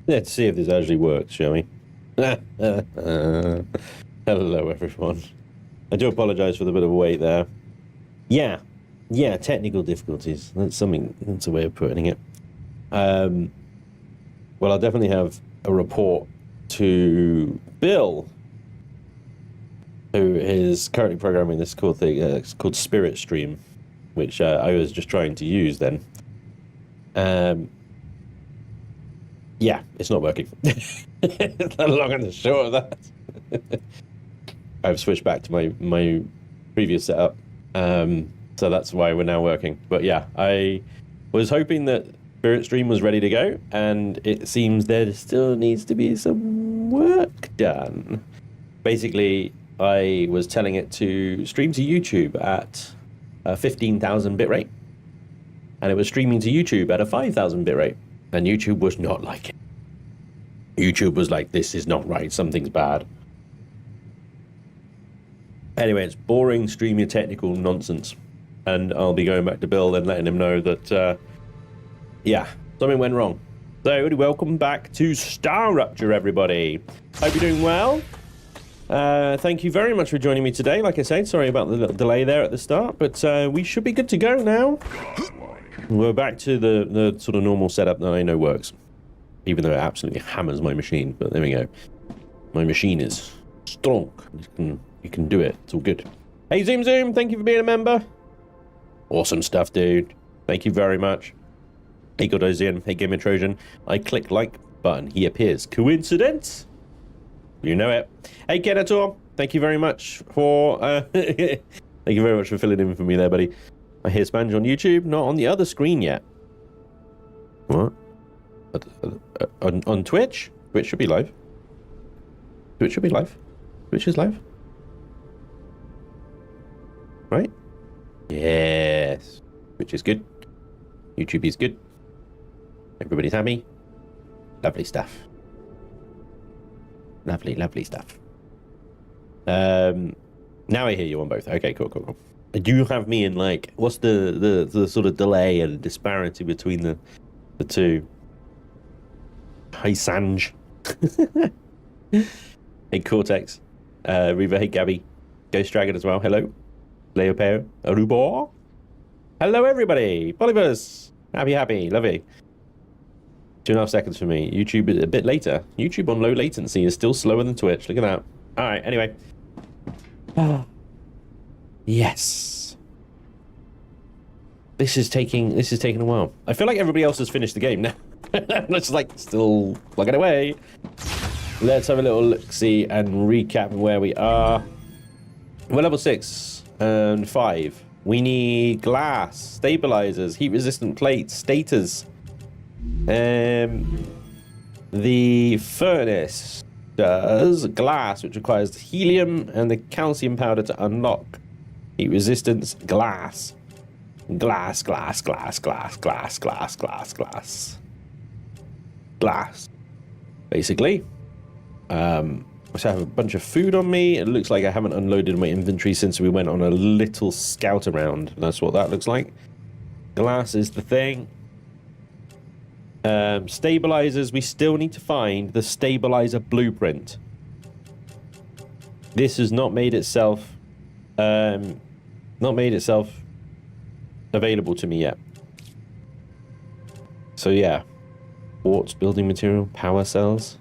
Let's see if this actually works, shall we? Hello, everyone. I do apologize for the bit of a wait there. Yeah, technical difficulties. That's a way of putting it. Well, I'll definitely have a report to Bill, who is currently programming this cool thing. It's called Spirit Stream, which I was just trying to use then. Yeah, it's not working. The long and the short of that. I've switched back to my previous setup, so that's why we're now working. But yeah, I was hoping that Spirit Stream was ready to go, and it seems there still needs to be some work done. Basically, I was telling it to stream to YouTube at a 15,000 bitrate, and it was streaming to YouTube at a 5,000 bitrate, and YouTube was not like it. YouTube was like, this is not right, something's bad. Anyway, it's boring streamer technical nonsense, and I'll be going back to Bill and letting him know that, yeah, something went wrong. So, welcome back to Star Rupture, everybody. Hope you're doing well. Thank you very much for joining me today. Like I said, sorry about the little delay there at the start, but we should be good to go now. We're back to the sort of normal setup that I know works, even though it absolutely hammers my machine. But there we go. My machine is strong. You can do it. It's all good. Hey, Zoom, thank you for being a member. Awesome stuff, dude. Thank you very much. Hey, Godosian. Hey, Gamer Trojan. I click like button. He appears. Coincidence? You know it. Hey, Kenator. Thank you very much for thank you very much for filling in for me there, buddy. I hear Spanj on YouTube, not on the other screen yet. What? On Twitch? Twitch should be live. Twitch should be live. Twitch is live. Right? Yes. Twitch is good. YouTube is good. Everybody's happy. Lovely stuff. Lovely stuff. Now I hear you on both. Okay, cool. Do you have me in, like, what's the sort of delay and disparity between the two? Hi, Sanj. Hey, Cortex. Reva, hey, Gabby. Ghost Dragon as well. Hello. Leopeo. Arubo. Hello, everybody. Polybus. Happy. Lovely. 2.5 seconds for me. YouTube is a bit later. YouTube on low latency is still slower than Twitch. Look at that. All right, anyway. Yes. This is taking a while. I feel like everybody else has finished the game now. Let's like still plug it away. Let's have a little look-see and recap where we are. We're level 6 and 5. We need glass, stabilizers, heat-resistant plates, stators. The furnace does glass, which requires helium and the calcium powder to unlock. Heat resistance, glass. Glass. Basically. So I have a bunch of food on me. It looks like I haven't unloaded my inventory since we went on a little scout around. That's what that looks like. Glass is the thing. Stabilizers, we still need to find the stabilizer blueprint. This has not made itself available to me yet. So yeah, quartz building material, power cells,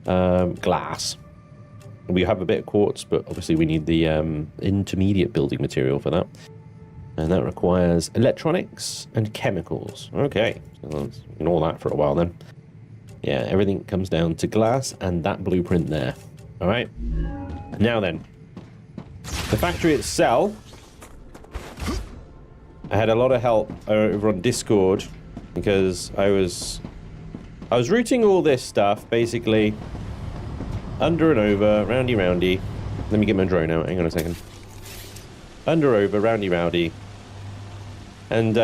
glass. We have a bit of quartz, but obviously we need the intermediate building material for that. And that requires electronics and chemicals. Okay, so let's ignore that for a while then. Yeah, everything comes down to glass and that blueprint there. All right. Now then, the factory itself. I had a lot of help over on Discord because I was routing all this stuff basically under and over, roundy. Let me get my drone out. Hang on a second. Under, over, roundy. And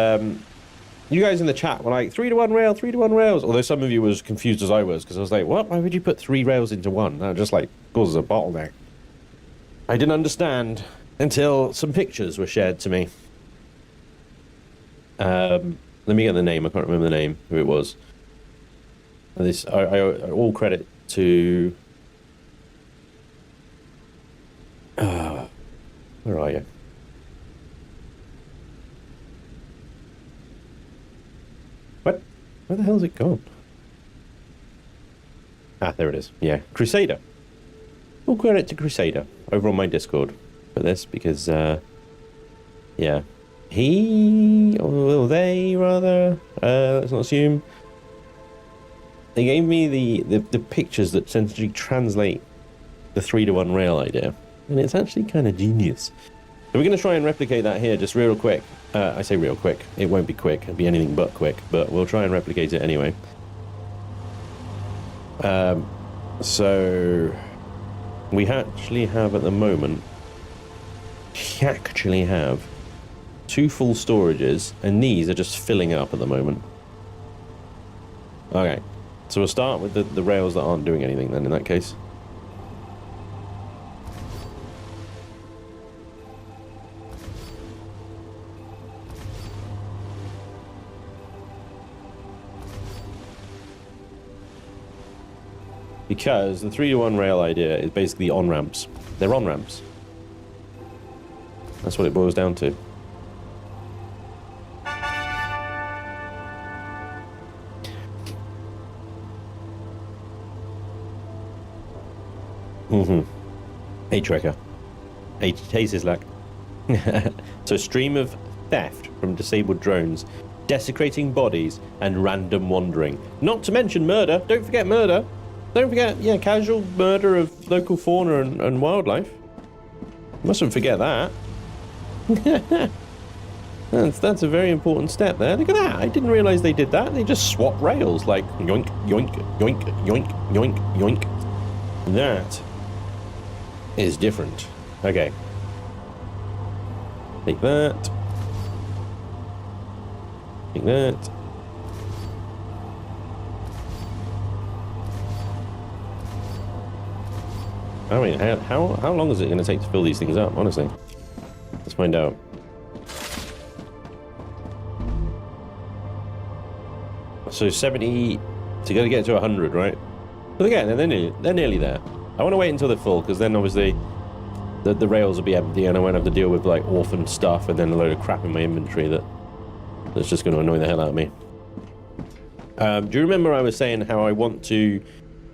you guys in the chat were like, 3-to-1 rail, 3-to-1 rails. Although some of you was confused as I was, because I was like, what? Why would you put 3 rails into one? That just like causes a bottleneck. I didn't understand until some pictures were shared to me. Let me get the name. I can't remember the name, who it was. this I all credit to where are you? What? Where the hell's it gone? Ah, there it is. Yeah, Crusader. All credit to Crusader over on my Discord for this because, yeah, he or they rather. Let's not assume. They gave me the pictures that essentially translate the 3-to-1 rail idea, and it's actually kind of genius. So we're going to try and replicate that here just real quick. I say real quick. It won't be quick. It'll be anything but quick, but we'll try and replicate it anyway. So we actually have at the moment, two full storages, and these are just filling up at the moment. Okay, so we'll start with the rails that aren't doing anything then in that case. Because the 3-to-1 rail idea is basically on-ramps. They're on-ramps. That's what it boils down to. Hey, Trekker. Hey, Sislak. So, stream of theft from disabled drones, desecrating bodies, and random wandering. Not to mention murder. Don't forget murder. Don't forget, yeah, casual murder of local fauna and wildlife. Mustn't forget that. That's a very important step there. Look at that. I didn't realize they did that. They just swap rails like yoink, yoink, yoink, yoink, yoink, yoink. That is different. Okay. Take that. Take that. I mean, how long is it going to take to fill these things up, honestly? Let's find out. So 70 to get to 100, right? But again, they're nearly there. I want to wait until they're full, because then obviously the rails will be empty and I won't have to deal with like orphan stuff and then a load of crap in my inventory that's just going to annoy the hell out of me. Do you remember I was saying how I want to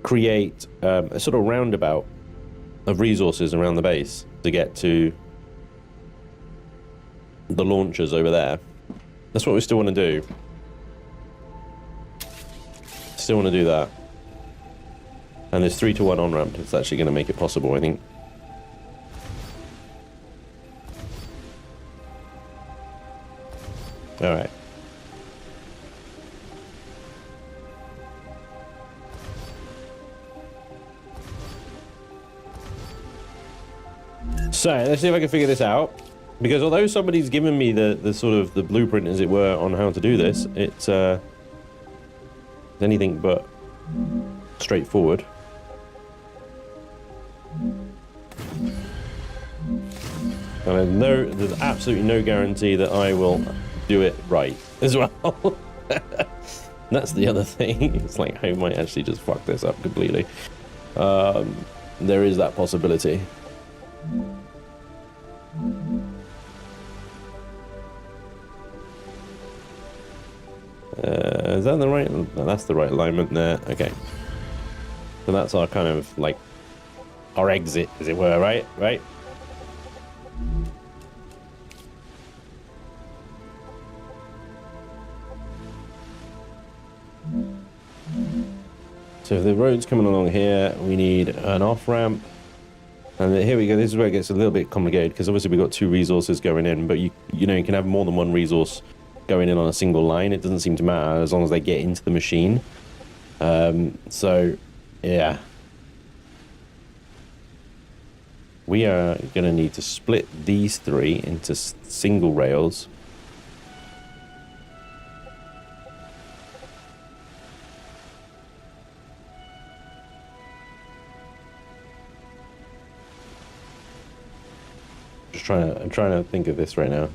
create a sort of roundabout of resources around the base to get to the launchers over there? That's what we still want to do. Still want to do that. And this 3-to-1 on-ramp is actually going to make it possible, I think. Alright. So, let's see if I can figure this out. Because although somebody's given me the sort of the blueprint, as it were, on how to do this, it's anything but straightforward. And there's absolutely no guarantee that I will do it right as well. That's the other thing. It's like I might actually just fuck this up completely. There is that possibility. Is that the right? No, that's the right alignment there. Okay. So that's our kind of like our exit, as it were, right? Right. So if the road's coming along here, we need an off-ramp. And here we go. This is where it gets a little bit complicated, because obviously we've got two resources going in, but you know, you can have more than one resource going in on a single line. It doesn't seem to matter as long as they get into the machine. So, yeah. We are going to need to split these three into single rails. I'm trying to think of this right now. Is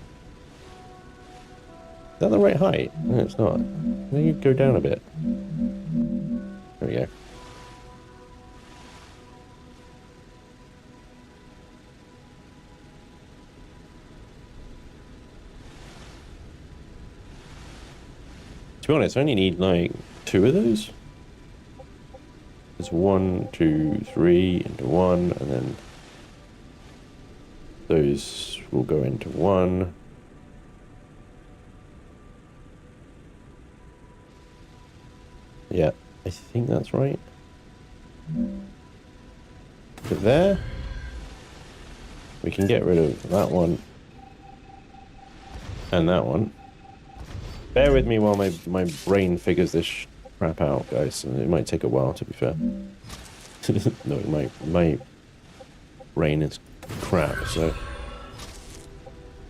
that the right height? No, it's not. Maybe you go down a bit. we go. To be honest, I only need like 2 of those. There's 1, 2, 3 into 1, and then those will go into 1. Yeah, I think that's right. But there, we can get rid of that one and that one. Bear with me while my brain figures this crap out, guys. It might take a while, to be fair. No, my brain is crap, so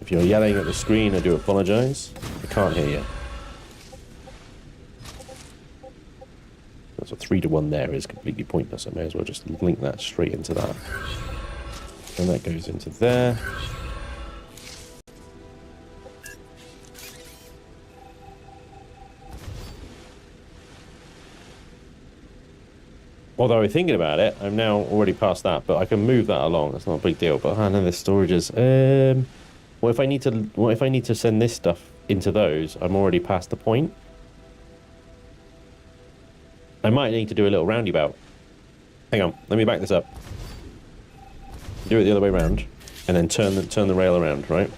if you're yelling at the screen, I do apologize. I can't hear you. So 3-to-1 there is completely pointless. I may as well just link that straight into that. And that goes into there. Although thinking about it, I'm now already past that, but I can move that along. That's not a big deal. But I know there's storages. What if I need to send this stuff into those? I'm already past the point. I might need to do a little roundabout. Hang on, let me back this up. Do it the other way around, and then turn the rail around, right?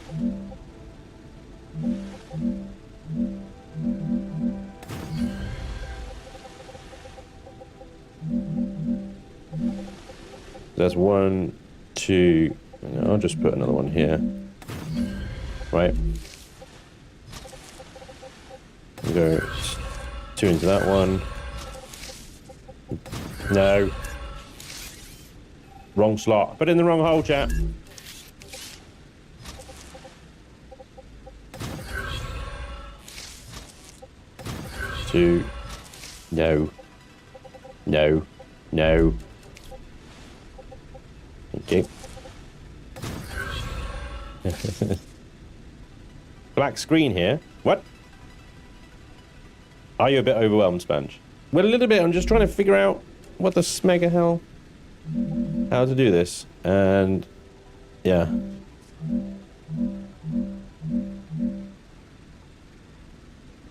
There's 1, 2. I'll just put another one here, right? We'll go 2 into that one. No. Wrong slot. Put in the wrong hole, chat. Two. No. No. No. Thank you. Black screen here. What? Are you a bit overwhelmed, Spanj? Well, a little bit. I'm just trying to figure out what the smega hell, how to do this, and yeah.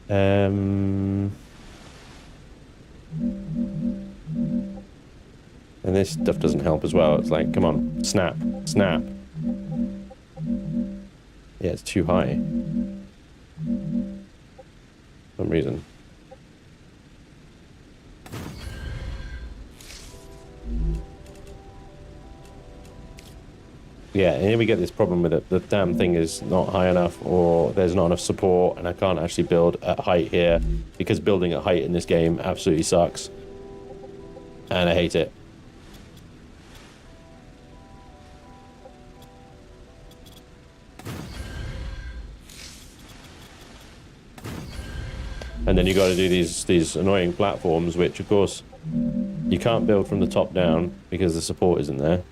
And this stuff doesn't help as well. It's like, come on, snap, snap. Yeah, it's too high. For some reason. Yeah, and here we get this problem with it. The damn thing is not high enough, or there's not enough support, and I can't actually build at height here, because building at height in this game absolutely sucks. And I hate it. And then you got to do these annoying platforms, which of course you can't build from the top down because the support isn't there.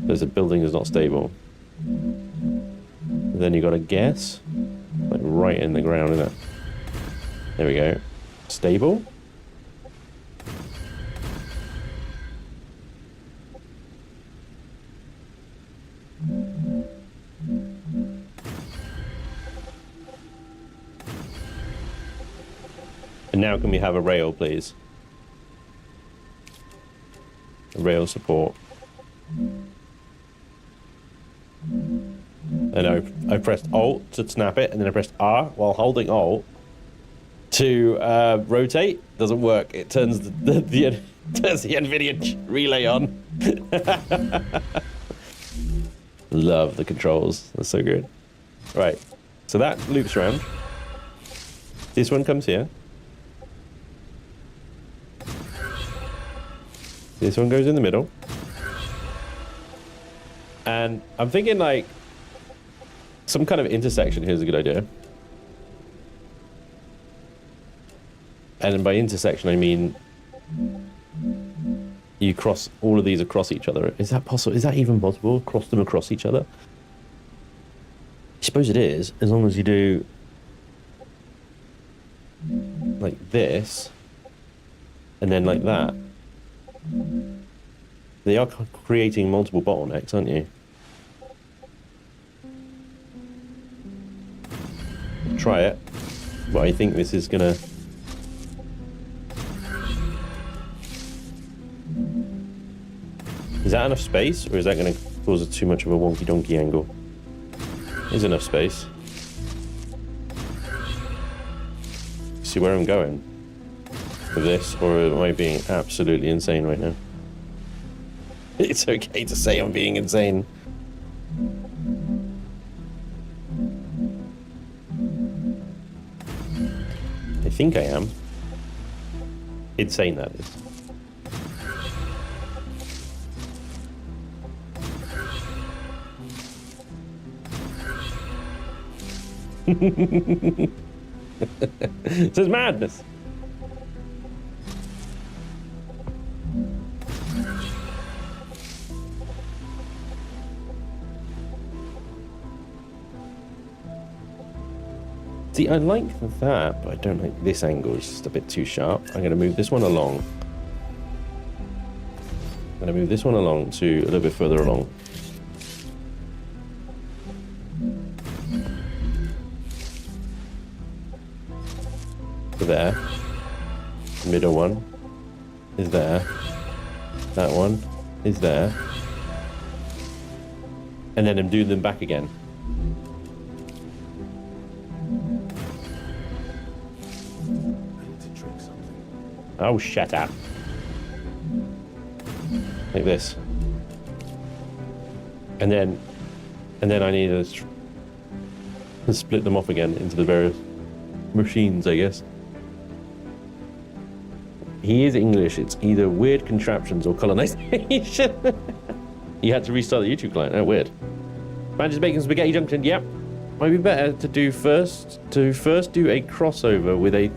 Because the building is not stable. And then you got to guess, like right in the ground, isn't it? There we go. Stable. And now can we have a rail, please? A rail support. And I pressed Alt to snap it, and then I pressed R while holding Alt to rotate. Doesn't work. It turns the Nvidia relay on. Love the controls. That's so good. Right. So that loops around. This one comes here. This one goes in the middle. And I'm thinking like some kind of intersection here is a good idea. And by intersection, I mean you cross all of these across each other. Is that possible? Is that even possible? Cross them across each other? I suppose it is, as long as you do like this. and then like that. They are creating multiple bottlenecks, aren't you? Try it, but I think this is gonna... Is that enough space, or is that gonna cause too much of a wonky donkey angle? There's enough space. See where I'm going with this, or am I being absolutely insane right now? It's okay to say I'm being insane. I think I am. Insane, that is. This is madness. See, I like that, but I don't like this angle. It's just a bit too sharp. I'm going to move this one along. I'm going to move this one along to a little bit further along. So there. The middle one is there. That one is there. And then I'm doing them back again. Oh, shut up. Like this. And then I need to split them off again into the various machines, I guess. He is English. It's either weird contraptions or colonization. You had to restart the YouTube client. Oh, weird. Spanj Bacon Spaghetti Junction. Yep. Might be better to do first do a crossover with a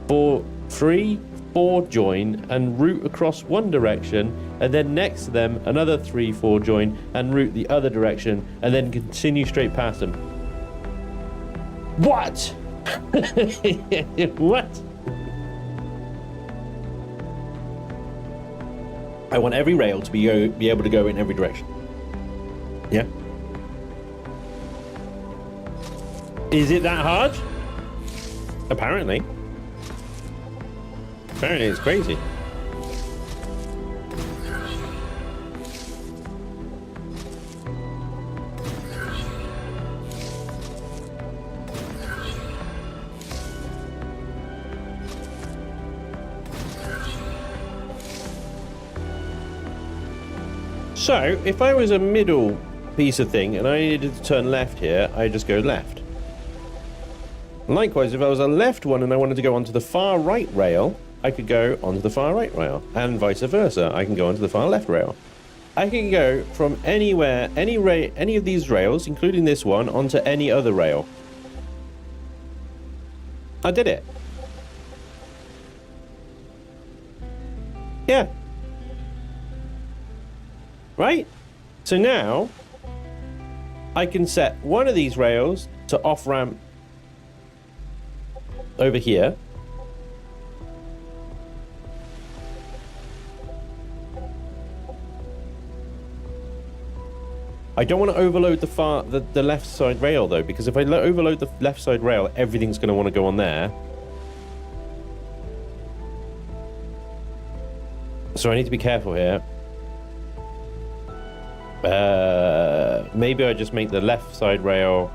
3-4 join and route across one direction, and then next to them another 3-4 join and route the other direction, and then continue straight past them. What? What? I want every rail to be able to go in every direction. Yeah. Is it that hard? Apparently. Apparently it's crazy. So, if I was a middle piece of thing and I needed to turn left here, I just go left. Likewise, if I was a left one and I wanted to go onto the far right rail, I could go onto the far right rail, and vice versa. I can go onto the far left rail. I can go from anywhere, any of these rails, including this one, onto any other rail. I did it. Yeah. Right? So now, I can set one of these rails to off-ramp over here. I don't want to overload the left side rail though, because if I overload the left side rail, everything's going to want to go on there. So I need to be careful here. Maybe I just make the left side rail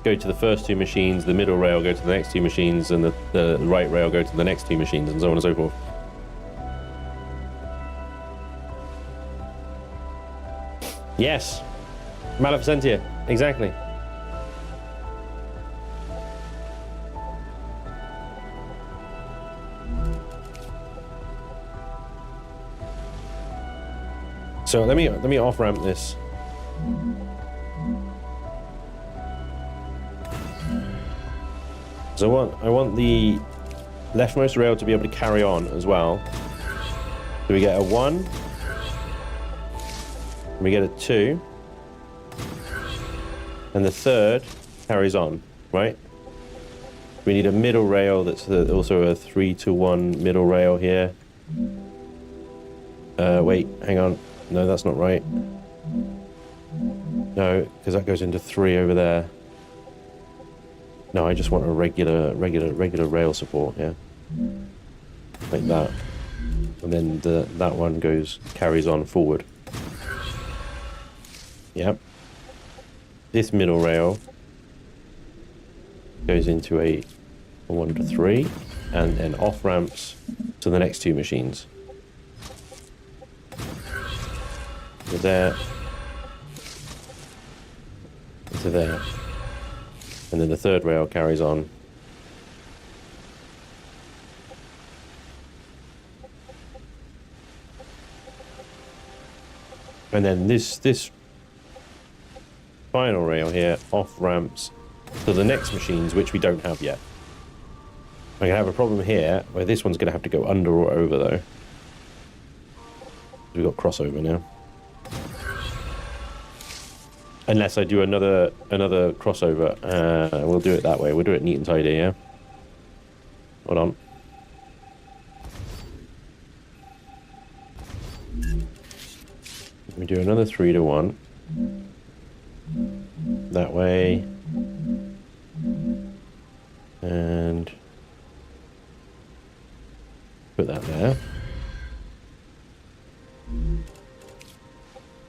go to the first two machines, the middle rail go to the next two machines, and the right rail go to the next two machines, and so on and so forth. Yes. Maleficentia, exactly. So let me off ramp this. So I want the leftmost rail to be able to carry on as well. So we get a 1, we get a 2, and the third carries on, right? We need a middle rail that's also a 3-to-1 middle rail here. Wait, hang on. No, that's not right. No, because that goes into 3 over there. No, I just want a regular rail support here. Like that. And then that one carries on forward. Yep. This middle rail goes into a 1 to 3 and then off ramps to the next 2 machines. So there to there. And then the third rail carries on. And then this final rail here off ramps to the next machines, which we don't have yet. I'm gonna have a problem here where this one's gonna have to go under or over though. We've got crossover now. Unless I do another crossover, we'll do it that way. We'll do it neat and tidy, yeah? Hold on. We do another 3-to-1. That way. And put that there.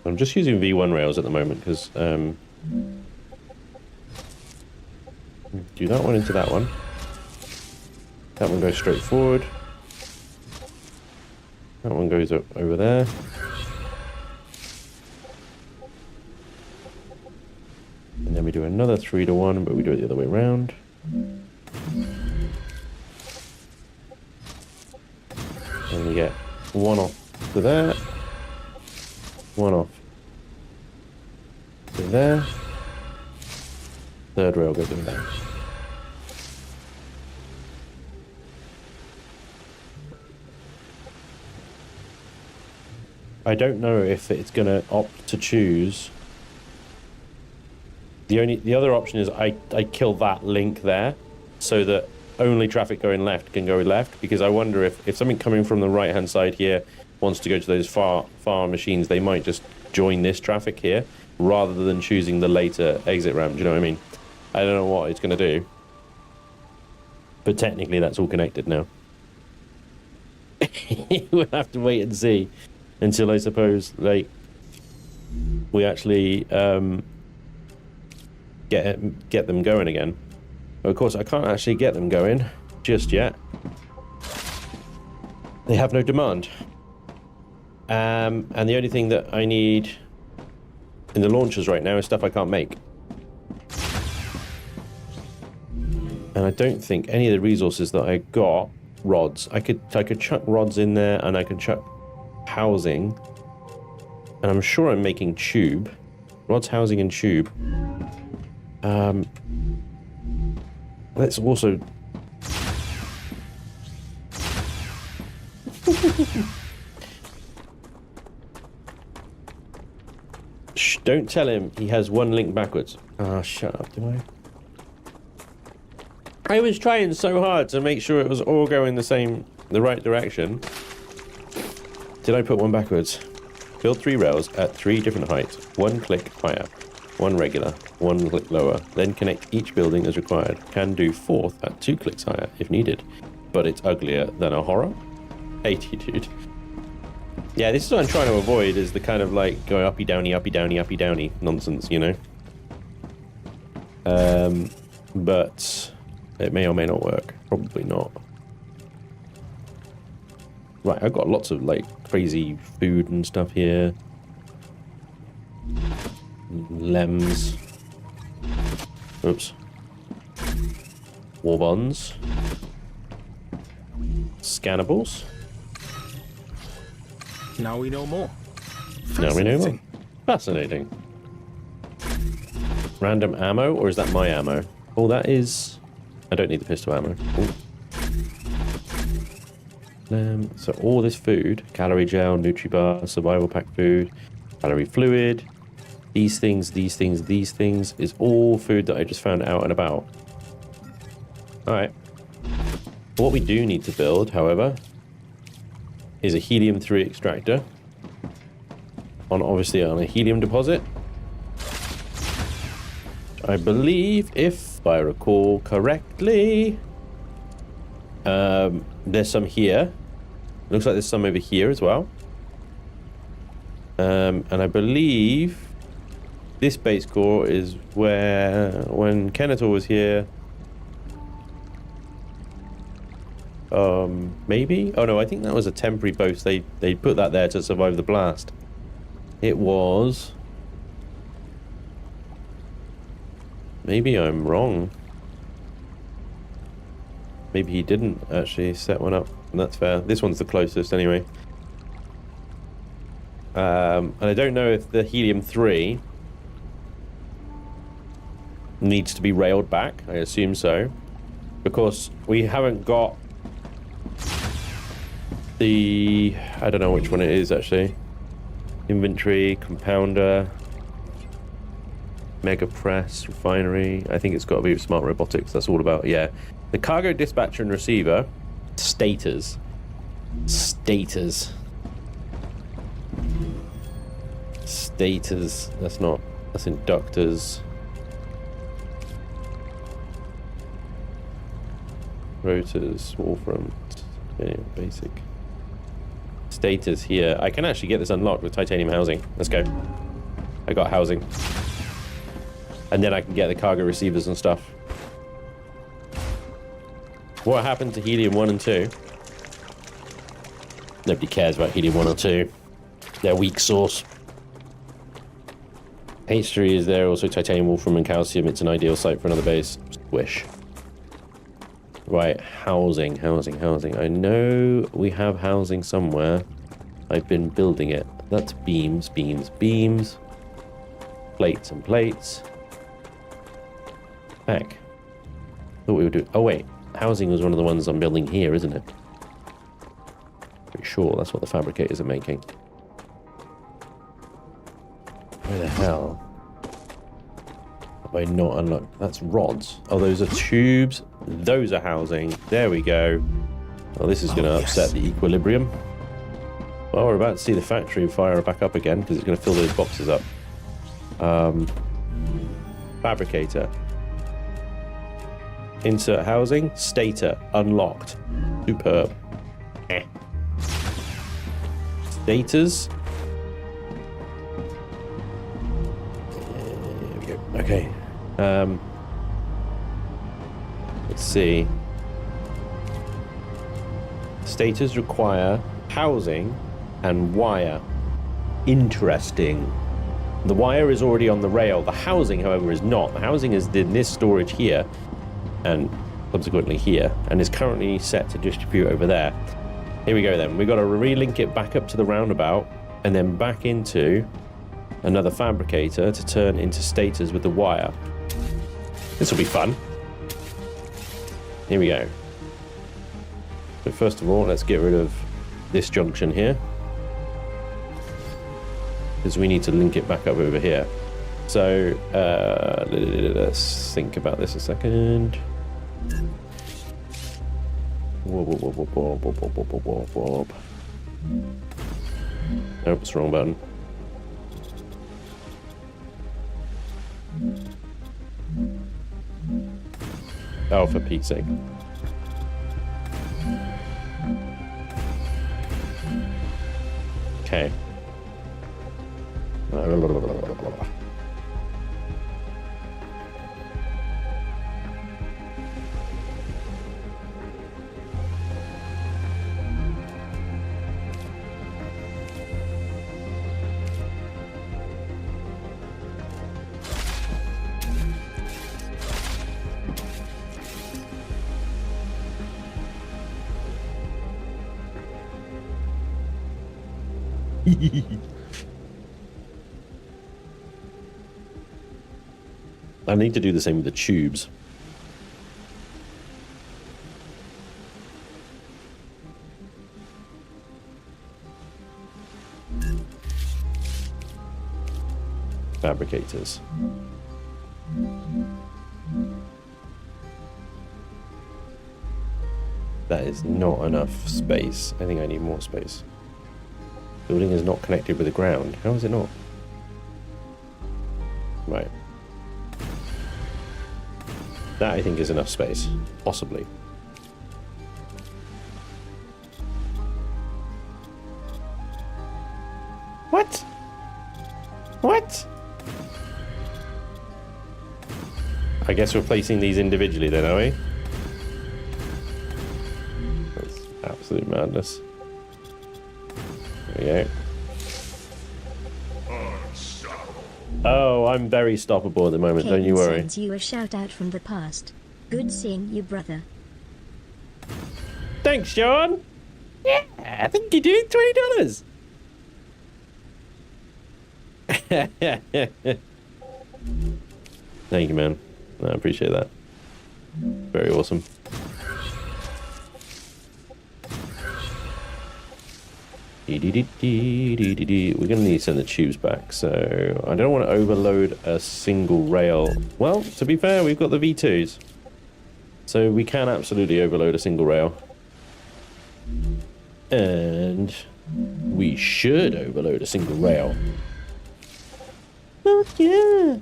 I'm just using V1 rails at the moment because do that one into that one. That one goes straight forward. That one goes up over there. And then we do another 3-to-1, but we do it the other way around. And we get one off to there. One off to there. Third rail goes in there. I don't know if it's going to opt to choose. The other option is I kill that link there so that only traffic going left can go left, because I wonder if something coming from the right hand side here wants to go to those far machines, they might just join this traffic here rather than choosing the later exit ramp. Do you know what I mean? I don't know what it's going to do, but technically that's all connected now. We'll have to wait and see until, I suppose, like, we actually get them going again. Of course, I can't actually get them going just yet. They have no demand. And the only thing that I need in the launchers right now is stuff I can't make. And I don't think any of the resources that I got, rods, I could chuck rods in there, and I could chuck housing. And I'm sure I'm making tube. Rods, housing, and tube. Let's also... Shh, don't tell him he has one link backwards. Ah, shut up, do I was trying so hard to make sure it was all going the right direction. Did I put one backwards? Build 3 rails at 3 different heights. 1 click higher, 1 regular, 1 click lower. Then connect each building as required. Can do 4th at 2 clicks higher if needed. But it's uglier than a horror. 80, dude. Yeah, this is what I'm trying to avoid, is the kind of like going uppy downy, uppy downy, uppy downy nonsense, you know? But it may or may not work. Probably not. Right, I've got lots of like crazy food and stuff here. Lems. Oops. War bonds. Scannables. Now we know more. Now we know more. Fascinating. Random ammo, or is that my ammo? Oh, that is... I don't need the pistol ammo. So all this food, calorie gel, Nutribar, survival pack food, calorie fluid, these things, is all food that I just found out and about. All right. What we do need to build, however, is a helium-3 extractor. Obviously on a helium deposit. I believe, if I recall correctly, there's some here. Looks like there's some over here as well. And I believe this base core is where, when Kenator was here, maybe? Oh no, I think that was a temporary base. They put that there to survive the blast. It was... Maybe I'm wrong. Maybe he didn't actually set one up. And that's fair. This one's the closest anyway. And I don't know if the helium-3 needs to be railed back. I assume so. Because we haven't got the... I don't know which one it is actually. Inventory, compounder, mega press, refinery. I think it's got to be smart robotics. That's all about, yeah. The cargo dispatcher and receiver, stators. Stators. Stators. That's not, that's inductors. Rotors, wallfront, yeah, basic. Stators here. I can actually get this unlocked with titanium housing. Let's go. I got housing. And then I can get the cargo receivers and stuff. What happened to helium 1 and 2? Nobody cares about helium 1 or 2. They're weak source. H3 is there, also titanium, wolfram, and calcium. It's an ideal site for another base. Wish. Right, housing. I know we have housing somewhere. I've been building it. That's beams. Plates and plates. Back. Thought we would do... Oh, wait. Housing was one of the ones I'm building here, isn't it? Pretty sure that's what the fabricators are making. Where the hell have I not unlocked? That's rods. Oh, those are tubes. Those are housing. There we go. Well, this is going to upset the equilibrium. Well, we're about to see the factory fire back up again because it's going to fill those boxes up. Fabricator. Insert housing. Stator. Unlocked. Superb. Stators. There we go. Okay. Let's see. Stators require housing and wire. Interesting. The wire is already on the rail. The housing, however, is not. The housing is in this storage here and subsequently here and is currently set to distribute over there. Here we go then. We've got to relink it back up to the roundabout and then back into another fabricator to turn into stators with the wire. This will be fun. Here we go. So first of all, let's get rid of this junction here, because we need to link it back up over here. So let's think about this a second. Nope, it's the wrong button. Oh, for Pete's sake. Okay. I need to do the same with the tubes. Fabricators. That is not enough space. I think I need more space. Building is not connected with the ground. How is it not? Right. That I think is enough space. Possibly. What? What? I guess we're placing these individually then, are we? That's absolute madness. There we go. Oh, I'm very stoppable at the moment, don't you worry. Sends you a shout out from the past. Good seeing you, brother. Thanks, Sean. Yeah, I think you do. $20. Thank you, man. I appreciate that. Very awesome. We're gonna need to send the tubes back, so I don't want to overload a single rail. Well, to be fair, we've got the V2s, so we can absolutely overload a single rail, and we should overload a single rail. Oh yeah.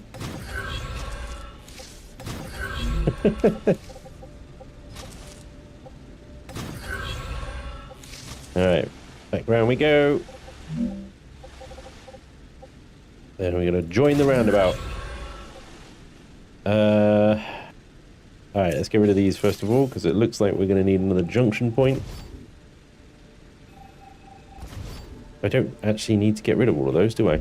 Alright, back round we go. Then we're going to join the roundabout. Alright, let's get rid of these first of all, because it looks like we're going to need another junction point. I don't actually need to get rid of all of those, do I?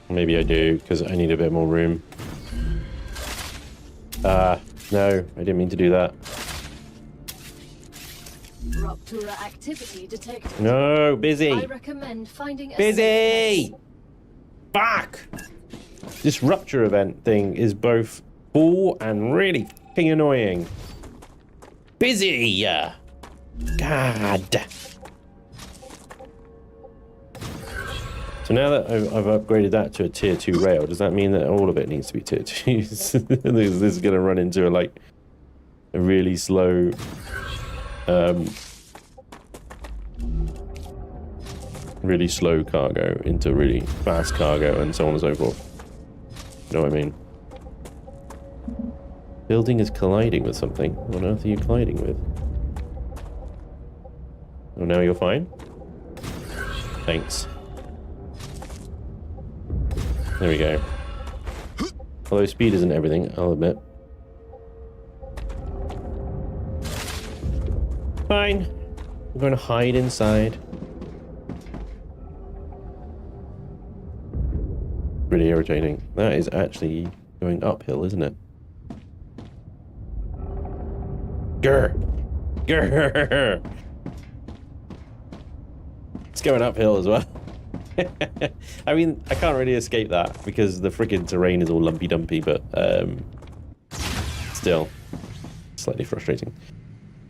Maybe I do, because I need a bit more room. No, I didn't mean to do that. Rupture activity detected. No, busy. I recommend finding a Busy! Fuck! This rupture event thing is both cool and really fucking annoying. Busy! God! So now that I've upgraded that to a tier 2 rail, does that mean that all of it needs to be tier 2? This is going to run into a really slow... really slow cargo into really fast cargo and so on and so forth. You know what I mean? Building is colliding with something. What on earth are you colliding with? Oh, now you're fine? Thanks. There we go. Although speed isn't everything, I'll admit. Fine. I'm going to hide inside. Really irritating. That is actually going uphill, isn't it? Grr! Grr! It's going uphill as well. I mean, I can't really escape that because the freaking terrain is all lumpy-dumpy, but still, slightly frustrating.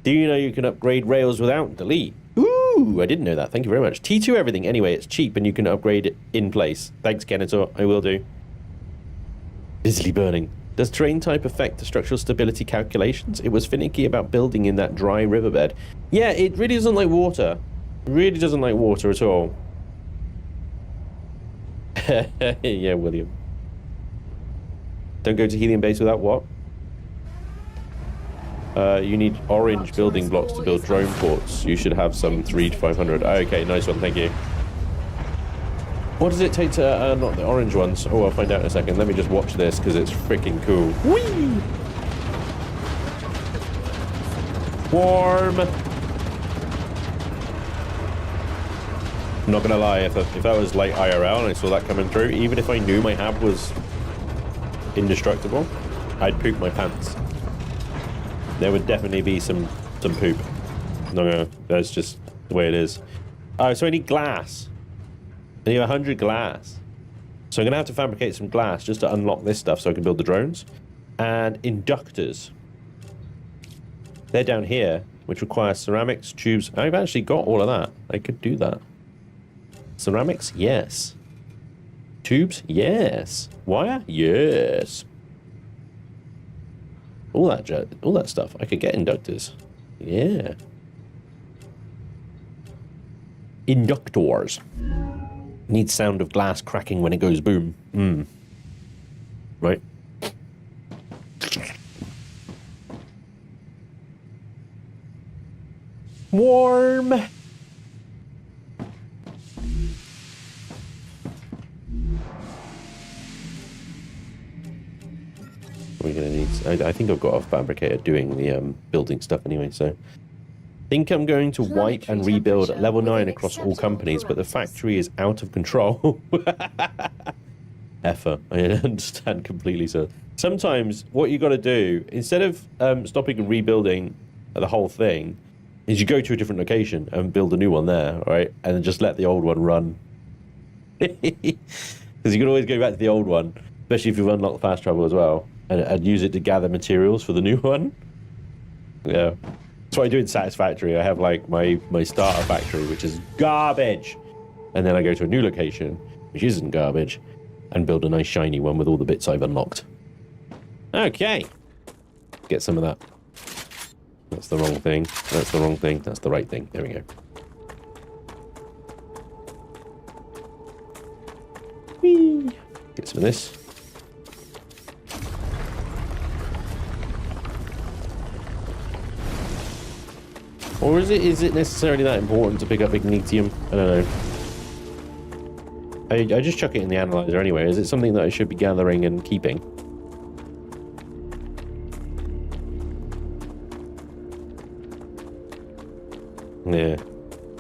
Do you know you can upgrade rails without delete? Ooh, I didn't know that. Thank you very much. T2 everything. Anyway, it's cheap and you can upgrade it in place. Thanks, Kenator. I will do. Busily burning. Does terrain type affect the structural stability calculations? It was finicky about building in that dry riverbed. Yeah, it really doesn't like water. It really doesn't like water at all. Yeah, William. Don't go to Helium Base without what? You need orange building blocks to build drone ports. You should have some 300 to 500. Okay, nice one, thank you. What does it take to not the orange ones? Oh, I'll find out in a second. Let me just watch this because it's freaking cool. Whee! Warm. I'm not gonna lie, if that was like IRL and I saw that coming through, even if I knew my hab was indestructible, I'd poop my pants. There would definitely be some poop. No, that's just the way it is. Oh, so I need glass. I need 100 glass. So I'm gonna have to fabricate some glass just to unlock this stuff so I can build the drones. And inductors. They're down here. which requires ceramics, tubes. I've actually got all of that. I could do that. Ceramics? Yes. Tubes? Yes. Wire? Yes. All that stuff. I could get inductors. Yeah. Inductors. Need sound of glass cracking when it goes boom. Right. Warm. We're gonna need. I think I've got a fabricator doing the building stuff anyway. So, I think I'm going to wipe and rebuild at level 9 across all companies, but the factory is out of control. Effer, I understand completely. So sometimes what you got to do instead of stopping and rebuilding the whole thing is you go to a different location and build a new one there, right? And then just let the old one run. Because you can always go back to the old one, especially if you've unlocked fast travel as well, and use it to gather materials for the new one. Yeah. That's what I do in Satisfactory. I have like my starter factory, which is garbage. And then I go to a new location, which isn't garbage, and build a nice shiny one with all the bits I've unlocked. Okay. Get some of that. That's the wrong thing. That's the wrong thing. That's the right thing. There we go. Whee! Get some of this. Or is it necessarily that important to pick up ignitium? I don't know. I just chuck it in the analyzer anyway. Is it something that I should be gathering and keeping?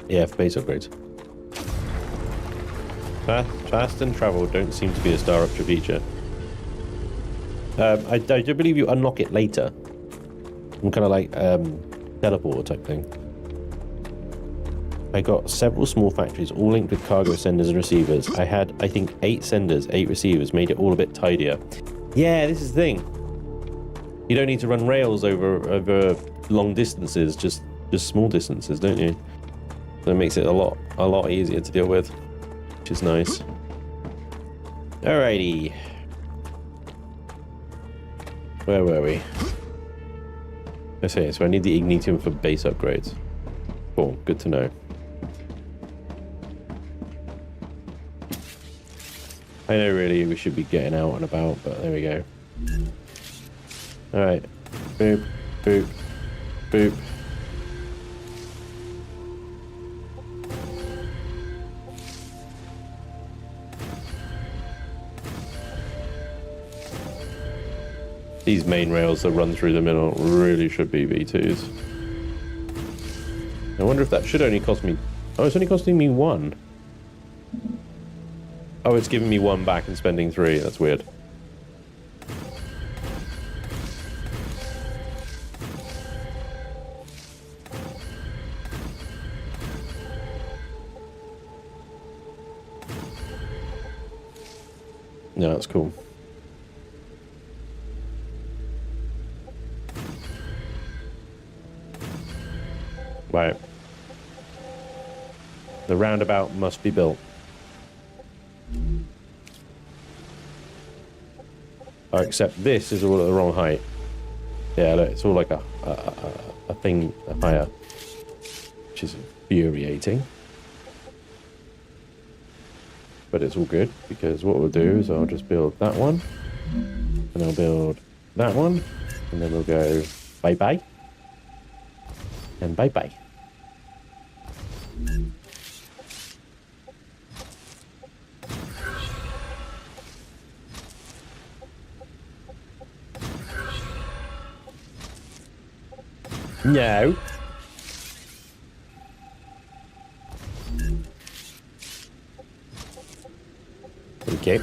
Yeah, for base upgrades. Fast and travel don't seem to be a Star Rupture feature. I do believe you unlock it later. Some kind of like teleporter type thing. I got several small factories, all linked with cargo senders and receivers. I had, I think, 8 senders, 8 receivers, made it all a bit tidier. Yeah, this is the thing. You don't need to run rails over long distances, just small distances, don't you? That makes it a lot easier to deal with, which is nice. Alrighty. Where were we? Okay, so I need the ignitium for base upgrades. Cool, good to know. I know really we should be getting out and about, but there we go. Alright. Boop, boop, boop. These main rails that run through the middle really should be V2s. I wonder if that should only cost me... Oh, it's only costing me 1. Oh, it's giving me 1 back and spending 3. That's weird. No, that's cool. Right. The roundabout must be built. Oh, except this is all at the wrong height. Yeah, look, it's all like a thing higher, which is infuriating. But it's all good, because what we'll do is I'll just build that one, and I'll build that one, and then we'll go bye-bye, and bye-bye. No. Okay.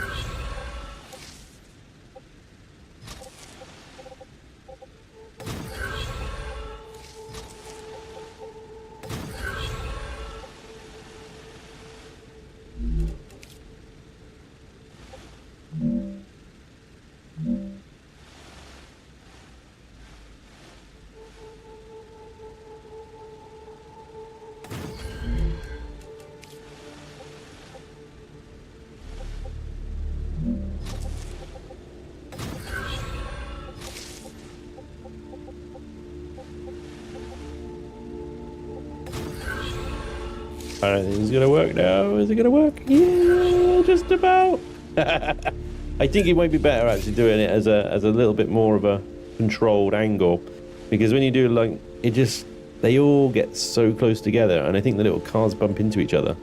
I don't think it's gonna work now. Is it gonna work? Yeah, just about. I think it might be better actually doing it as a little bit more of a controlled angle, because when you do like it, just they all get so close together, and I think the little cars bump into each other.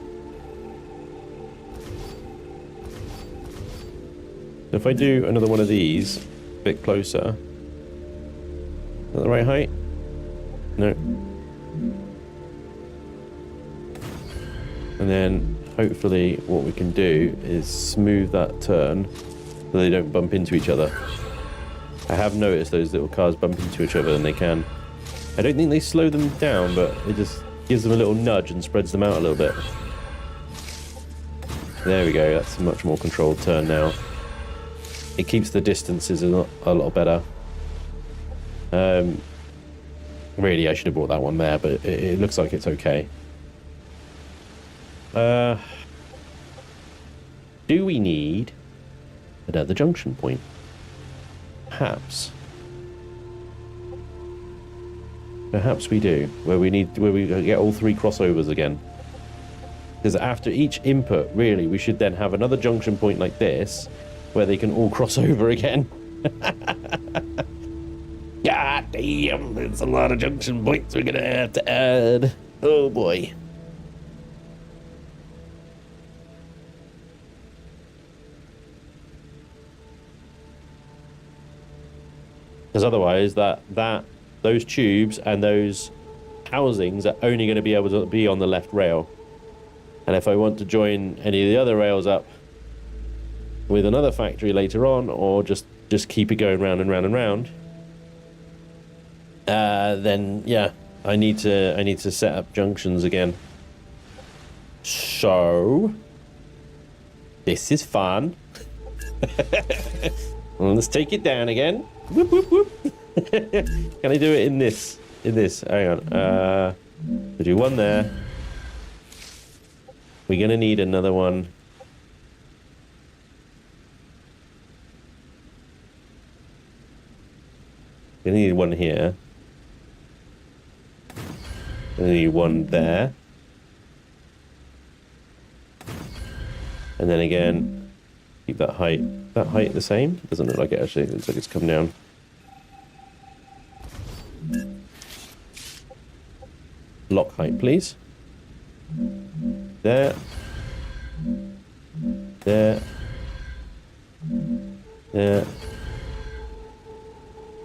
So if I do another one of these a bit closer, is that the right height? No. And then hopefully what we can do is smooth that turn so they don't bump into each other. I have noticed those little cars bump into each other, and they can. I don't think they slow them down, but it just gives them a little nudge and spreads them out a little bit. There we go, that's a much more controlled turn now. It keeps the distances a lot better. Really, I should have brought that one there, but it looks like it's okay. Do we need another junction point? Perhaps we do, where we get all three crossovers again. Because after each input, really, we should then have another junction point like this, where they can all cross over again. God damn, there's a lot of junction points we're gonna have to add. Oh boy. Because otherwise, those tubes and those housings are only going to be able to be on the left rail. And if I want to join any of the other rails up with another factory later on, or just keep it going round and round and round, then yeah, I need to set up junctions again. So this is fun. Well, let's take it down again. Whoop, whoop, whoop. Can I do it in this? Hang on. We'll do one there. We're gonna need another one. Gonna need one here. Gonna need one there. And then again, keep that height the same. Doesn't look like it actually. It looks like it's come down. Lock height, please. There. There. There.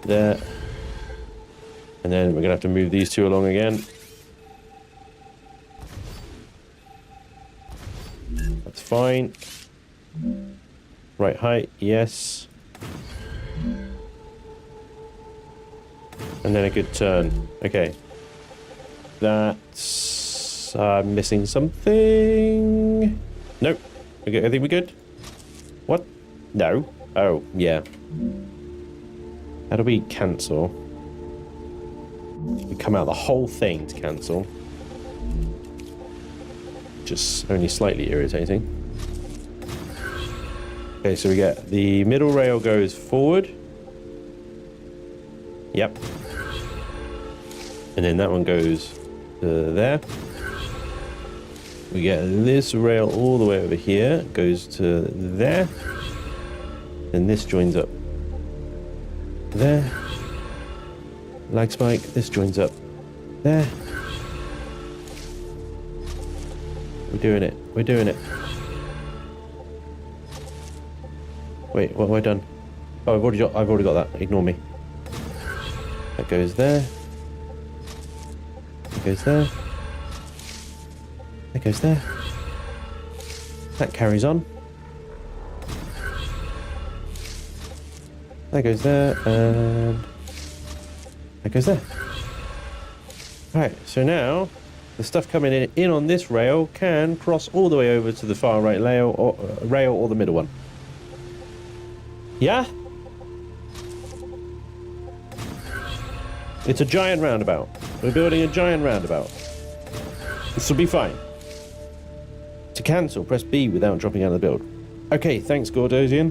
There. And then we're gonna have to move these two along again. That's fine. Right height, yes. And then a good turn. Okay. That's... I'm missing something. Nope. Okay, I think we're good. What? No. Oh, yeah. How do we cancel? We come out the whole thing to cancel. Just only slightly irritating. Okay, so we get the middle rail goes forward. Yep. And then that one goes to there. We get this rail all the way over here, goes to there. And this joins up there. Lag spike, this joins up there. We're doing it. We're doing it. Wait, what have I done? Oh, I've already got that. Ignore me. That goes there. That goes there. That goes there. That carries on. That goes there, and that goes there. Alright, so now the stuff coming in on this rail can cross all the way over to the far right rail or the middle one. Yeah? It's a giant roundabout. We're building a giant roundabout. This will be fine. To cancel, press B without dropping out of the build. Okay, thanks, Gordosian.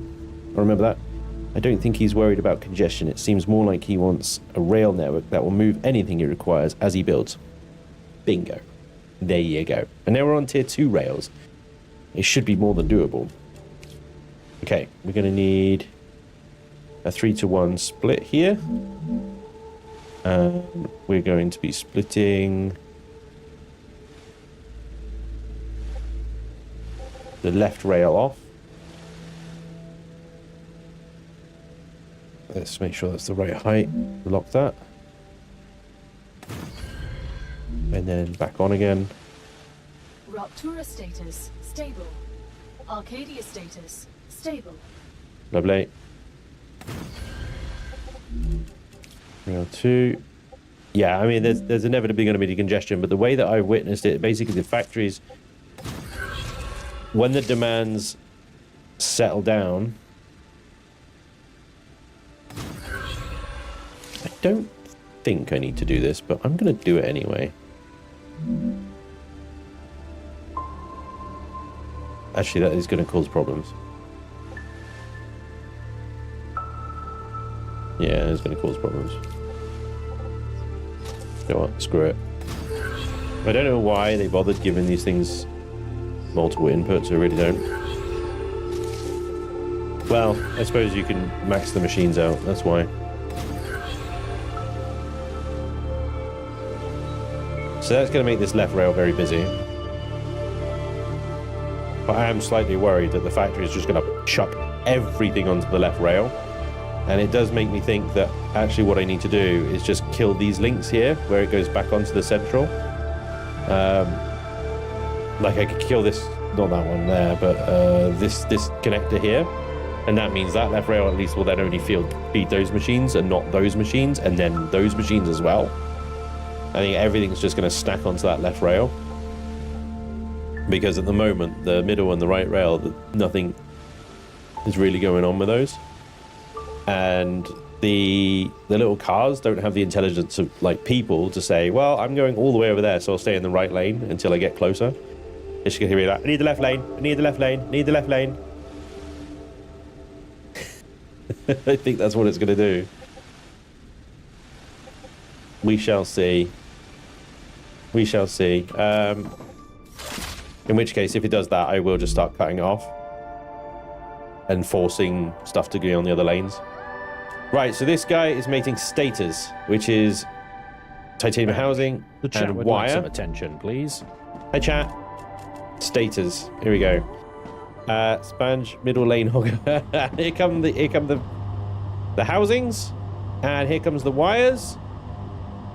I'll remember that. I don't think he's worried about congestion. It seems more like he wants a rail network that will move anything he requires as he builds. Bingo. There you go. And now we're on tier 2 rails. It should be more than doable. Okay, we're going to need a 3-to-1 split here. We're going to be splitting the left rail off. Let's make sure that's the right height. Lock that. And then back on again. Rupture status stable. Arcadia status stable. Lovely. Rail 2. Yeah, I mean, there's inevitably going to be decongestion, but the way that I've witnessed it, basically the factories, when the demands settle down, I don't think I need to do this, but I'm going to do it anyway. Actually, that is going to cause problems. Yeah, it's going to cause problems. You know what? Screw it. I don't know why they bothered giving these things multiple inputs. I really don't. Well, I suppose you can max the machines out. That's why. So that's going to make this left rail very busy. But I am slightly worried that the factory is just going to chuck everything onto the left rail. And it does make me think that actually what I need to do is just kill these links here, where it goes back onto the central. Like I could kill this, not that one there, but this connector here. And that means that left rail at least will then only feed those machines and not those machines, and then those machines as well. I think everything's just going to stack onto that left rail. Because at the moment, the middle and the right rail, nothing is really going on with those. And the little cars don't have the intelligence of like people to say, well, I'm going all the way over there, so I'll stay in the right lane until I get closer. It's going to be like, I need the left lane, I need the left lane, I need the left lane. I think that's what it's going to do. We shall see. We shall see. In which case, if it does that, I will just start cutting it off and forcing stuff to go on the other lanes. Right, so this guy is making status, which is titanium housing The chat and would wire. like some attention, please. Hi, chat. Status. Here we go. Spanj, middle lane hogger. here come the housings, and here comes the wires.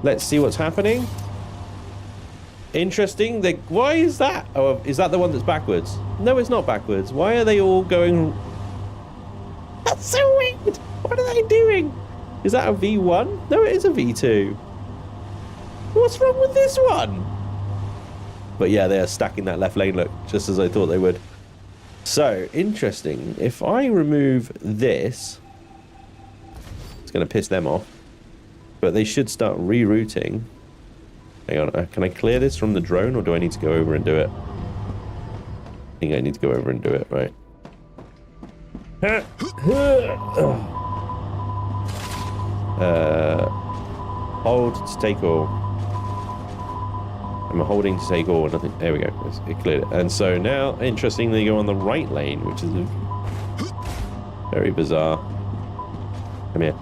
Let's see what's happening. Interesting. Why is that? Oh, is that the one that's backwards? No, it's not backwards. Why are they all going? That's so weird. What are they doing? Is that a V1? No, it is a V2. What's wrong with this one? But yeah, they are stacking that left lane, look, just as I thought they would. So, interesting. If I remove this, it's going to piss them off. But they should start rerouting. Hang on, can I clear this from the drone, or do I need to go over and do it? I think I need to go over and do it, right? Hold to take all. I'm holding to take all. Nothing. There we go. It cleared it. And so now, interestingly, they go on the right lane, which is very bizarre. Come here.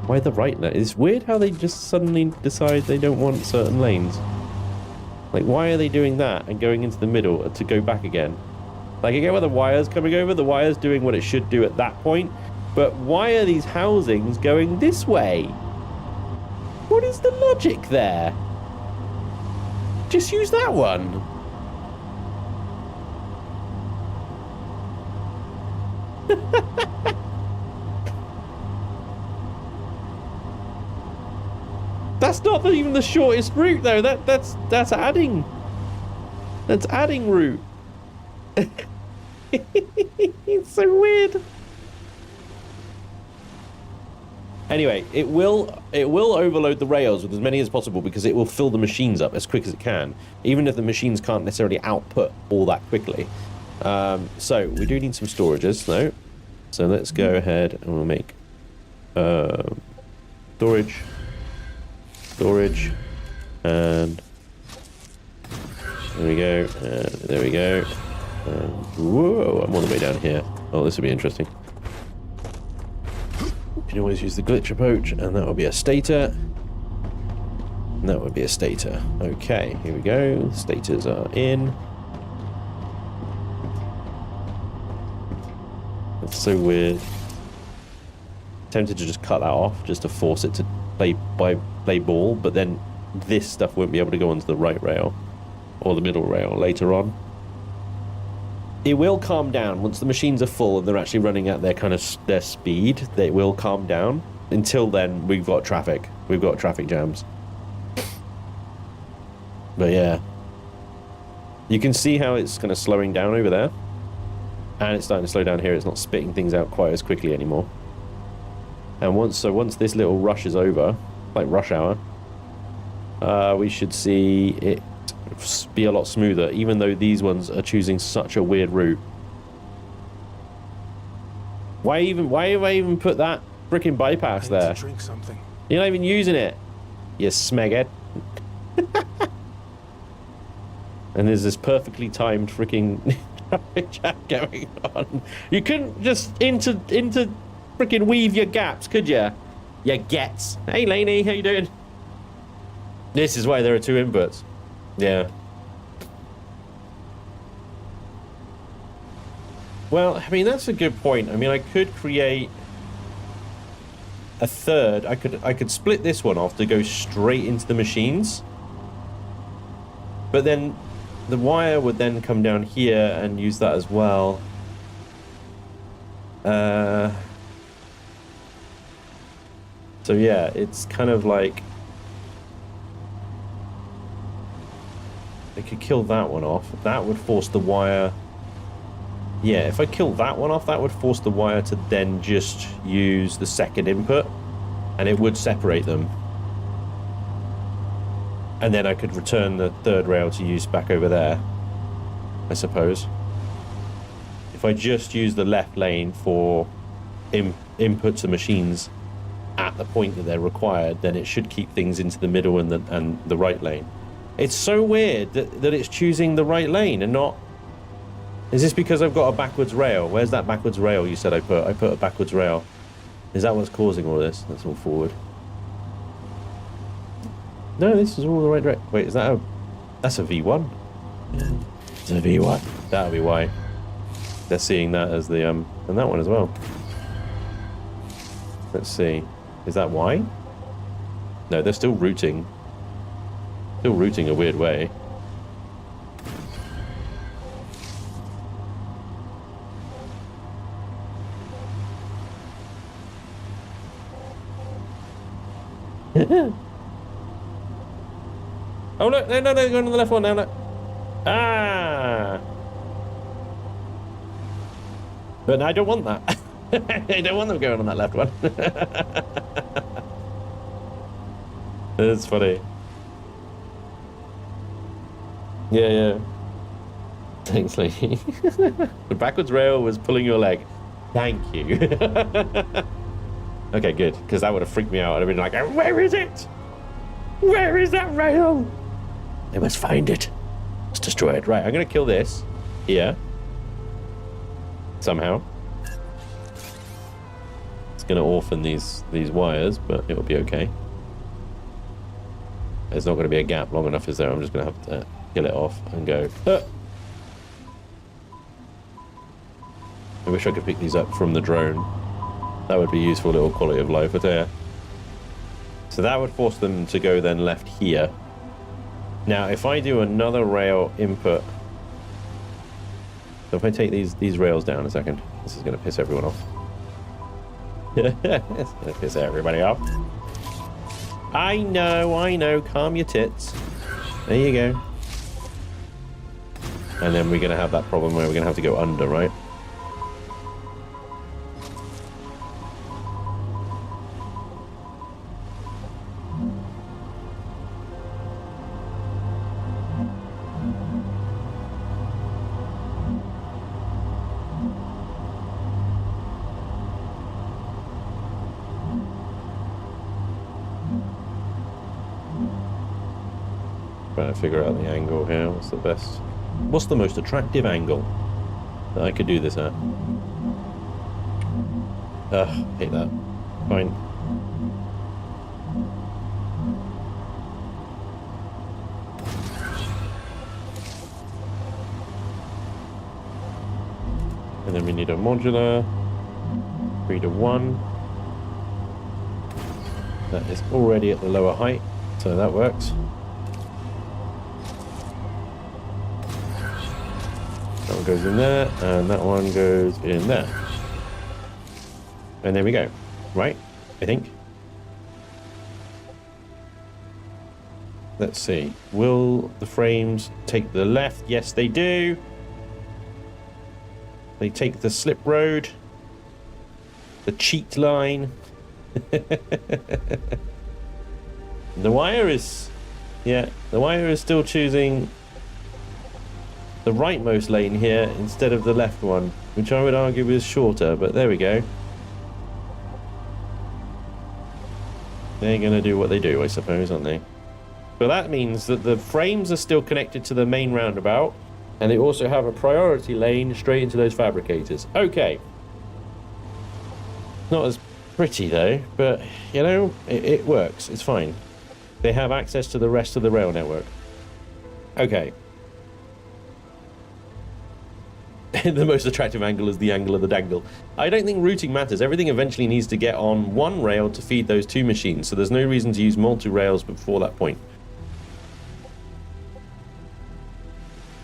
Why the right lane? It's weird how they just suddenly decide they don't want certain lanes. Like, why are they doing that and going into the middle to go back again? Like, I get where the wire's coming over, the wire's doing what it should do at that point, but why are these housings going this way? What is the logic there? Just use that one. That's not even the shortest route, though. That's adding. That's adding route. It's so weird. Anyway, it will overload the rails with as many as possible because it will fill the machines up as quick as it can, even if the machines can't necessarily output all that quickly. So we do need some storages, though. So let's go ahead and we'll make storage. And there we go. And there we go. And whoa, I'm all the way down here. Oh, this will be interesting. You can always use the glitch approach, and that will be a stator. And that would be a stator. Okay, here we go. Stators are in. That's so weird. Tempted to just cut that off, just to force it to play ball, but then this stuff won't be able to go onto the right rail or the middle rail later on. It will calm down once the machines are full and they're actually running at their kind of their speed. They will calm down. Until then, we've got traffic. We've got traffic jams. But yeah, you can see how it's kind of slowing down over there, and it's starting to slow down here. It's not spitting things out quite as quickly anymore. And once this little rush is over, like rush hour, we should see it be a lot smoother, even though these ones are choosing such a weird route. Why have I even put that freaking bypass there? Drink something. You're not even using it, you smeghead. And there's this perfectly timed freaking traffic jam going on. You couldn't just into freaking weave your gaps, could you? You gets. Hey, Laney, how you doing? This is why there are two inputs. Yeah. Well, I mean, that's a good point. I mean, I could create a third. I could split this one off to go straight into the machines. But then the wire would then come down here and use that as well. So yeah, it's kind of like I could kill that one off. That would force the wire. Yeah, if I kill that one off, that would force the wire to then just use the second input, and it would separate them. And then I could return the third rail to use back over there, I suppose. If I just use the left lane for input to machines at the point that they're required, then it should keep things into the middle and the right lane. It's so weird that it's choosing the right lane and not... Is this because I've got a backwards rail? Where's that backwards rail you said I put? I put a backwards rail. Is that what's causing all this? That's all forward. No, this is all the right direction. Wait, is that a... That's a V1? It's a V1. That'll be why. They're seeing that as the, and that one as well. Let's see. Is that why? No, they're still routing. Still routing a weird way. Oh look, no, going on the left one now, look. Ah! But I don't want that. I don't want them going on that left one. That's funny. Yeah. Thanks, lady. The backwards rail was pulling your leg. Thank you. Okay, good, because that would have freaked me out. I'd have been like, where is it? Where is that rail? I must find it. Let's destroy it. Right, I'm going to kill this here. Somehow. It's going to orphan these wires, but it'll be okay. There's not going to be a gap long enough, is there? I'm just going to have to kill it off and go. I wish I could pick these up from the drone. That would be useful little quality of life, I tell you. So that would force them to go then left here. Now, if I do another rail input... So if I take these rails down a second, this is going to piss everyone off. It's going to piss everybody off. I know. Calm your tits. There you go. And then we're going to have that problem where we're going to have to go under, right? trying to figure out the angle here. What's the best? What's the most attractive angle that I could do this at? Hate that. Fine. And then we need a modular 3:1. That is already at the lower height, so that works. That one goes in there, and that one goes in there. And there we go. Right, I think. Let's see. Will the frames take the left? Yes, they do. They take the slip road. The cheat line. The wire is... Yeah, the wire is still choosing the rightmost lane here instead of the left one, which I would argue is shorter, but there we go. They're going to do what they do, I suppose, aren't they? But that means that the frames are still connected to the main roundabout, and they also have a priority lane straight into those fabricators. Okay. Not as pretty, though, but, you know, it works. It's fine. They have access to the rest of the rail network. Okay. The most attractive angle is the angle of the dangle. I don't think routing matters. Everything eventually needs to get on one rail to feed those two machines, so there's no reason to use multi-rails before that point.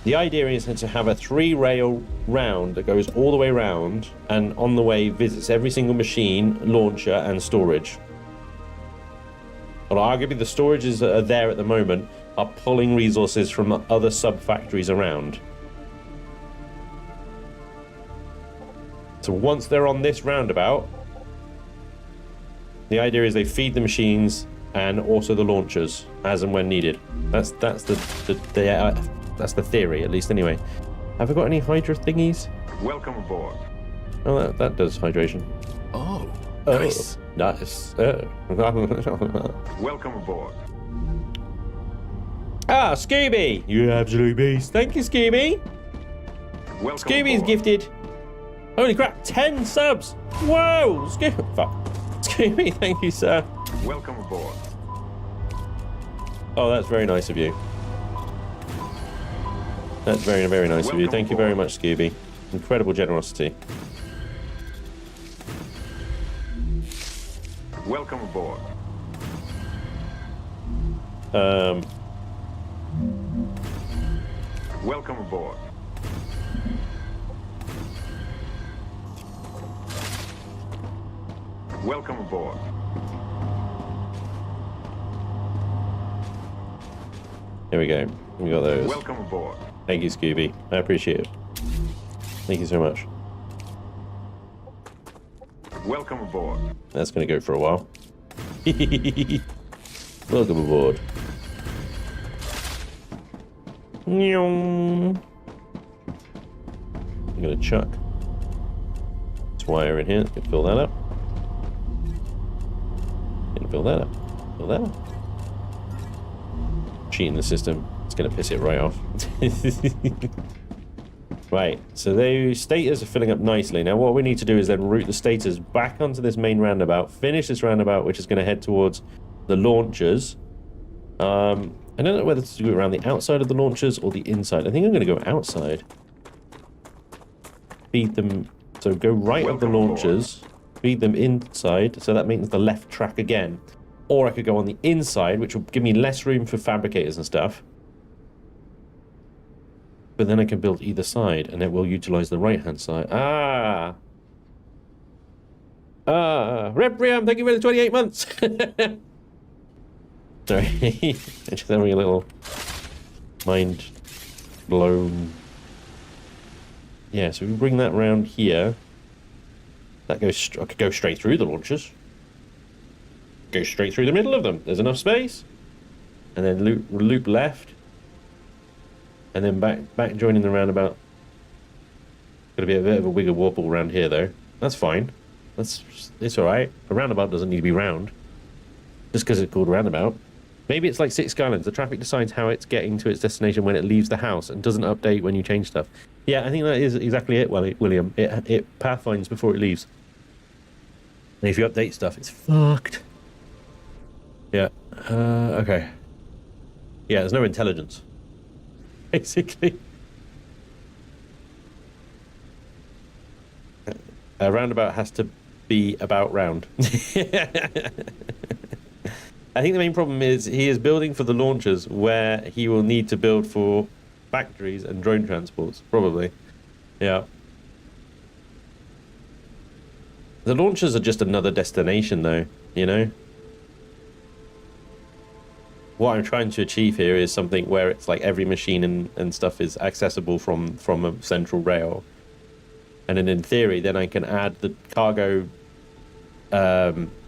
The idea is to have a 3-rail round that goes all the way around and on the way visits every single machine, launcher and storage. But arguably the storages that are there at the moment are pulling resources from other sub-factories around. So once they're on this roundabout, the idea is they feed the machines and also the launchers as and when needed. That's the theory, at least anyway. Have I got any Hydra thingies? Welcome aboard. Oh, that does hydration. Oh, nice. Nice. Welcome aboard. Ah, Scooby! You absolute beast. Thank you, Scooby. Welcome Scooby's aboard. gifted. Holy crap, 10 subs! Whoa! Scooby, fuck. Scooby, thank you, sir. Welcome aboard. Oh, that's very nice of you. That's very, very nice of you. Thank you very much, Scooby. Incredible generosity. Welcome aboard. Welcome aboard. Welcome aboard. Here we go. We got those. Welcome aboard. Thank you, Scooby. I appreciate it. Thank you so much. Welcome aboard. That's going to go for a while. Welcome aboard. I'm going to chuck this wire in here. Let's fill that up. And fill that up. Fill that up. Cheating the system. It's going to piss it right off. Right, so those stators are filling up nicely. Now what we need to do is then route the stators back onto this main roundabout, finish this roundabout, which is going to head towards the launchers. I don't know whether to do it around the outside of the launchers or the inside. I think I'm going to go outside. Feed them, so go right of the launchers, feed them inside, so that means the left track again. Or I could go on the inside, which will give me less room for fabricators and stuff. But then I can build either side, and it will utilize the right-hand side. Repriam, thank you for the 28 months. Sorry, I'm just having a little mind blown. Yeah, so if we bring that round here, that goes. I could go straight through the launchers. Go straight through the middle of them. There's enough space, and then loop left. And then back joining the roundabout. Gonna be a bit of a wiggle wobble around here though. That's fine. It's alright. A roundabout doesn't need to be round. Just because it's called roundabout. Maybe it's like Six Skylines. The traffic decides how it's getting to its destination when it leaves the house and doesn't update when you change stuff. Yeah, I think that is exactly it, William. It pathfinds before it leaves. And if you update stuff, it's fucked. Yeah. Okay. Yeah, there's no intelligence. Basically. A roundabout has to be about round. I think the main problem is he is building for the launchers where he will need to build for factories and drone transports, probably. Yeah. The launchers are just another destination, though, you know? What I'm trying to achieve here is something where it's like every machine and stuff is accessible from a central rail. And then in theory, then I can add the cargo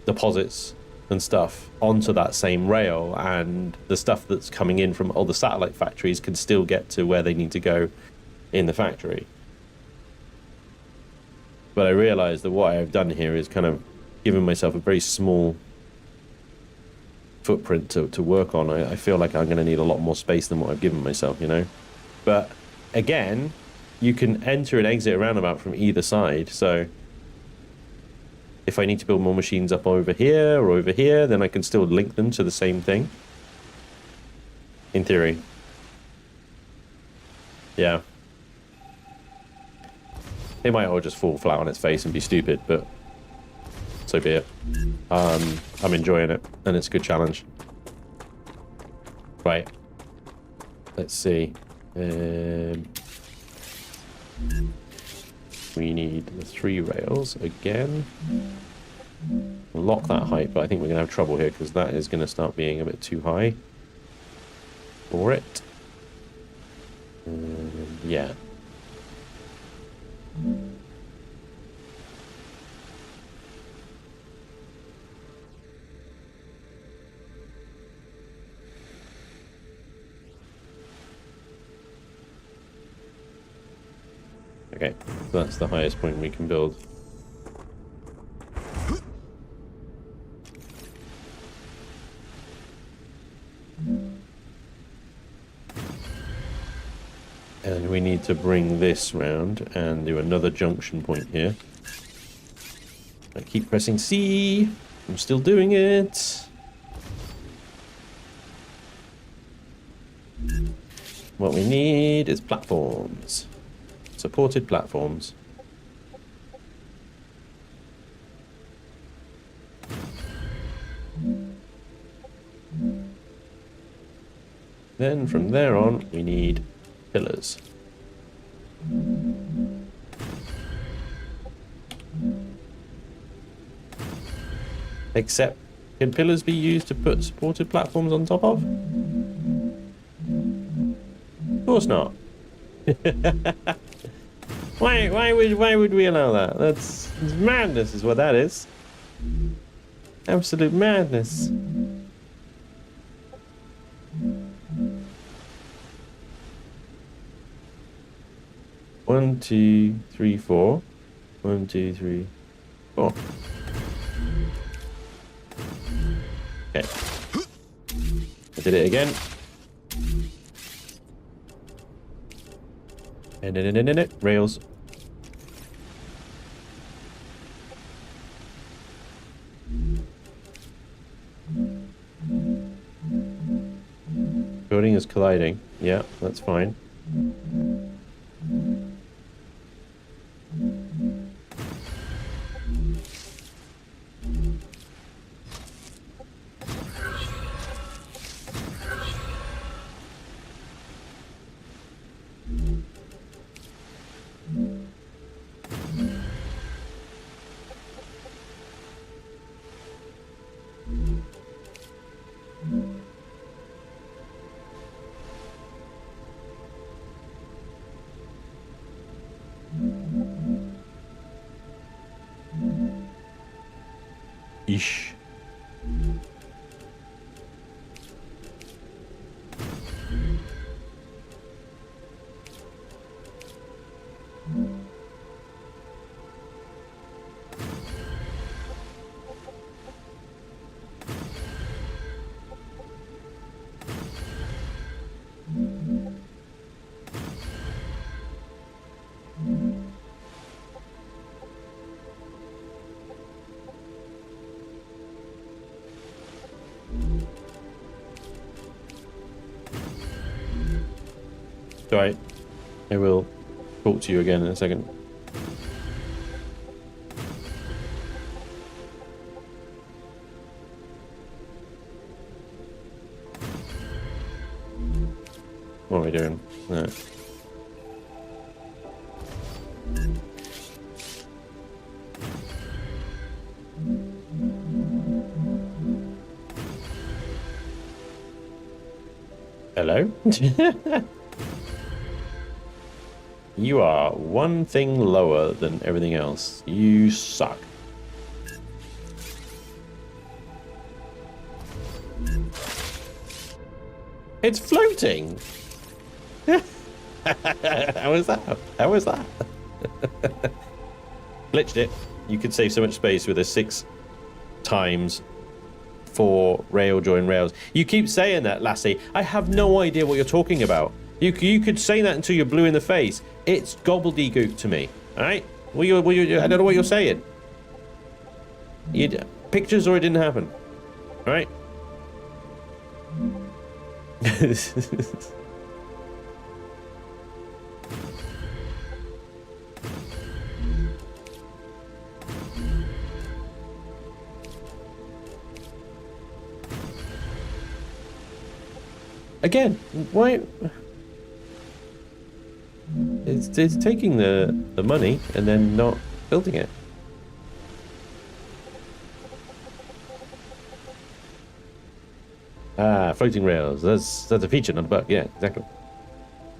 deposits and stuff onto that same rail, and the stuff that's coming in from all the satellite factories can still get to where they need to go in the factory. But I realize that what I've done here is kind of given myself a very small footprint to work on. I feel like I'm going to need a lot more space than what I've given myself, you know? But again, you can enter and exit a roundabout from either side, so if I need to build more machines up over here or over here, then I can still link them to the same thing. In theory. Yeah. It might all just fall flat on its face and be stupid, but so be it. I'm enjoying it, and it's a good challenge. Right. Let's see. We need the 3 rails again. Lock that height, but I think we're going to have trouble here because that is going to start being a bit too high for it. Yeah. Okay, so that's the highest point we can build. And we need to bring this round and do another junction point here. I keep pressing C. I'm still doing it. What we need is platforms. Supported platforms. Then from there on, we need pillars. Except, can pillars be used to put supported platforms on top of? Of course not. Why would we allow that? That's madness is what that is. Absolute madness. One, two, three, four. 1, 2, 3, 4. Okay. I did it again. And rails. Building is colliding. Yeah, that's fine. Ish. Alright. I will talk to you again in a second. What are we doing? No. Hello? You are one thing lower than everything else. You suck. It's floating! How is that? How is that? Glitched it. You could save so much space with a 6 times 4 rail join rails. You keep saying that, Lassie. I have no idea what you're talking about. You could say that until you're blue in the face. It's gobbledygook to me. All right? I don't know what you're saying. Pictures or it didn't happen. All right? Again, why? It's taking the money and then not building it. Ah, floating rails. That's a feature, not a bug. Yeah, exactly.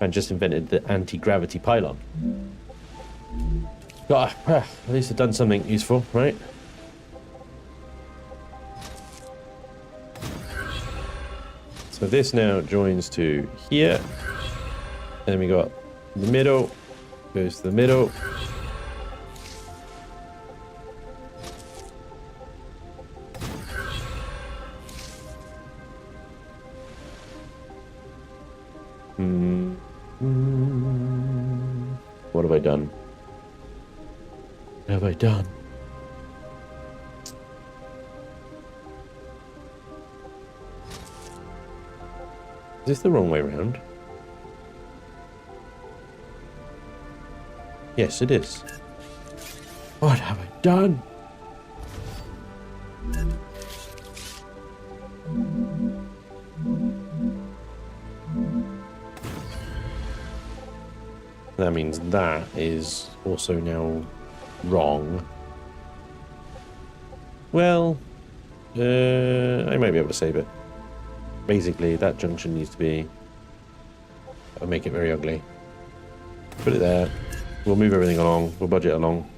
And just invented the anti-gravity pylon. At least I've done something useful, right? So this now joins to here. And then we got the middle, goes to the middle. What have I done? What have I done? Is this the wrong way around? Yes, it is. What have I done? That means that is also now wrong. Well, I might be able to save it. Basically, that junction needs to be... I'll make it very ugly. Put it there. We'll move everything along. We'll budget along.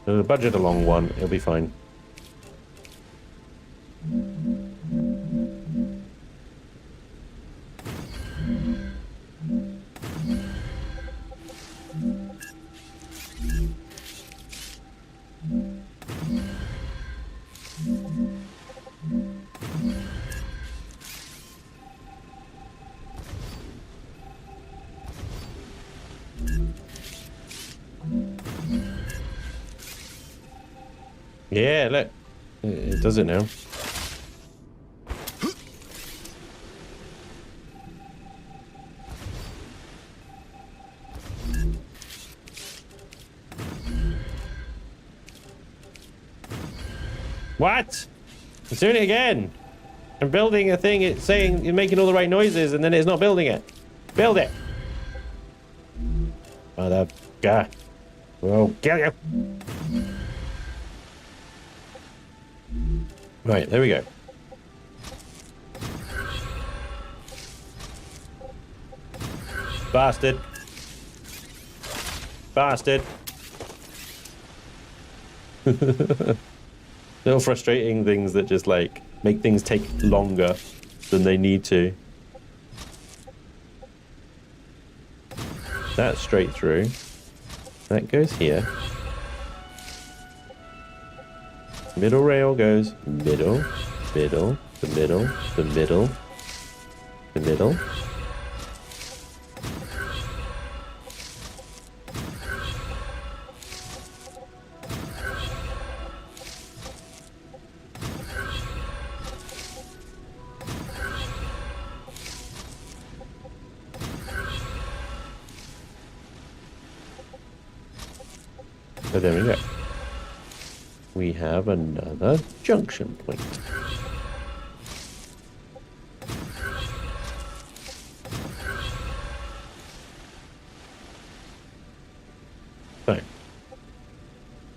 Budget along one. It'll be fine. Yeah, look. It does it now. What? It's doing it again. I'm building a thing, it's saying you're making all the right noises, and then it's not building it. Build it. Mother God. We'll kill you. Right, there we go. Bastard. Bastard. Little frustrating things that just like make things take longer than they need to. That's straight through. That goes here. Middle rail goes middle, middle, the middle, the middle, the middle. So there we go. We have another junction point. So,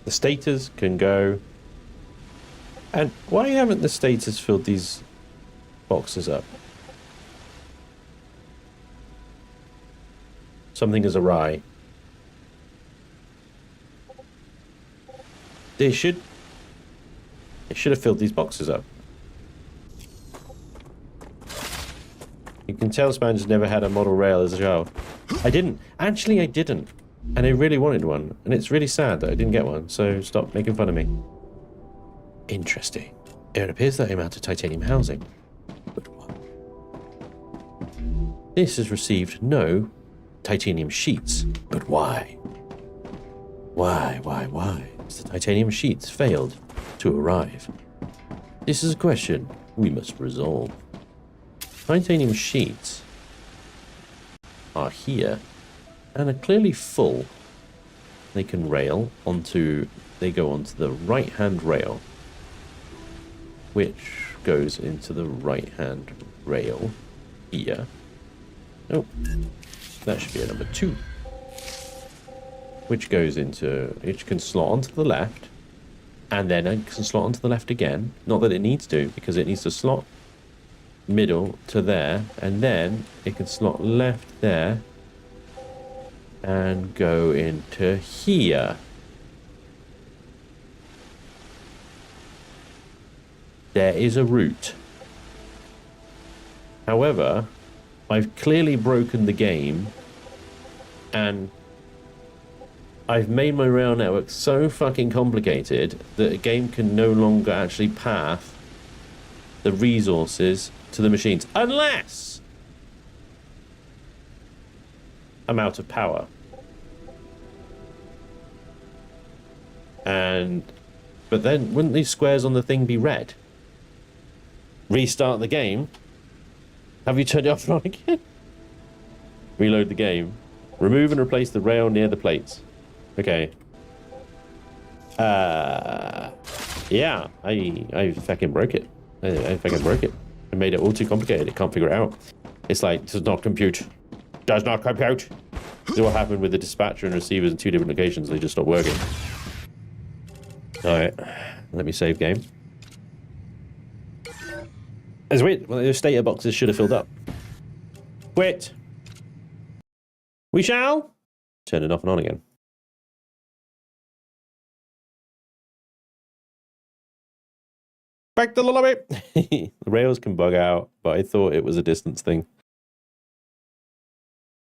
the stators can go. And why haven't the stators filled these boxes up? Something is awry. They should have filled these boxes up. You can tell Spanj has never had a model rail as a child. I didn't. Actually, I didn't. And I really wanted one. And it's really sad that I didn't get one. So stop making fun of me. Interesting. It appears that I'm out of titanium housing. But what? This has received no titanium sheets. But why? Why? The titanium sheets failed to arrive. This is a question we must resolve. Titanium sheets are here and are clearly full. They can rail onto, they go onto the right-hand rail, which goes into the right-hand rail here. Oh, that should be a number 2. Which goes into, it can slot onto the left, and then it can slot onto the left again. Not that it needs to, because it needs to slot middle to there, and then it can slot left there, and go into here. There is a route. However, I've clearly broken the game, and I've made my rail network so fucking complicated that a game can no longer actually path the resources to the machines, unless I'm out of power. But then, wouldn't these squares on the thing be red? Restart the game. Have you turned it off and on again? Reload the game. Remove and replace the rail near the plates. Okay. Yeah, I fucking broke it. I fucking broke it. I made it all too complicated. It can't figure it out. It's like, does not compute. Does not compute. This is what happened with the dispatcher and receivers in 2 different locations. They just stopped working. Alright. Let me save game. It's weird. Well, those stator boxes should have filled up. Quit. We shall turn it off and on again. Back to the lobby. The rails can bug out, but I thought it was a distance thing.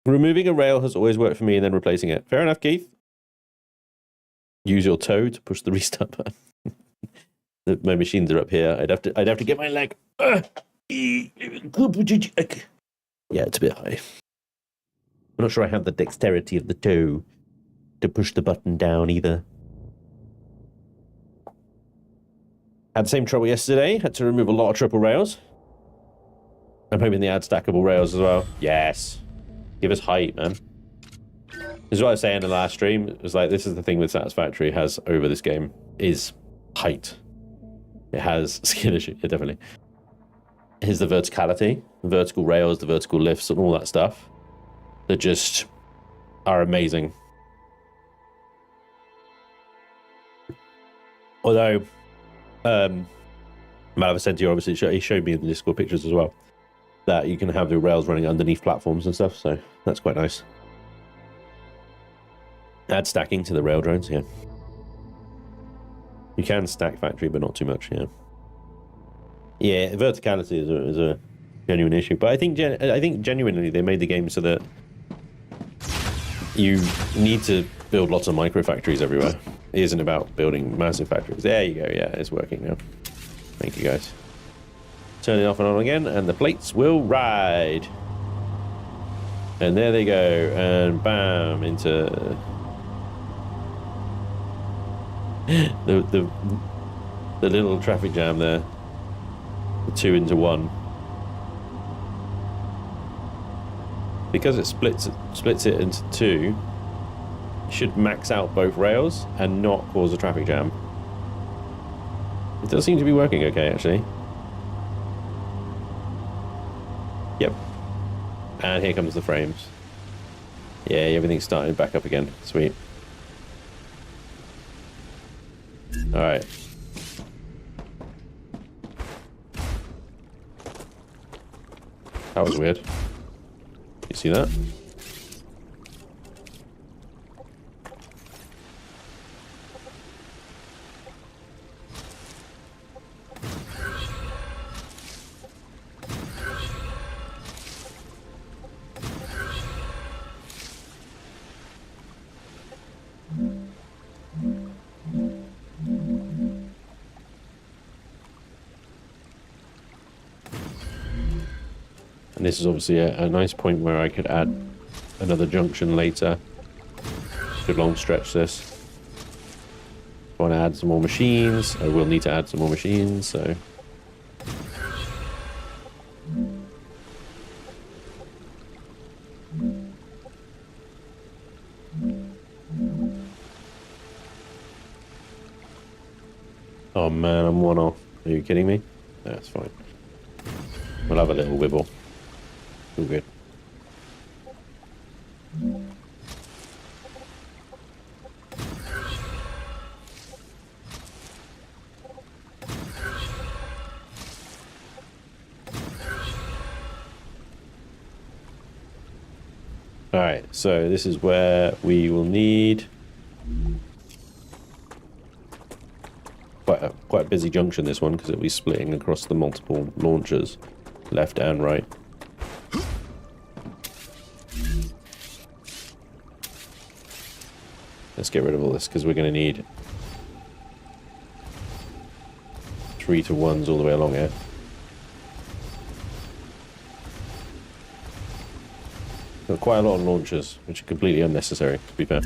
Removing a rail has always worked for me and then replacing it. Fair enough, Keith. Use your toe to push the restart button. My machines are up here. I'd have to get my leg. Yeah, it's a bit high. I'm not sure I have the dexterity of the toe to push the button down either. Had the same trouble yesterday. Had to remove a lot of triple rails. I'm hoping they add stackable rails as well. Yes. Give us height, man. This is what I was saying in the last stream. It was like, this is the thing with Satisfactory has over this game, is height. It has skill issue, yeah, definitely. Here's the verticality, the vertical rails, the vertical lifts, and all that stuff. That just are amazing. Although, Malavicenti obviously he showed me in the Discord pictures as well that you can have the rails running underneath platforms and stuff, so that's quite nice. Add stacking to the rail drones, yeah. You can stack factory, but not too much, yeah. Yeah, verticality is a genuine issue, but I think genuinely they made the game so that you need to build lots of micro factories everywhere. It isn't about building massive factories. There you go, yeah, it's working now. Thank you, guys. Turn it off and on again, and the plates will ride. And there they go, and bam, into the little traffic jam there. The 2 into 1. Because it splits it into 2, should max out both rails and not cause a traffic jam. It does seem to be working okay, actually. Yep. And here comes the frames. Yeah, everything's starting back up again. Sweet. Alright. That was weird. You see that? And this is obviously a nice point where I could add another junction later. Could long stretch this. If I want to add some more machines, I will need to add some more machines, so... Oh man, I'm one off. Are you kidding me? That's fine. We'll have a little wibble. All good. Alright, so this is where we will need quite a busy junction, this one, because it'll be splitting across the multiple launchers, left and right. Let's get rid of all this, because we're going to need 3 to 1s all the way along here. Got quite a lot of launchers, which are completely unnecessary, to be fair.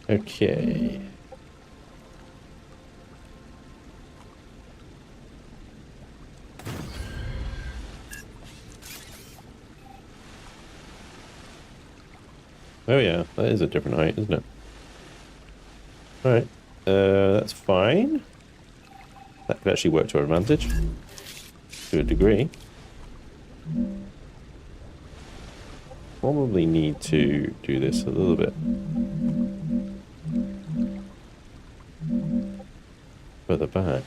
Okay. Oh yeah, that is a different height, isn't it? Alright, that's fine. That could actually work to our advantage. To a degree. Probably need to do this a little bit further back.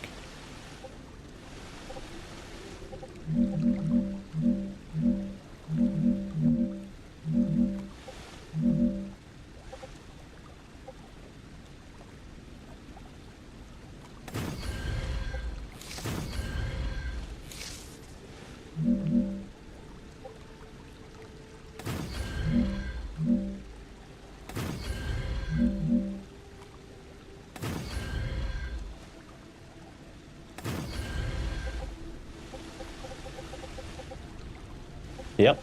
Yep,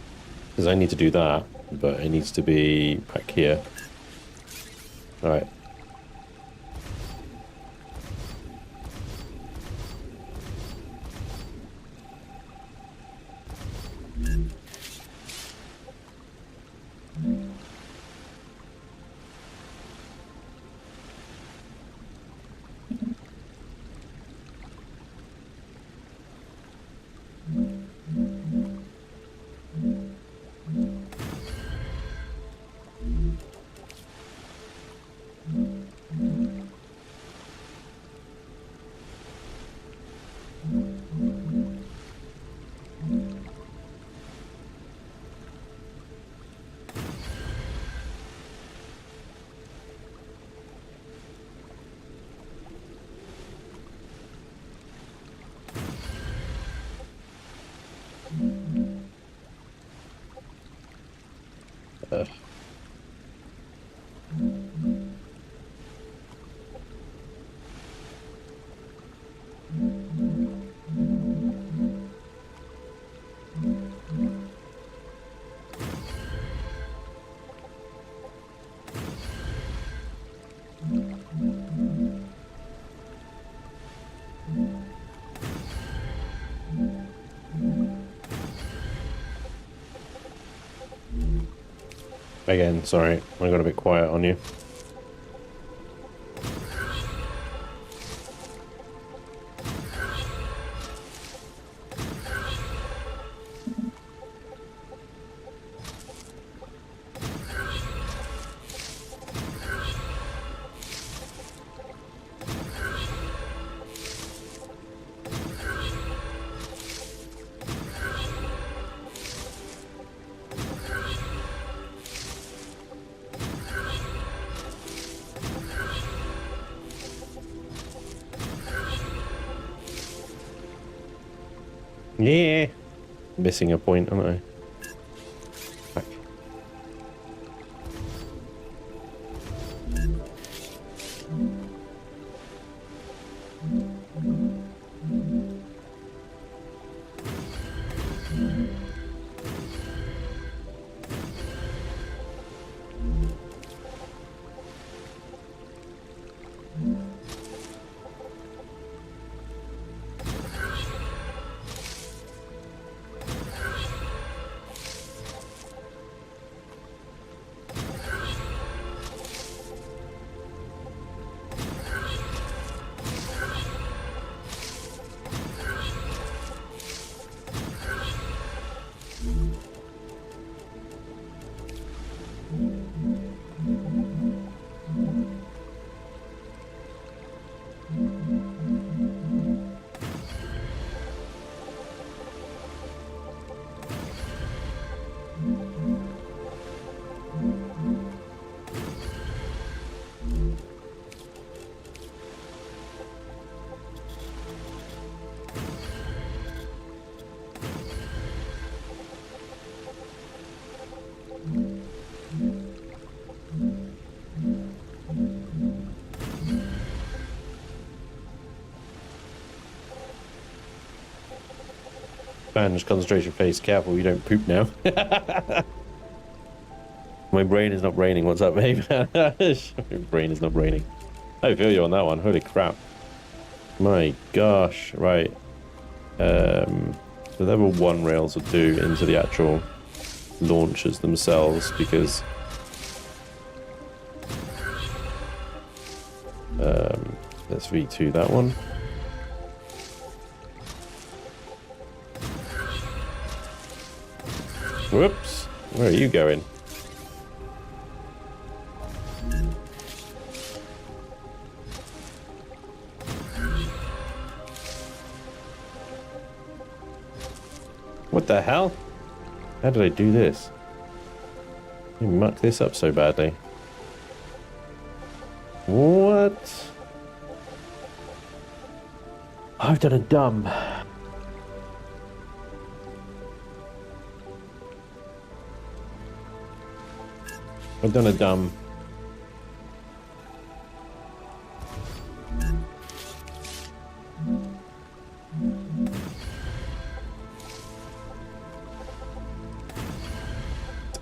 because I need to do that, but it needs to be back here. Alright. Again, sorry, I got a bit quiet on you. Yeah. Missing a point, aren't I? Fuck. Spanj, concentration phase. Careful, you don't poop now. My brain is not braining. What's up, babe? My brain is not braining. I feel you on that one. Holy crap. My gosh. Right. The level 1 rails will do into the actual launchers themselves because let's V2 that one. Whoops, where are you going? What the hell? How did I do this? You mucked this up so badly. What? I've done a dumb. I've done a dumb.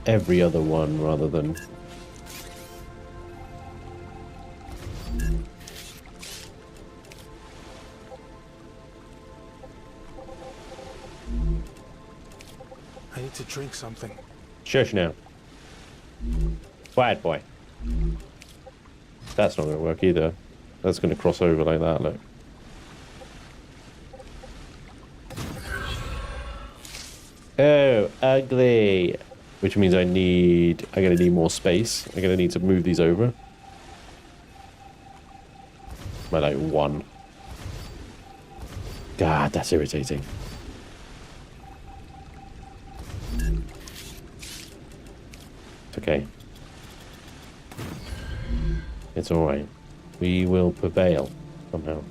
Every other one rather than... I need to drink something. Shush now. Quiet boy. That's not going to work either. That's going to cross over like that, look. Oh, ugly. Which means I'm going to need more space. I'm going to need to move these over. By like 1. God, that's irritating. It's okay. It's alright. We will prevail somehow.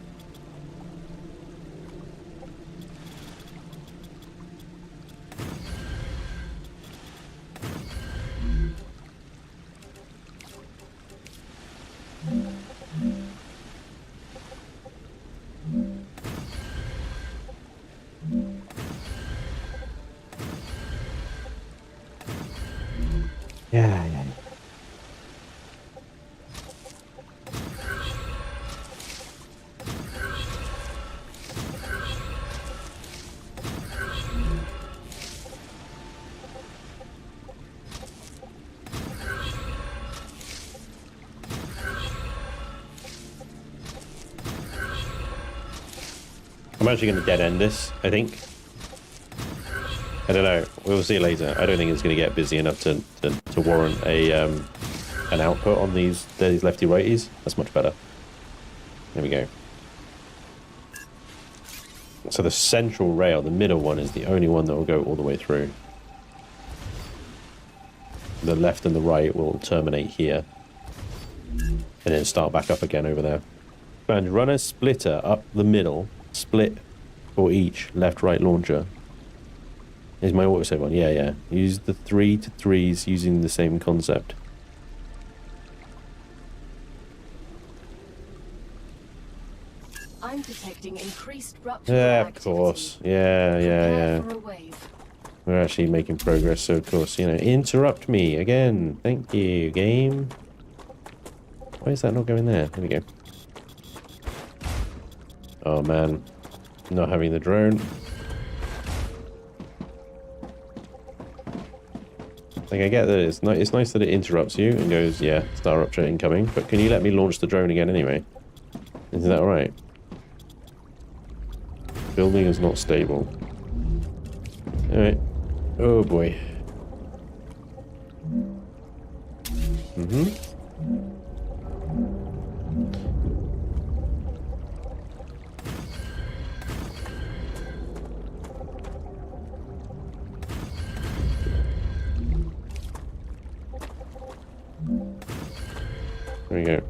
Yeah. I'm actually going to dead end this, I think. I don't know. We'll see later. I don't think it's going to get busy enough to warrant a an output on these lefty righties. That's much better. There we go. So the central rail, the middle one, is the only one that will go all the way through. The left and the right will terminate here. And then start back up again over there. And run a splitter up the middle. Split for each left-right launcher. Is my autosave on? Yeah, yeah. Use the 3 to 3s using the same concept. I'm detecting increased rupture Yeah, of activity. course. Yeah, yeah, Prepare yeah. for a wave. We're actually making progress, so of course, you know, interrupt me again. Thank you, game. Why is that not going there? There we go. Oh man, not having the drone. Like, I get that it's nice that it interrupts you and goes, yeah, Star Rupture incoming, but can you let me launch the drone again anyway? Is that alright? Building is not stable. Alright. Oh boy. There we go.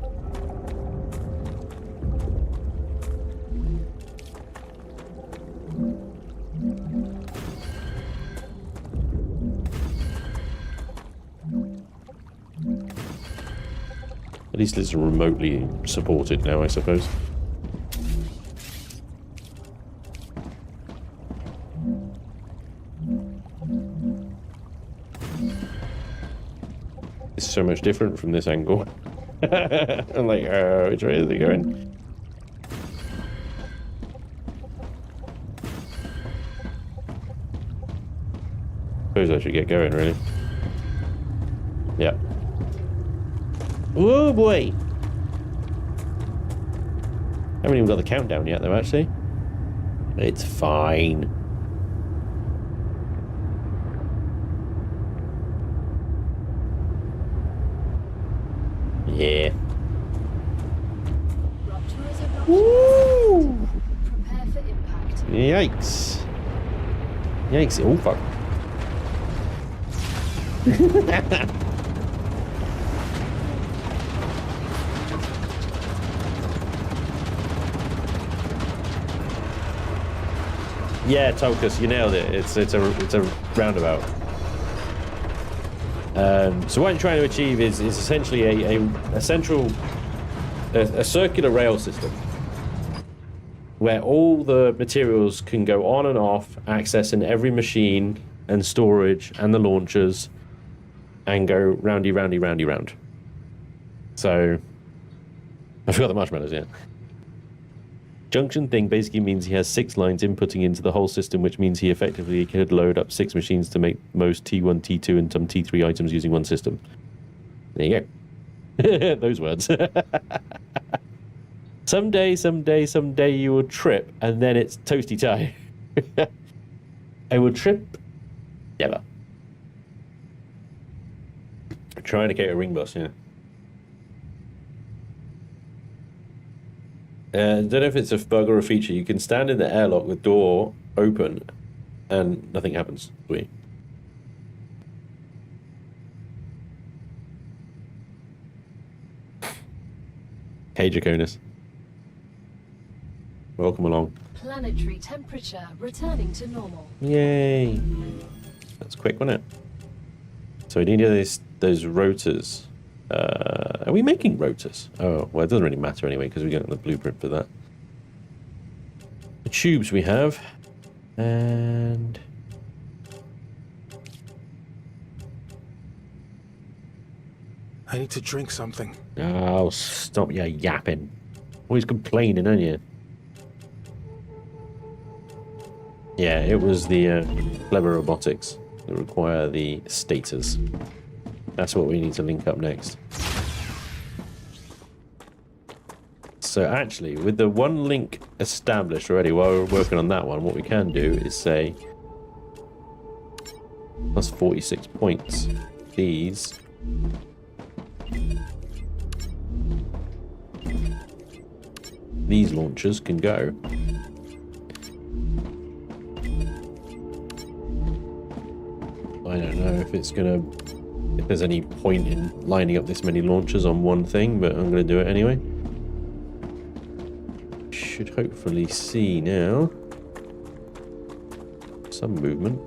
At least it's remotely supported now, I suppose. It's so much different from this angle. I'm like, which way is it going? Suppose I should get going, really. Yeah. Oh boy! Haven't even got the countdown yet, though, actually. It's fine. Yeah. Rupture is a Woo! Prepare for impact. Yikes. Yikes. Oh, fuck. Yeah, Tokus, you nailed it. It's a roundabout. So what I'm trying to achieve is essentially a central, a circular rail system where all the materials can go on and off, accessing every machine and storage and the launchers, and go roundy, roundy, roundy, round. So I forgot the marshmallows, yeah. Junction thing basically means he has 6 lines inputting into the whole system, which means he effectively could load up 6 machines to make most T1, T2, and some T3 items using one system. There you go. Those words. Someday you will trip, and then it's toasty tie. I will trip. Never. Trying to get a ring bus, yeah. I don't know if it's a bug or a feature. You can stand in the airlock with door open and nothing happens. Sweet. Hey, Jaconis. Welcome along. Planetary temperature returning to normal. Yay. That's quick, wasn't it? So we need those rotors. Are we making rotors? Oh, well, it doesn't really matter anyway because we got the blueprint for that. The tubes we have, and I need to drink something. oh, stop your yapping! Always complaining, aren't you? Yeah, it was the clever robotics that require the stators. That's what we need to link up next. So actually, with the one link established already, while we're working on that one, what we can do is say plus 46 points. These launchers can go. I don't know if it's gonna, if there's any point in lining up this many launchers on one thing, but I'm gonna do it anyway. Should hopefully see now some movement.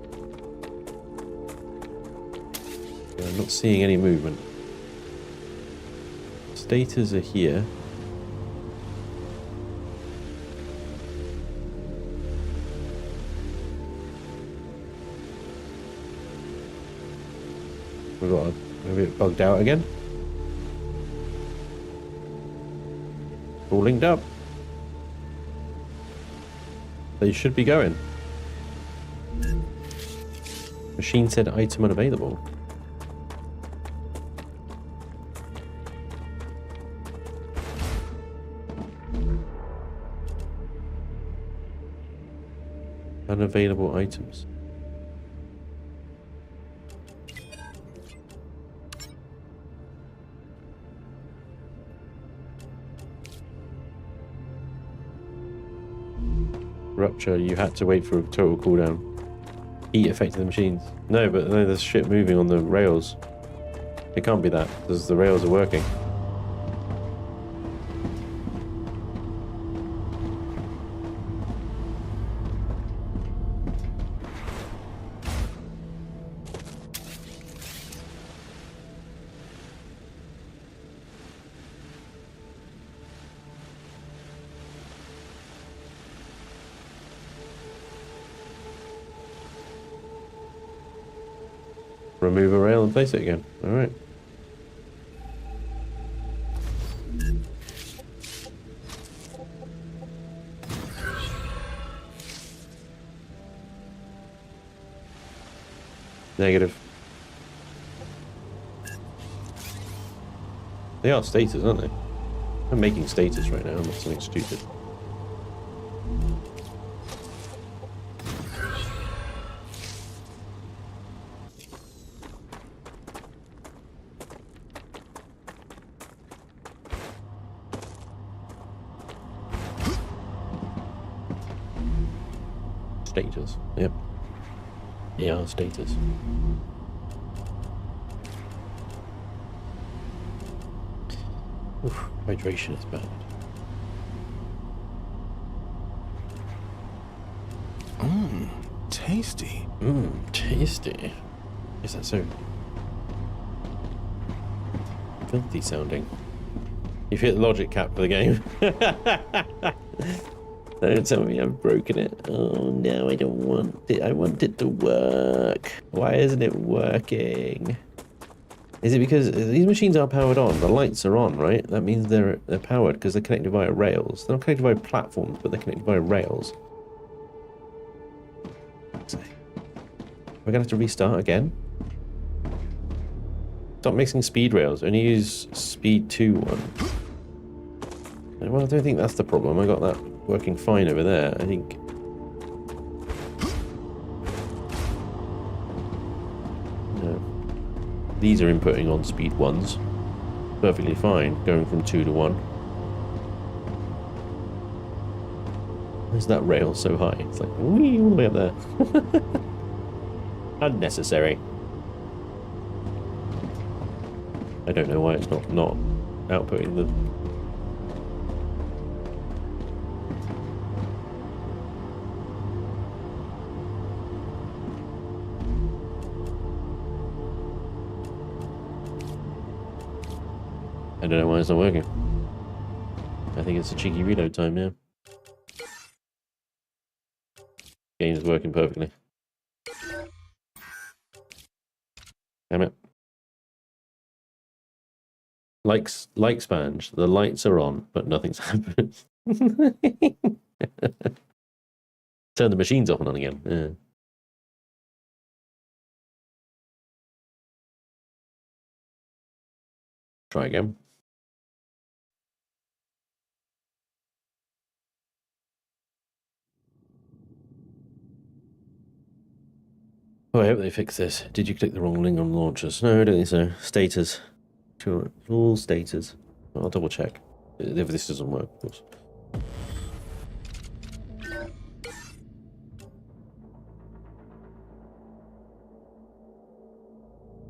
I'm not seeing any movement. Status are here. We've got a bit bugged out again. All linked up. They should be going. Machine said item unavailable. Unavailable items. Rupture, you had to wait for a total cooldown. Heat affected the machines. No, but no, there's shit moving on the rails. It can't be that, because the rails are working. Remove a rail and place it again. Alright. Negative. They are status, aren't they? I'm making status right now, not something stupid. Status, yep. Yeah, status. Oof, hydration is bad. Mmm, tasty. Mmm, tasty. Is that so? Filthy sounding. You've hit the logic cap for the game. Don't tell me I've broken it. Oh no, I don't want it. I want it to work. Why isn't it working? Is it because these machines are powered on? The lights are on, right? That means they're powered because they're connected via rails. They're not connected via platforms, but they're connected via rails. We're gonna have to restart again. Stop mixing speed rails. Only use speed 2 one. Well, I don't think that's the problem. I got that working fine over there. I think. No. These are inputting on speed 1s. Perfectly fine, going from 2 to 1. Where's that rail so high? It's like, wee, all the way up there. Unnecessary. I don't know why it's not outputting the. I don't know why it's not working. I think it's a cheeky reload time now. Game is working perfectly. Damn it. Like Spanj, the lights are on, but nothing's happened. Turn the machines off and on again. Yeah. Try again. Oh, I hope they fix this. Did you click the wrong link on launchers? No, I don't think so. Status. Sure, all status. I'll double check if this doesn't work, of course.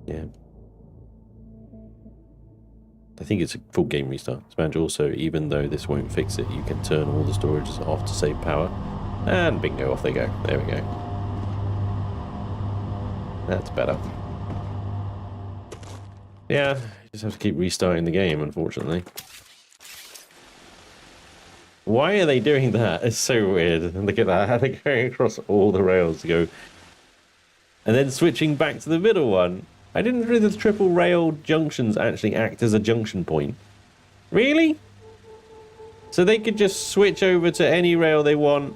Yeah. I think it's a full game restart. Spanj also, even though this won't fix it, you can turn all the storages off to save power. And bingo, off they go. There we go. That's better. Yeah, you just have to keep restarting the game, unfortunately. Why are they doing that? It's so weird. Look at that. How they're going across all the rails to go. And then switching back to the middle one. I didn't realize the triple rail junctions actually act as a junction point. Really? So they could just switch over to any rail they want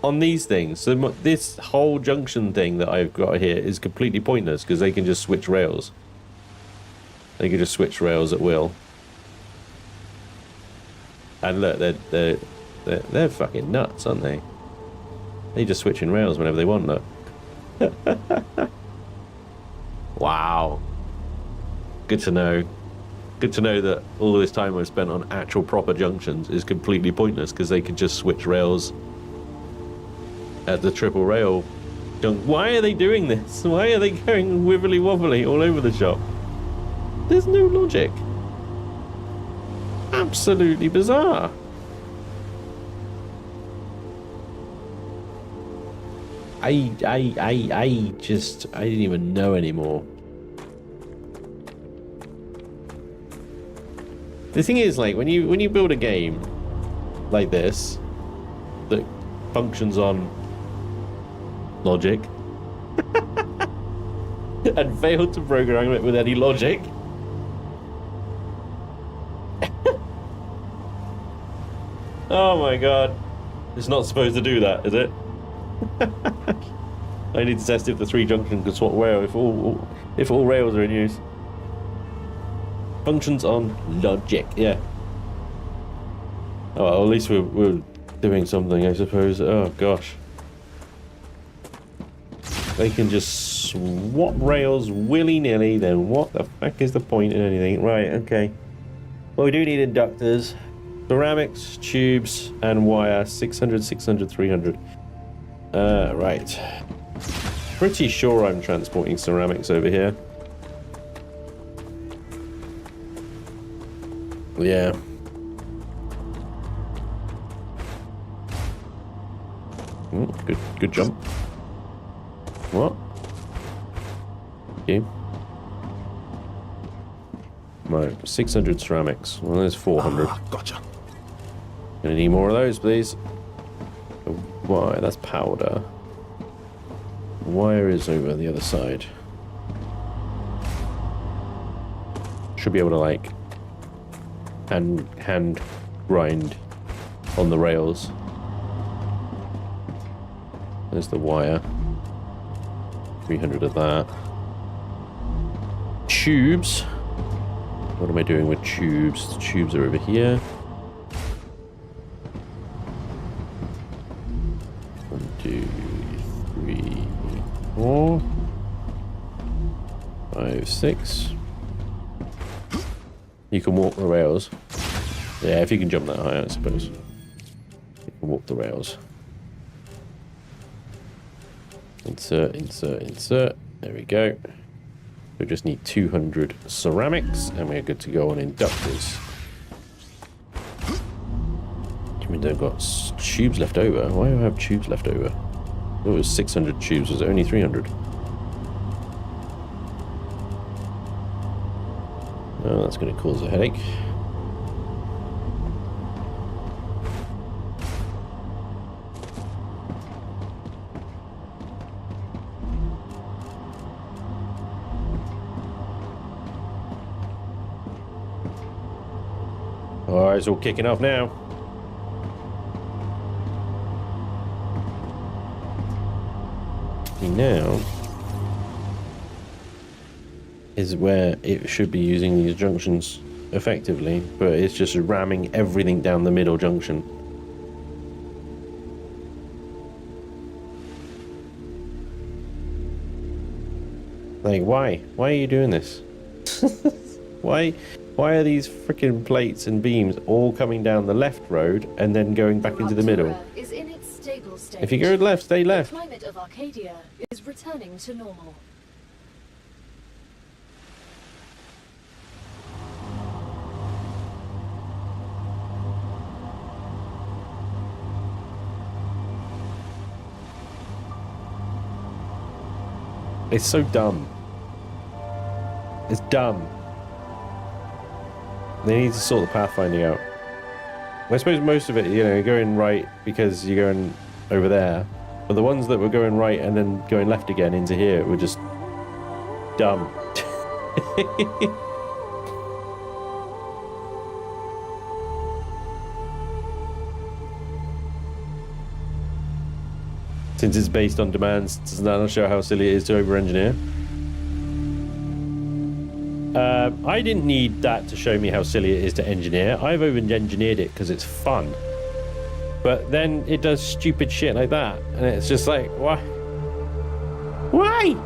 on these things. So this whole junction thing that I've got here is completely pointless because they can just switch rails. They can just switch rails at will. And look, they're fucking nuts, aren't they? They just switch in rails whenever they want, look. Wow. Good to know. Good to know that all this time I've spent on actual proper junctions is completely pointless because they could just switch rails at the triple rail. Why are they doing this? Why are they going wibbly wobbly all over the shop? There's no logic. Absolutely bizarre. I didn't even know anymore. The thing is, like, when you build a game like this that functions on logic and failed to program it with any logic, oh my god, it's not supposed to do that, is it? I need to test if the 3 junctions can swap rail if all rails are in use. Functions on logic, yeah. Oh, well, at least we're doing something, I suppose. Oh gosh, they can just swap rails willy-nilly. Then what the fuck is the point in anything? Right, okay. Well, we do need inductors, ceramics, tubes, and wire. 600, 600, 300. Right. Pretty sure I'm transporting ceramics over here. Yeah. Good jump. What? Okay. Right, 600 ceramics. Well, there's 400. Gotcha. Gonna need more of those, please. Why? That's powder. Wire is over the other side. Should be able to, like, hand grind on the rails. There's the wire. 300 of that. Tubes. What am I doing with tubes? The tubes are over here. 1, 2, 3, 4, 5, 6. You can walk the rails. Yeah, if you can jump that high, I suppose. You can walk the rails. Insert, insert, insert. There we go. We just need 200 ceramics, and we're good to go on inductors. I mean, they've got tubes left over. Why do I have tubes left over? Oh, it was 600 tubes. Was it only 300? Oh, that's going to cause a headache. Oh, it's all kicking off now. Now is where it should be using these junctions effectively, but it's just ramming everything down the middle junction. Like, why? Why are you doing this? Why are these freaking plates and beams all coming down the left road and then going back into the middle? Rupture is in its stable state. If you go left, stay The left. climate of Arcadia is returning to normal. It's so dumb. It's dumb. They need to sort the pathfinding out. I suppose most of it, you know, you're going right because you're going over there. But the ones that were going right and then going left again into here were just dumb. Since it's based on demands, does that not show how silly it is to over-engineer? I didn't need that to show me how silly it is to engineer. I've over-engineered it because it's fun. But then it does stupid shit like that. And it's just like, why? Why?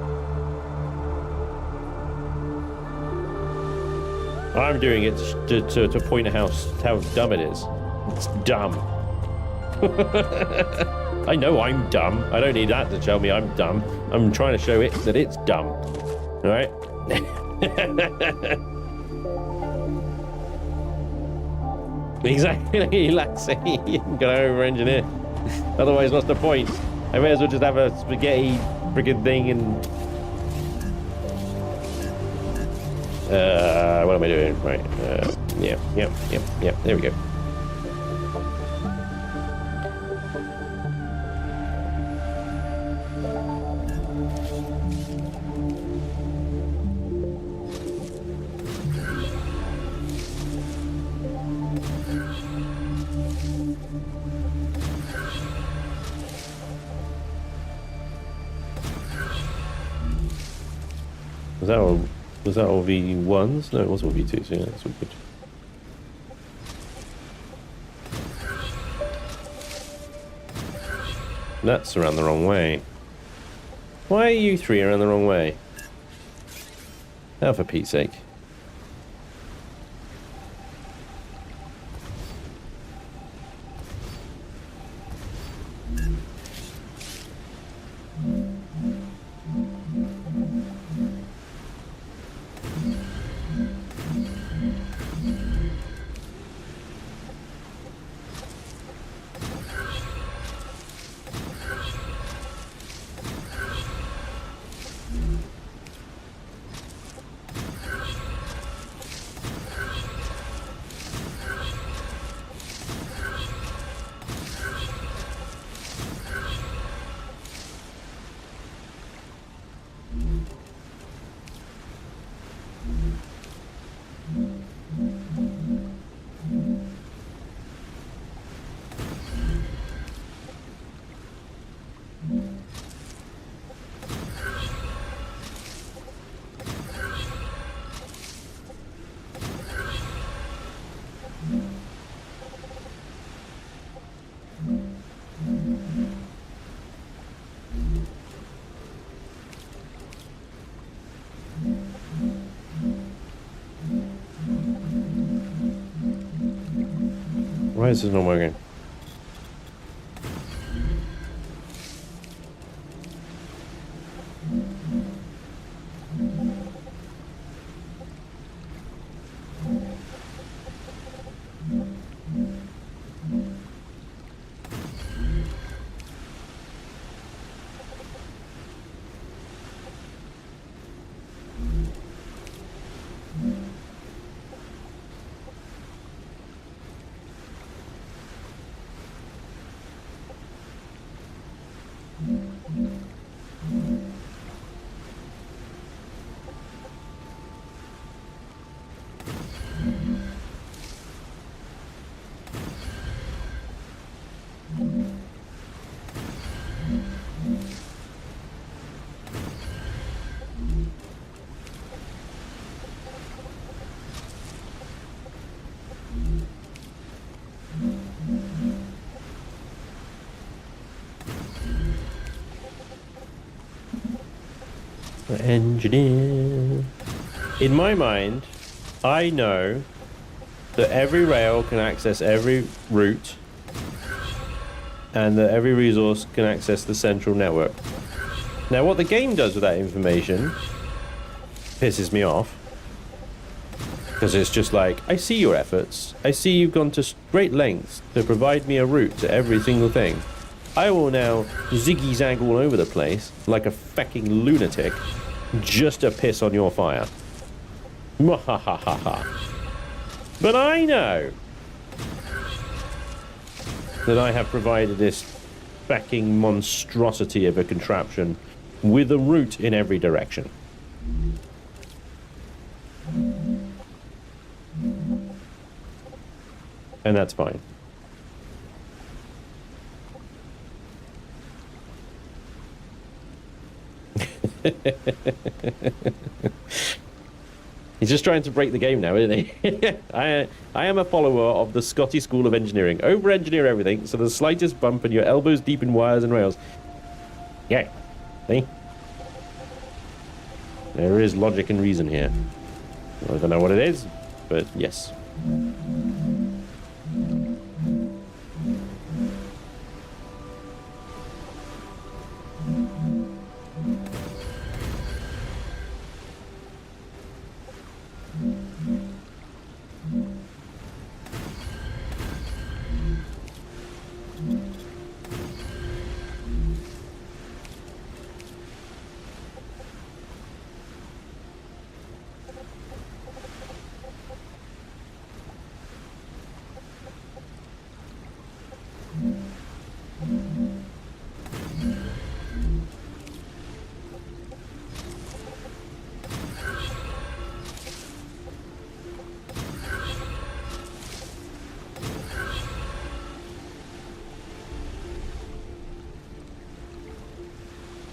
I'm doing it to point out how dumb it is. It's dumb. I know I'm dumb. I don't need that to tell me I'm dumb. I'm trying to show it that it's dumb. Alright? Exactly, Laxy. You gotta over-engineer. Otherwise, what's the point? I may as well just have a spaghetti friggin' thing and... what am I doing? Right. Yeah. There we go. Was that all V1s? No, it was all V2s, yeah, that's all good. That's around the wrong way. Why are you three around the wrong way? Oh, for Pete's sake. Why is this not working? Engineer. In my mind, I know that every rail can access every route and that every resource can access the central network. Now, what the game does with that information pisses me off. Because it's just like, I see your efforts. I see you've gone to great lengths to provide me a route to every single thing. I will now ziggy-zag all over the place like a fucking lunatic just to piss on your fire. Mwahahaha. But I know that I have provided this fucking monstrosity of a contraption with a route in every direction. And that's fine. He's just trying to break the game now, isn't he? I am a follower of the Scotty School of Engineering. Over-engineer everything, so the slightest bump and your elbows deep in wires and rails. Yeah. See? There is logic and reason here. I don't know what it is, but yes.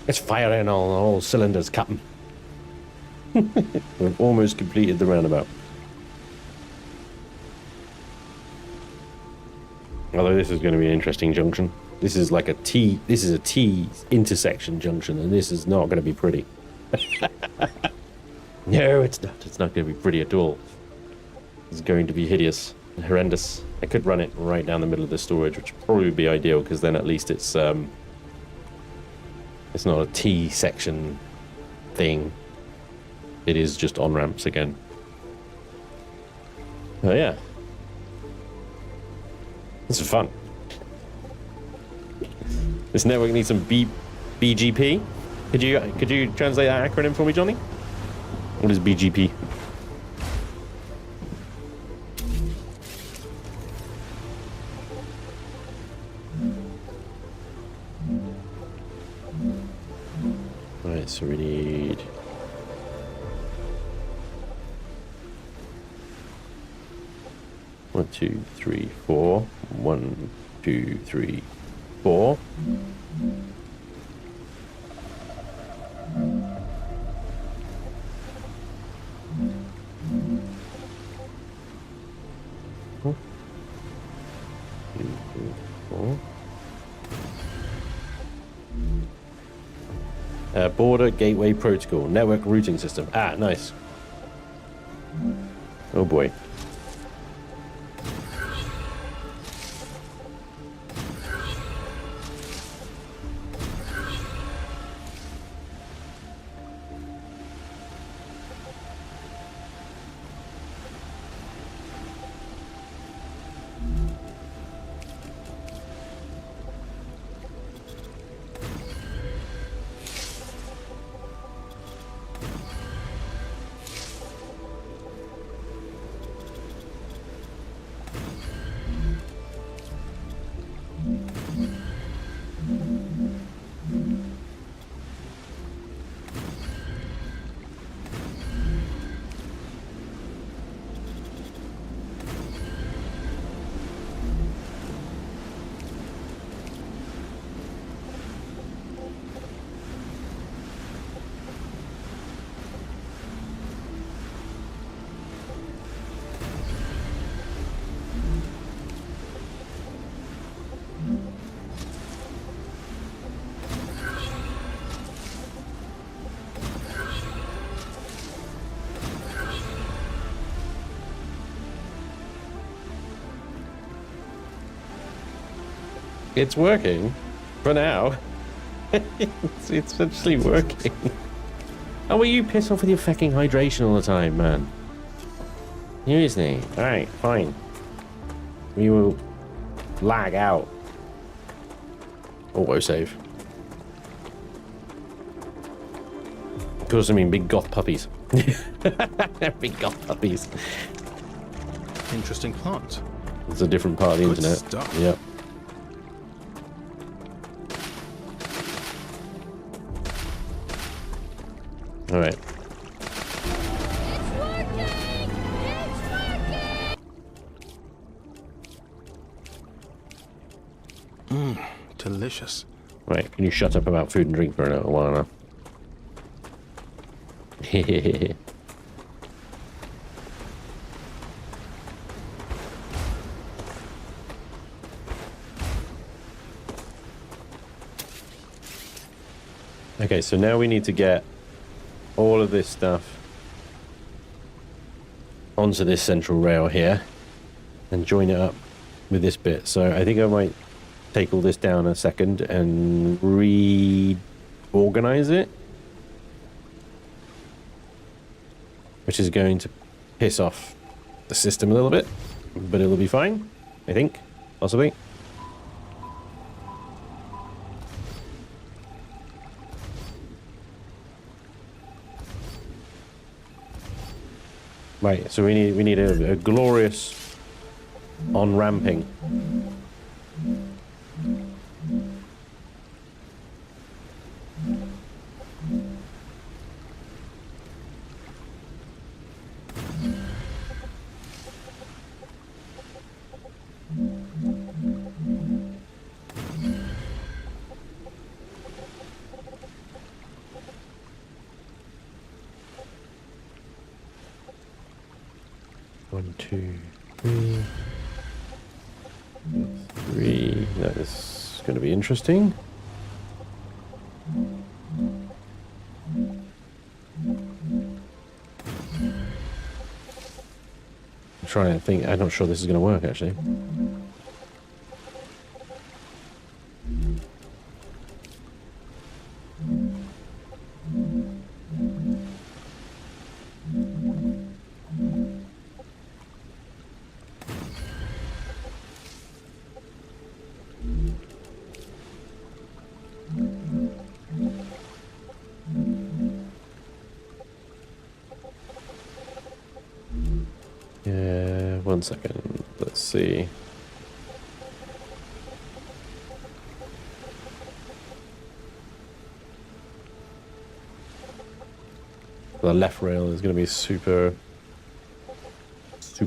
It's firing on all cylinders, Captain. We've almost completed the roundabout. Although this is going to be an interesting junction. This is like a T. This is a T intersection junction, and this is not going to be pretty. No, it's not. It's not going to be pretty at all. It's going to be hideous, horrendous. I could run it right down the middle of the storage, which would probably be ideal, because then at least it's not a T section thing. It is just on ramps again. Oh yeah. This is fun. This network needs some BGP. Could you translate that acronym for me, Johnny? What is BGP? Alright, so we need... One, two, three, four. 1, 2, 3, 4. Border Gateway Protocol, Network Routing System. Ah, nice. Oh boy. It's working. For now. it's actually working. Oh, will you piss off with your fucking hydration all the time, man? Seriously. Alright, fine. We will lag out. Autosave. Of course, I mean big goth puppies. Big goth puppies. Interesting plot. It's a different part of the Good internet. stuff. Yep. All right. Delicious. Right, can you shut up about food and drink for a little while now? Okay, so now we need to get all of this stuff onto this central rail here and join it up with this bit. So I think I might take all this down a second and reorganize it, which is going to piss off the system a little bit, but it'll be fine, I think, possibly. Right, so we need a glorious on-ramping. One, two, three. Three. That is going to be interesting. I'm trying to think. I'm not sure this is going to work, actually. Yeah, 1 second. Let's see. The left rail is going to be super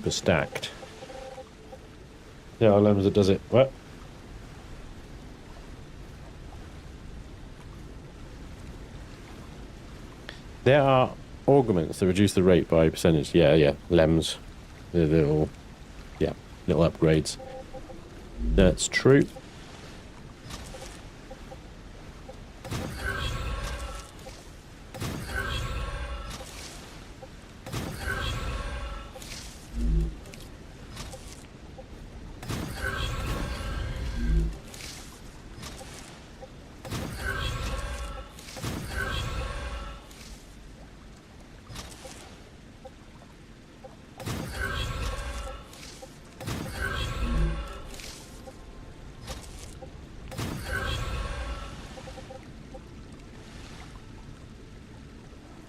stacked. Yeah, how long does it does it? What? There are augments that reduce the rate by percentage. Yeah, LEMs. They're little, yeah, little upgrades. That's true.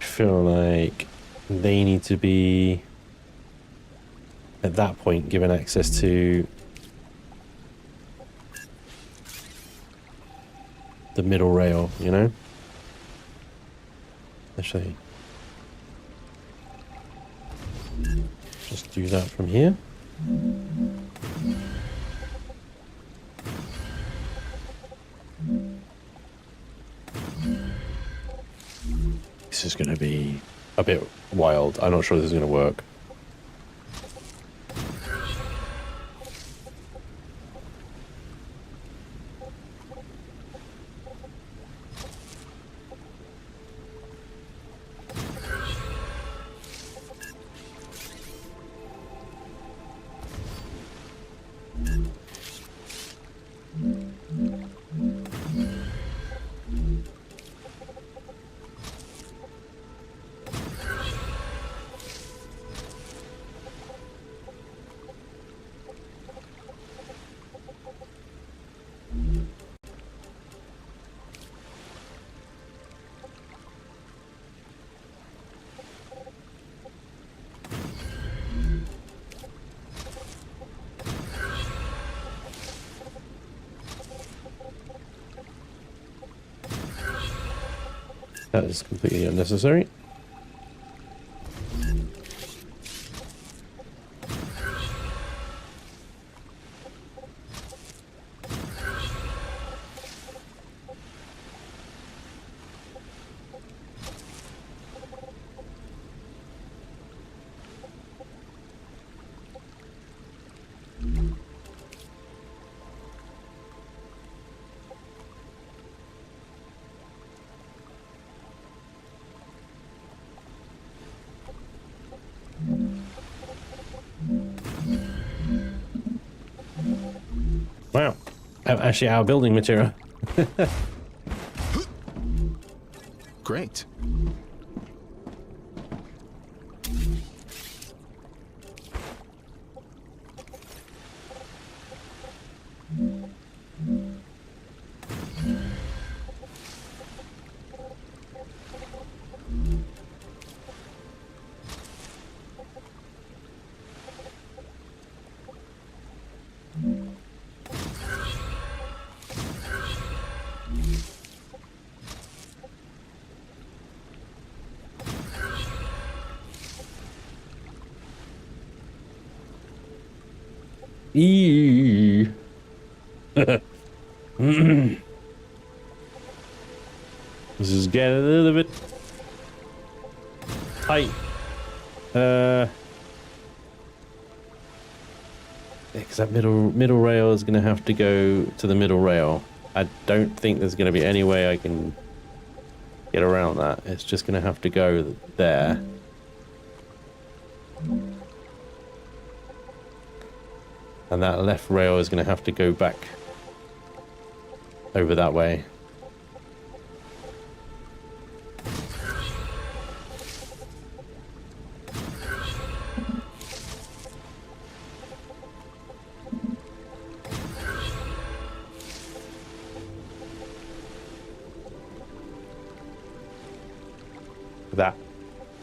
Feel like they need to be at that point given access to the middle rail, you know? Actually, just do that from here. This is going to be a bit wild. I'm not sure this is going to work. That is completely unnecessary. Wow. Actually, our building material. Great. Eee. This is getting a little bit tight. Because that middle rail is going to have to go to the middle rail. I don't think there's going to be any way I can get around that. It's just going to have to go there. And that left rail is going to have to go back over that way.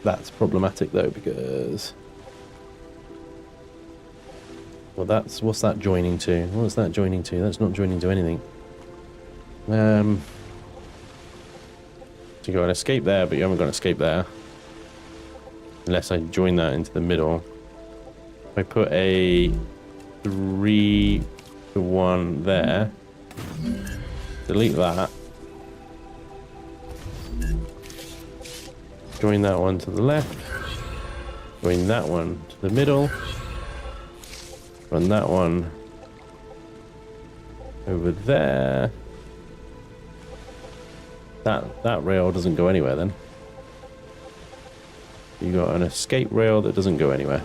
That's problematic though, because well, what's that joining to? What's that joining to? That's not joining to anything. So you got an escape there, but you haven't got an escape there. Unless I join that into the middle. If I put a 3 to 1 there, delete that. Join that one to the left. Join that one to the middle. Run that one over there. That rail doesn't go anywhere then. You got an escape rail that doesn't go anywhere.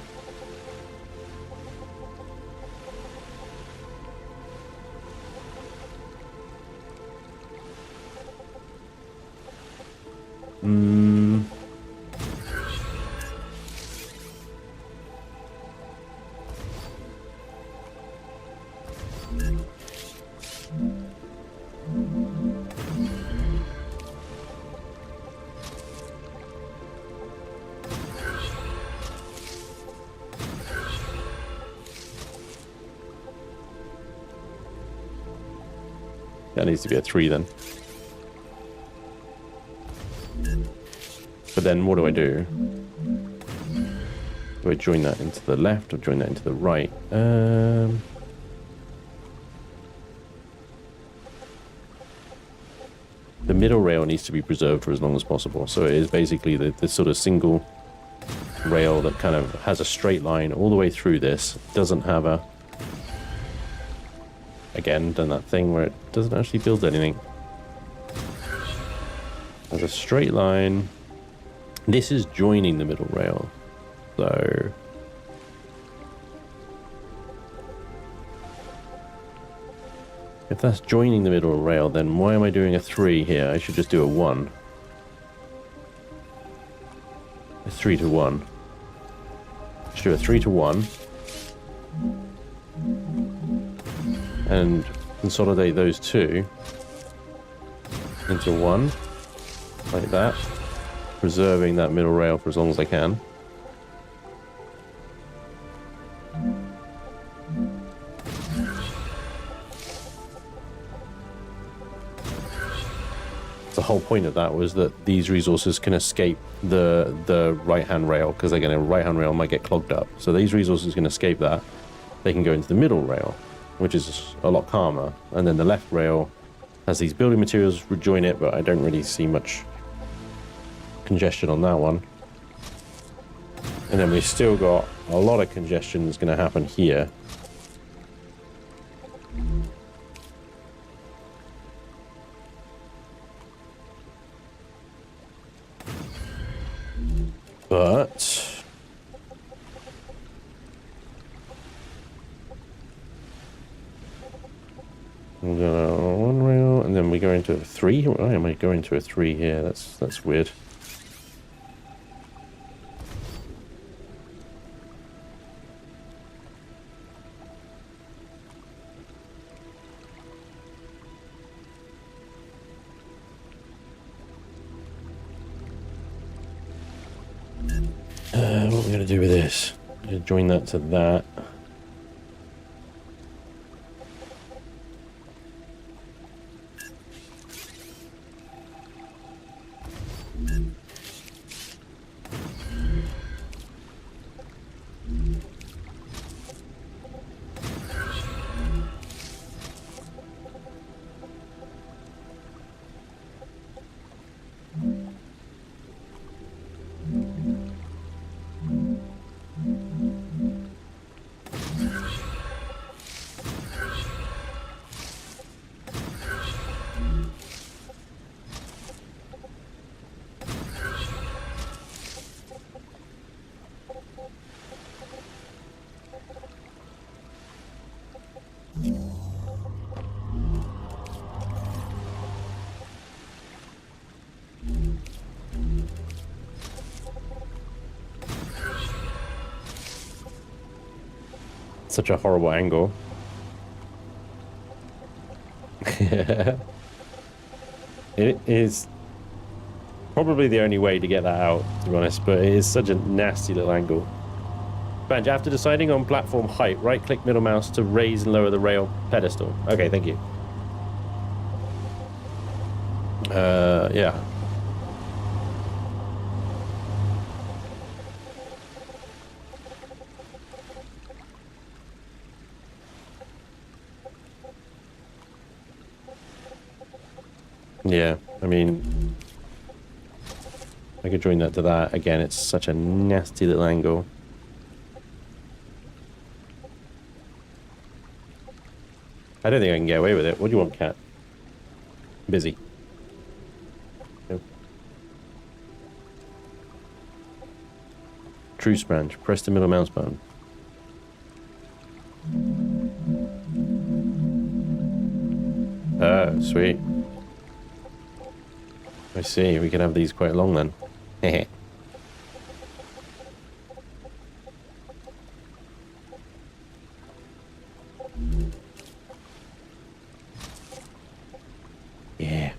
That needs to be a 3 then. But then what do I do? Do I join that into the left or join that into the right? The middle rail needs to be preserved for as long as possible. So it is basically the sort of single rail that kind of has a straight line all the way through this. Doesn't have a... Again, done that thing where it doesn't actually build anything. Has a straight line. This is joining the middle rail. So... if that's joining the middle rail, then why am I doing a 3 here? I should just do a 1. A 3 to 1. Should do a 3 to 1. And consolidate those two into 1. Like that. Preserving that middle rail for as long as I can. The whole point of that was that these resources can escape the right-hand rail, because again, a right-hand rail might get clogged up. So these resources can escape that. They can go into the middle rail, which is a lot calmer. And then the left rail has these building materials rejoin it, but I don't really see much congestion on that one. And then we've still got a lot of congestion that's going to happen here. But we're gonna one rail, and then we go into a 3. Why am I going to a 3 here? That's weird. What are we going to do with this? I'm going to join that to that. Such a horrible angle. It is probably the only way to get that out, to be honest, but it is such a nasty little angle. Spanj, after deciding on platform height, right-click middle mouse to raise and lower the rail pedestal. Okay, thank you. Yeah. Yeah, I mean, I could join that to that. Again, it's such a nasty little angle. I don't think I can get away with it. What do you want, cat? Busy. Nope. True Spanj. Press the middle mouse button. Oh, sweet. I see, we can have these quite long then. Hehe. Yeah.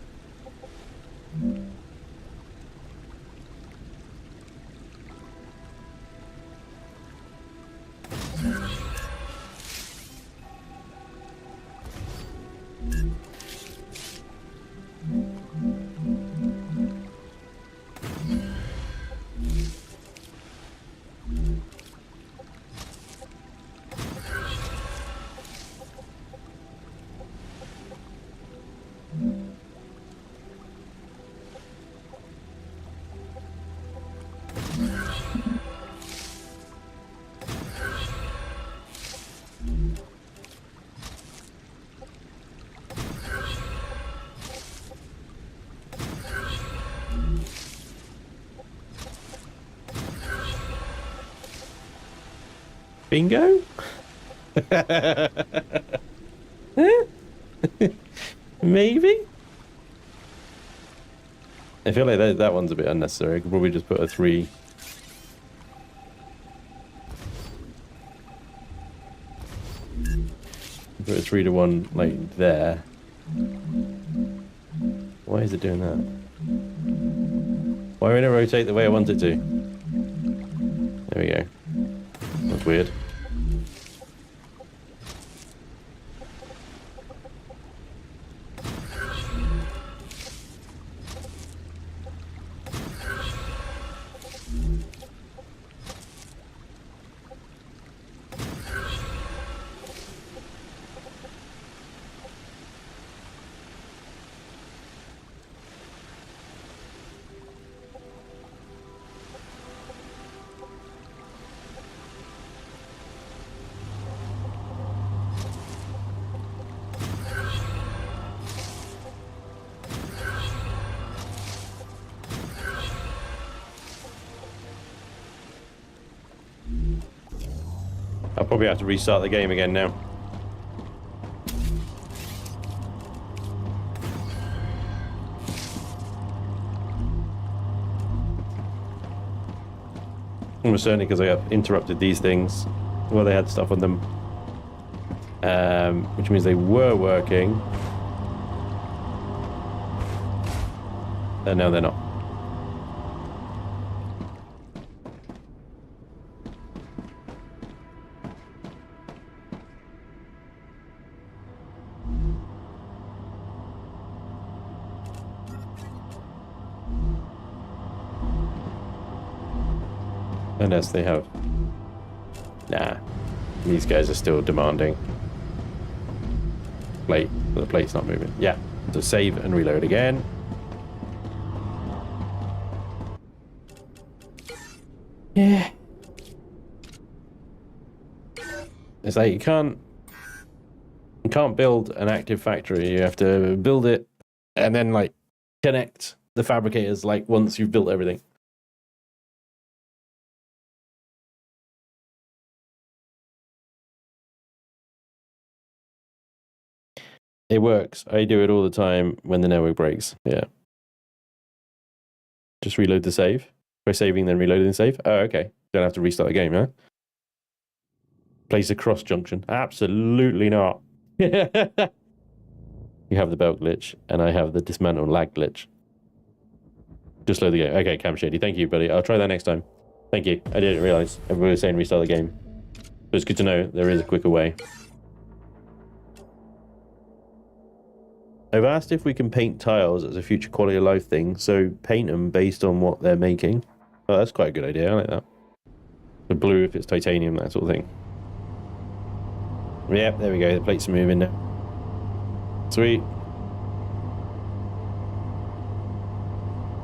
Bingo? Maybe? I feel like that one's a bit unnecessary. I could probably just put a 3. Put a 3 to 1 like there. Why is it doing that? Why won't it rotate the way I want it to? There we go. That's weird. Probably have to restart the game again now. Almost certainly because I got interrupted these things. Well, they had stuff on them. Which means they were working. And now they're not. Unless they have... Nah. These guys are still demanding. Plate. The plate's not moving. Yeah. So save and reload again. Yeah. It's like you can't build an active factory. You have to build it and then like connect the fabricators like once you've built everything. It works. I do it all the time when the network breaks. Yeah. Just reload the save. By saving, then reloading the save. Oh, okay. Don't have to restart the game, huh? Place a cross junction. Absolutely not. You have the belt glitch, and I have the dismantle lag glitch. Just load the game. Okay, Cam Shady. Thank you, buddy. I'll try that next time. Thank you. I didn't realize everybody was saying restart the game. But it's good to know there is a quicker way. I've asked if we can paint tiles as a future quality of life thing, so paint them based on what they're making. Oh, that's quite a good idea. I like that. The blue if it's titanium, that sort of thing. Yep, there we go. The plates are moving now. Sweet.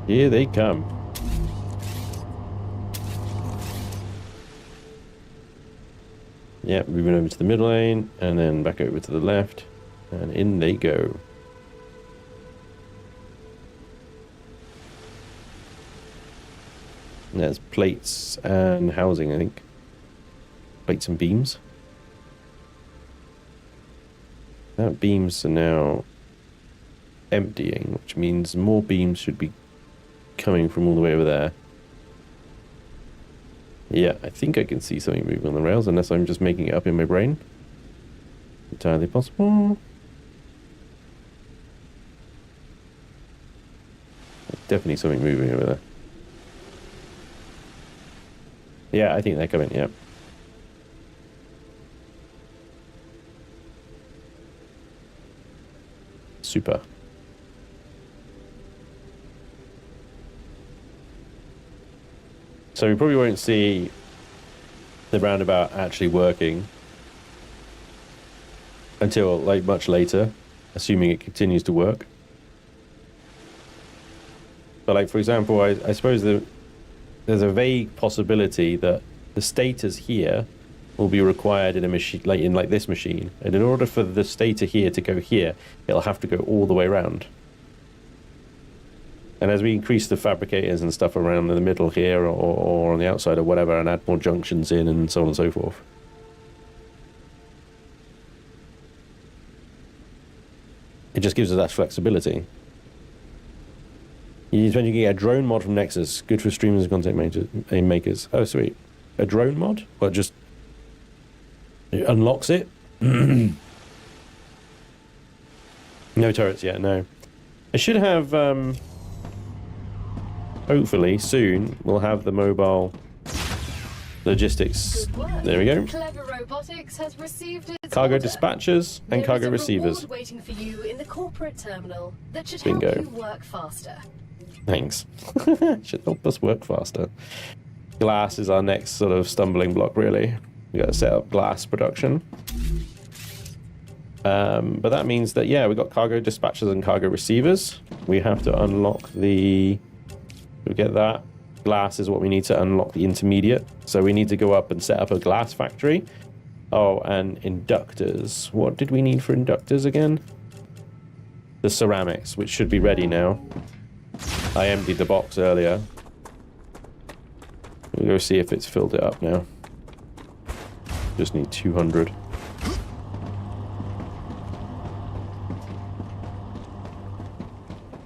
Here they come. Yep, moving over to the middle lane, and then back over to the left, and in they go. There's plates and housing, I think. Plates and beams. That beams are now emptying, which means more beams should be coming from all the way over there. Yeah, I think I can see something moving on the rails, unless I'm just making it up in my brain. Entirely possible. Definitely something moving over there. Yeah, I think they're coming, yeah. Super. So we probably won't see the roundabout actually working until like much later, assuming it continues to work. But like, for example, I suppose there's a vague possibility that the stator here will be required in a machine, like this machine, and in order for the stator here to go here, it'll have to go all the way around. And as we increase the fabricators and stuff around in the middle here, or on the outside or whatever, and add more junctions in and so on and so forth, it just gives us that flexibility. You can get a drone mod from Nexus, good for streamers and content makers. Oh, sweet. A drone mod? Well, just it unlocks it? No turrets yet, no. I should have, hopefully, soon, we'll have the mobile logistics. There we go. Clever Robotics has received its Cargo order. dispatchers and There cargo is a receivers. reward waiting for you in the corporate terminal that should Bingo. help you work faster. Thanks. Should help us work faster. Glass is our next sort of stumbling block, really. We got to set up glass production. But that means that, yeah, we've got cargo dispatchers and cargo receivers. We have to unlock the... We get that. Glass is what we need to unlock the intermediate. So we need to go up and set up a glass factory. Oh, and inductors. What did we need for inductors again? The ceramics, which should be ready now. I emptied the box earlier. We'll go see if it's filled it up now. Just need 200.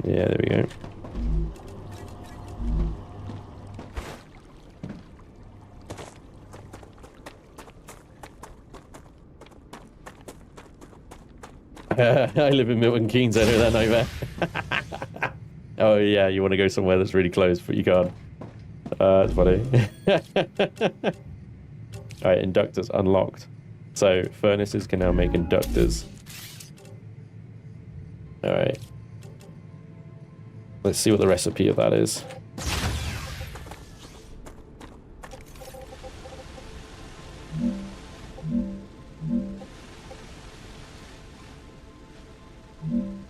Yeah, there we go. I live in Milton Keynes, I know that nightmare. Oh yeah, you want to go somewhere that's really close, but you can't. That's funny. Alright, inductors unlocked. So, furnaces can now make inductors. Alright. Let's see what the recipe of that is.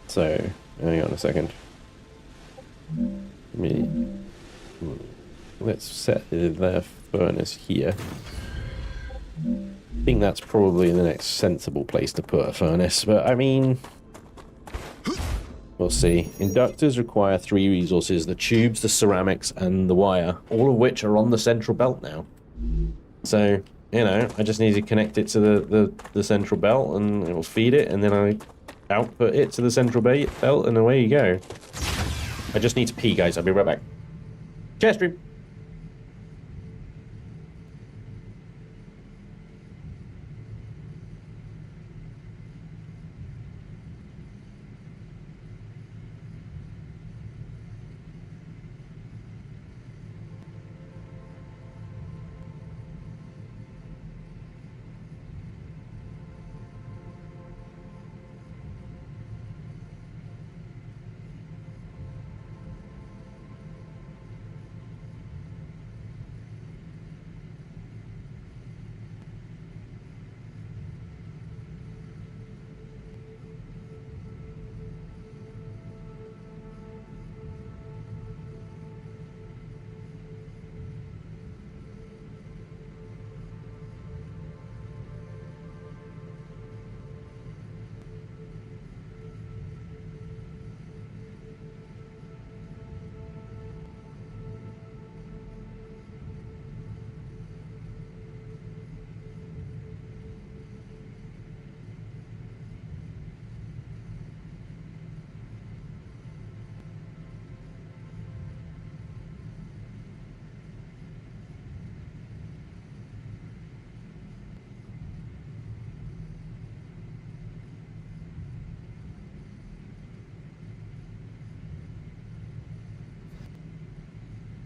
So, hang on a second. Let's set the furnace here. I think that's probably the next sensible place to put a furnace, but I mean, we'll see. Inductors require 3 resources: the tubes, the ceramics, and the wire, all of which are on the central belt now. So, you know, I just need to connect it to the central belt, and it will feed it, and then I output it to the central belt, and away you go. I just need to pee, guys. I'll be right back. Cheers, stream.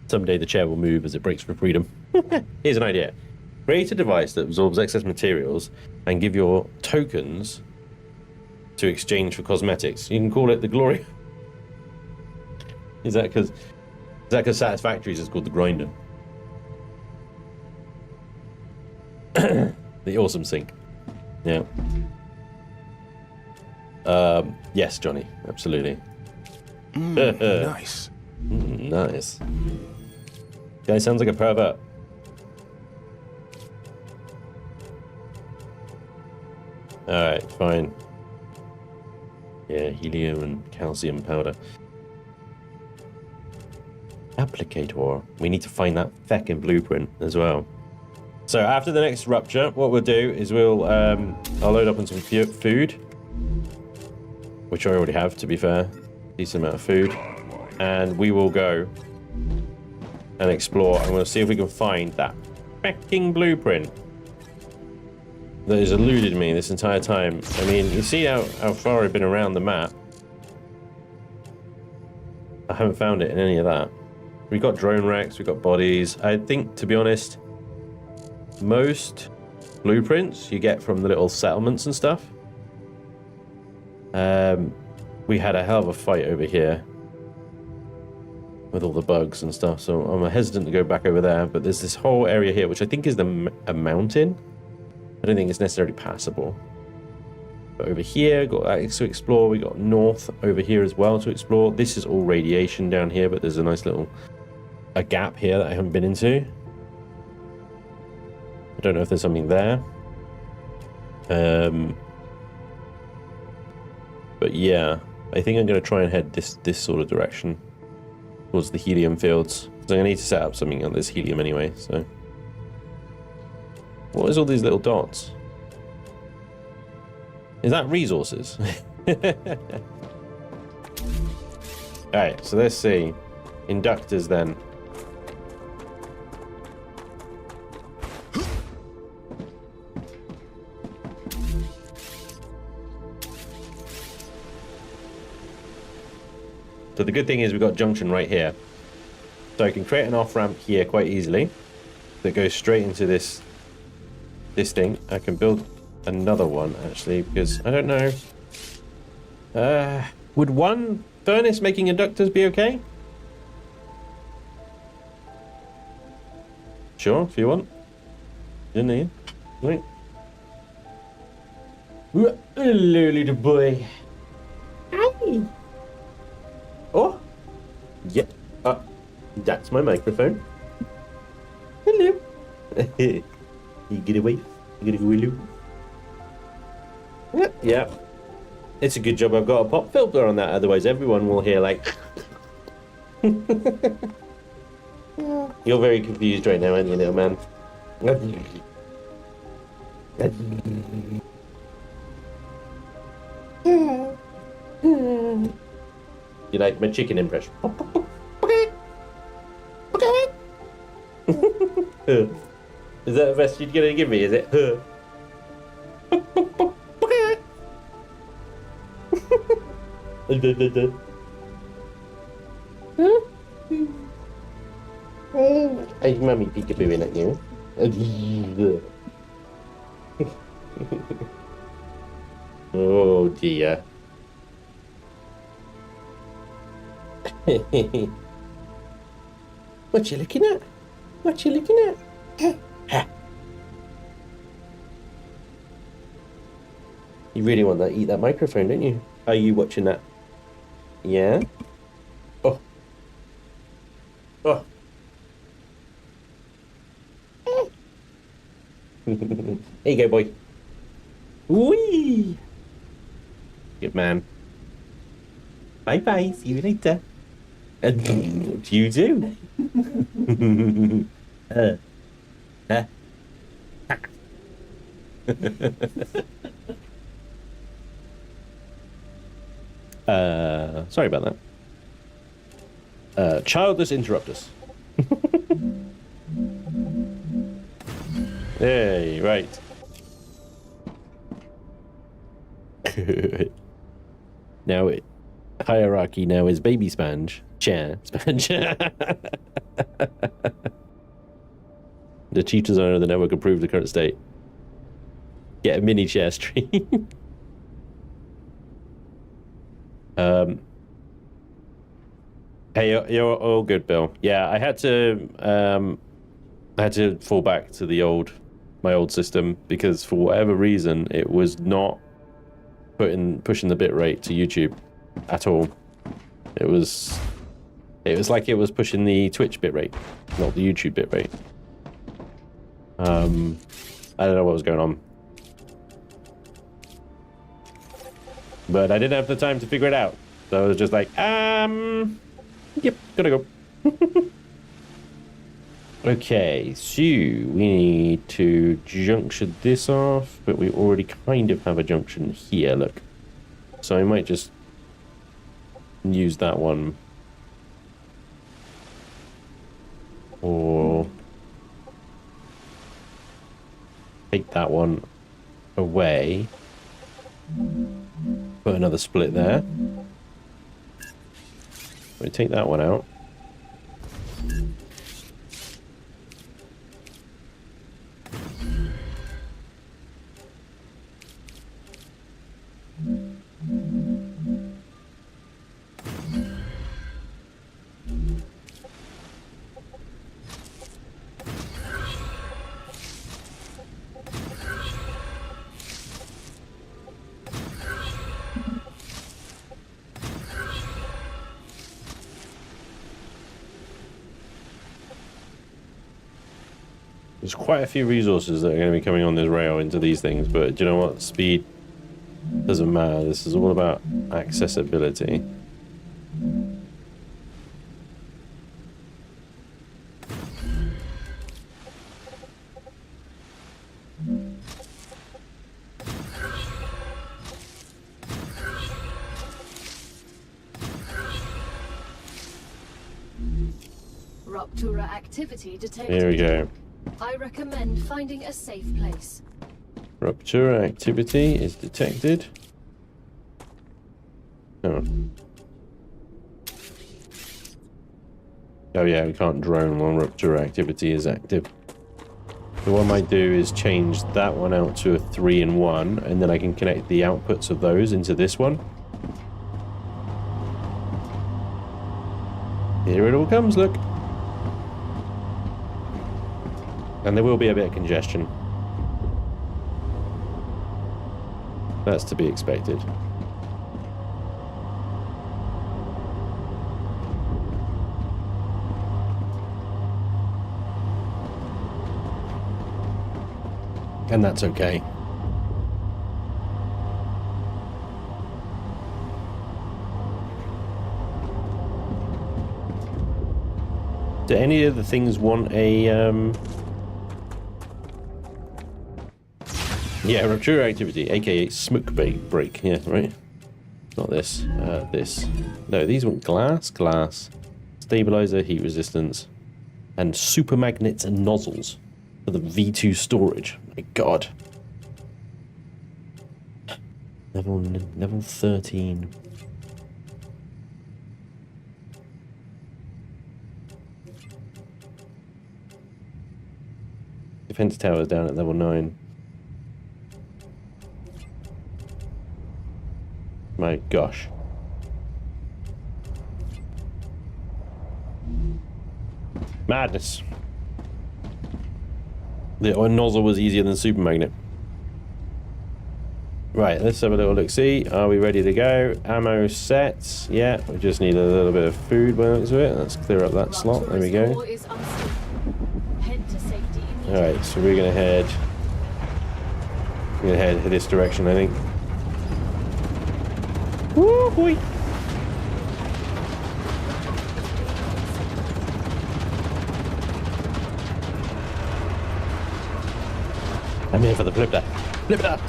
Someday the chair will move as it breaks for freedom. Here's an idea. Create a device that absorbs excess materials and give your tokens to exchange for cosmetics. You can call it the glory. Is that because Satisfactories is called the grinder? The awesome sink. Yeah. Yes, Johnny. Absolutely. Nice. Nice. Guy sounds like a pervert. Alright, fine. Yeah, helium and calcium powder. Applicator. We need to find that feckin' blueprint as well. So after the next rupture, what we'll do is I'll load up on some food, which I already have, to be fair. Decent amount of food. And we will go and explore, and we'll see if we can find that fecking blueprint that has eluded me this entire time. I mean, you see how far I've been around the map. I haven't found it in any of that. We've got drone wrecks, we've got bodies. I think, to be honest, most blueprints you get from the little settlements and stuff. We had a hell of a fight over here with all the bugs and stuff, so I'm hesitant to go back over there, but there's this whole area here, which I think is a mountain. I don't think it's necessarily passable. But over here, got that to explore. We got north over here as well to explore. This is all radiation down here, but there's a nice little gap here that I haven't been into. I don't know if there's something there. But yeah, I think I'm going to try and head this sort of direction towards the helium fields. So I'm going to need to set up something on this helium anyway, so What is all these little dots? Is that resources? Alright, so let's see. Inductors then. So the good thing is we've got junction right here. So I can create an off-ramp here quite easily that goes straight into this thing. I can build another one actually, because I don't know. Would one furnace making inductors be okay? Sure, if you want. Didn't you? Right. Hello, little boy. Hi. Oh, yeah. That's my microphone. Hello. You get away. You gotta go hello. Yeah. It's a good job I've got a pop filter on that, otherwise everyone will hear like. You're very confused right now, aren't you, little man? You like my chicken impression? Is that the best you're gonna give me? Is it? Hey, mummy peekabooing at you. Oh dear. What you looking at? What you looking at? You really want to eat that microphone, don't you? Are you watching that? Yeah? Oh. Oh. There you go, boy. Whee! Good man. Bye-bye. See you later. And you do. Sorry about that. Childless interrupters. Hey, right. Now it hierarchy now is baby Spanj. Chair Spanj. The chief designer of the network approved the current state. Get a mini chair stream. Hey, you're all good, Bill. Yeah, I had to fall back to my old system because for whatever reason it was not pushing the bitrate to YouTube at all. It was like it was pushing the Twitch bitrate, not the YouTube bitrate. I don't know what was going on, but I didn't have the time to figure it out, so I was just like, yep, gotta go. Okay, so we need to junction this off, but we already kind of have a junction here, look. So I might just use that one. Or take that one away. Put another split there. We take that one out. There's quite a few resources that are going to be coming on this rail into these things, but do you know what? Speed doesn't matter. This is all about accessibility. rupture activity detected. There we go. I recommend finding a safe place. Rupture activity is detected. Oh. Oh yeah, we can't drone while rupture activity is active. So what I might do is change that one out to a 3-in-1, and then I can connect the outputs of those into this one. Here it all comes, look. And there will be a bit of congestion. That's to be expected. And that's okay. Do any of the things want a yeah, rupture activity, aka smoke break. Yeah, right. Not this. This. No, these want glass, stabilizer, heat resistance, and super magnets and nozzles for the V2 storage. My God. Level 13. Defense tower is down at level 9. My gosh. Madness. The nozzle was easier than super magnet. Right, let's have a little look-see. Are we ready to go? Ammo set. Yeah, we just need a little bit of food by the looks of it. Let's clear up that slot. There we go. Alright, so we're gonna head this direction, I think. Woo boy. I'm here for the flip that. Flip that.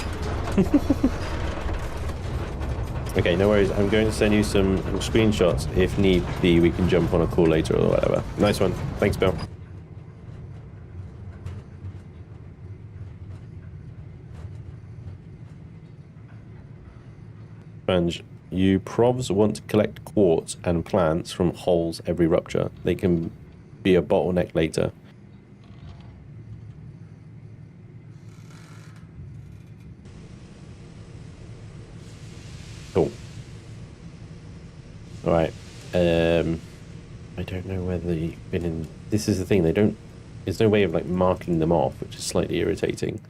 Okay, no worries. I'm going to send you some screenshots. If need be, we can jump on a call later or whatever. Nice one. Thanks, Bill. Spanj, you provs want to collect quartz and plants from holes every rupture. They can be a bottleneck later. Cool. Alright. I don't know whether you've been in... This is the thing, they don't... There's no way of, like, marking them off, which is slightly irritating.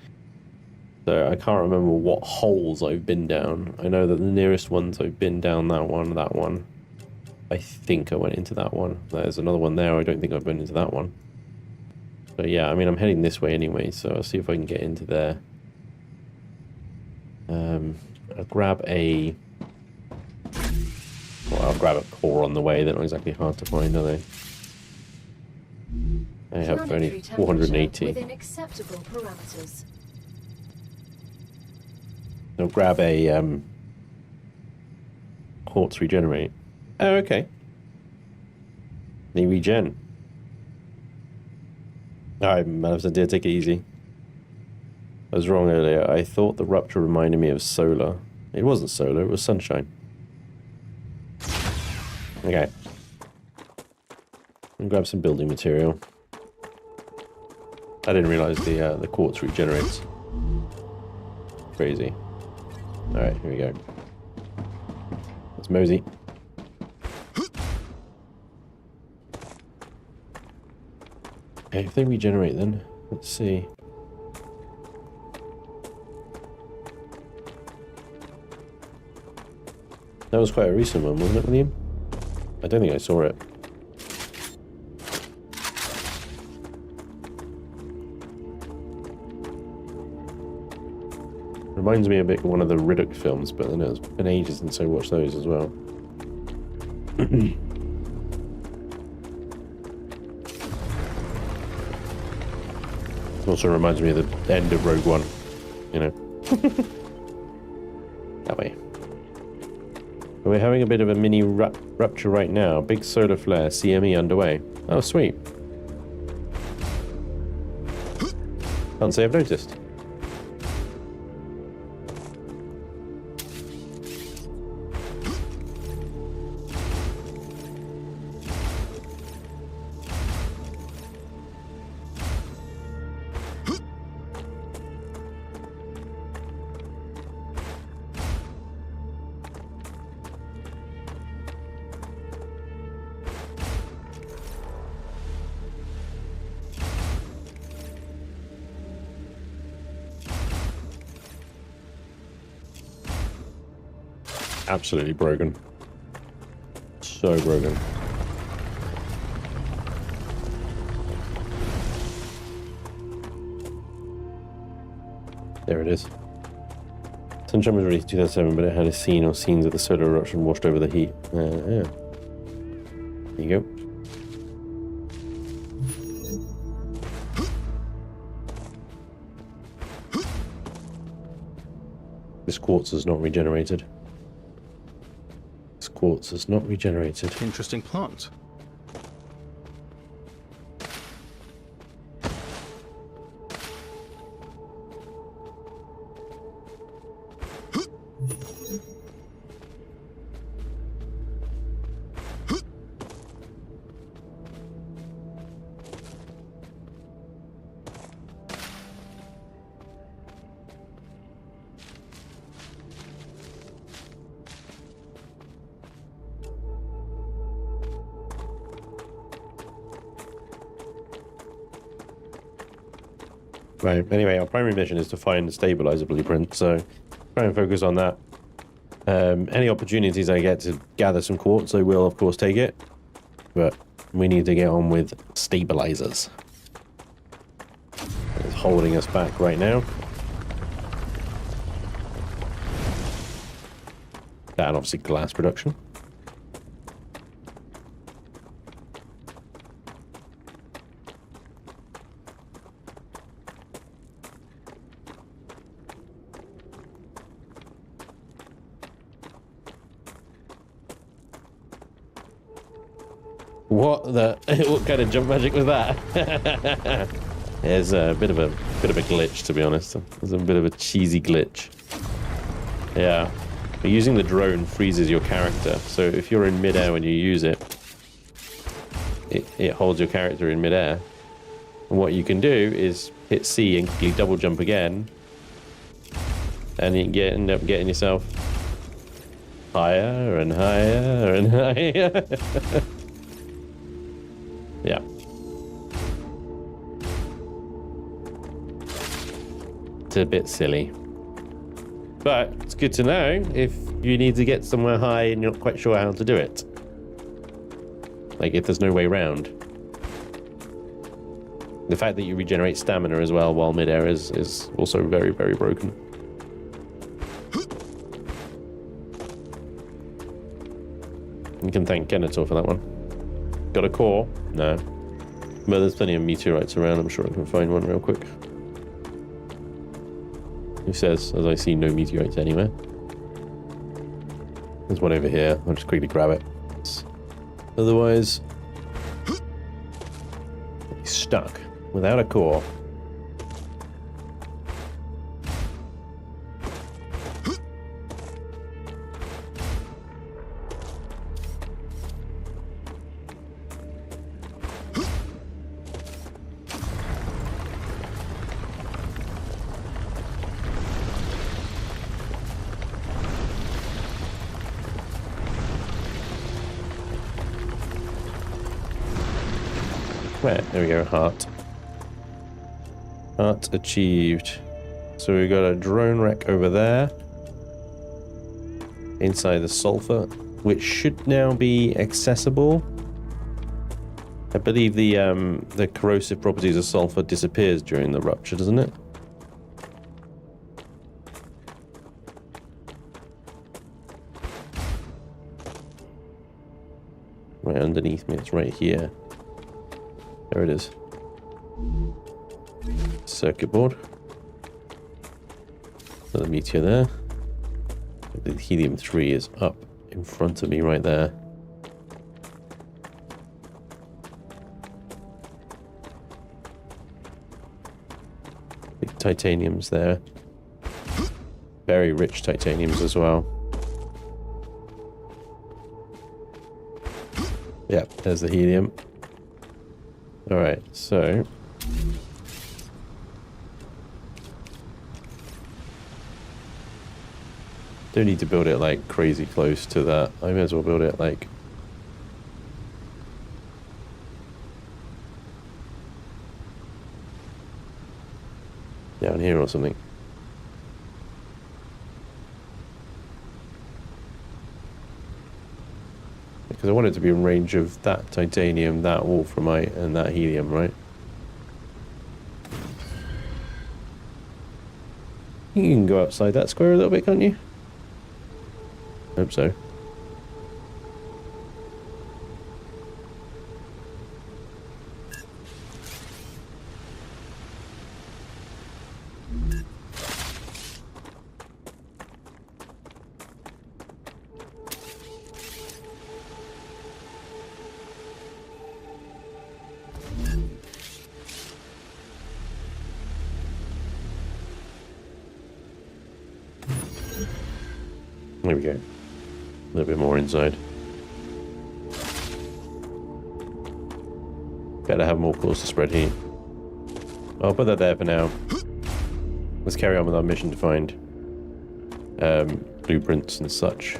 So I can't remember what holes I've been down. I know that the nearest ones I've been down that one. I think I went into that one. There's another one there. I don't think I've been into that one. But yeah, I mean, I'm heading this way anyway, so I'll see if I can get into there. I'll grab a... Well, I'll grab a core on the way. They're not exactly hard to find, are they? I have only 480. Within acceptable parameters. I'll grab a quartz regenerate. Oh, okay. They regen. Alright, Madison, dear, take it easy. I was wrong earlier. I thought the rupture reminded me of solar. It wasn't solar, it was sunshine. Okay. I'll grab some building material. I didn't realize the quartz regenerates. Crazy. Alright, here we go. Let's mosey. Okay, if they regenerate then, let's see. That was quite a recent one, wasn't it, William? I don't think I saw it. Reminds me a bit of one of the Riddick films, but then it's been ages since I watched those as well. Also reminds me of the end of Rogue One, you know. That way. We're having a bit of a mini rupture right now. Big solar flare, CME underway. Oh, sweet. Can't say I've noticed. Absolutely broken. So broken. There it is. Sunshine was released in 2007, but it had a scene or scenes of the solar eruption washed over the heat. Yeah. There you go. This quartz is not regenerated. This quartz is not regenerated. Interesting plant. Right, anyway, our primary mission is to find the stabilizer blueprint, so try and focus on that. Any opportunities I get to gather some quartz, I will, of course, take it. But we need to get on with stabilizers. It's holding us back right now. That and obviously glass production. What kind of jump magic was that? There's a bit of a glitch, to be honest. There's a bit of a cheesy glitch. Yeah, but using the drone freezes your character. So if you're in midair when you use it, it holds your character in midair. And what you can do is hit C and quickly double jump again, and you end up getting yourself higher and higher and higher. Yeah. It's a bit silly. But it's good to know if you need to get somewhere high and you're not quite sure how to do it. Like if there's no way around. The fact that you regenerate stamina as well while midair is also very, very broken. You can thank Kenator for that one. Got a core? No. But there's plenty of meteorites around. I'm sure I can find one real quick. Who says, as I see no meteorites anywhere. There's one over here. I'll just quickly grab it. Otherwise, he's stuck without a core. There we go, heart. Heart achieved. So we've got a drone wreck over there. Inside the sulfur, which should now be accessible. I believe the corrosive properties of sulfur disappears during the rupture, doesn't it? Right underneath me, it's right here. There it is. Circuit board. Another meteor there. The helium-3 is up in front of me right there. titaniums there. Very rich titaniums as well. Yep, there's the helium. Alright, so... don't need to build it like crazy close to that. I may as well build it like... down here or something. Because I want it to be in range of that titanium, that wolframite, and that helium, right? You can go outside that square a little bit, can't you? Hope so. There we go. A little bit more inside. Better have more cores to spread heat. I'll put that there for now. Let's carry on with our mission to find blueprints and such.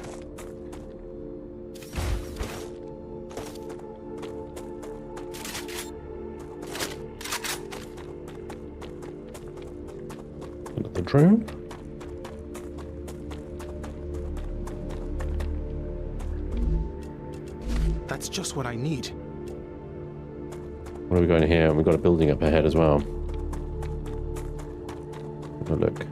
Another drone. That's just what I need. What are we going here? We've got a building up ahead as well. Have a look.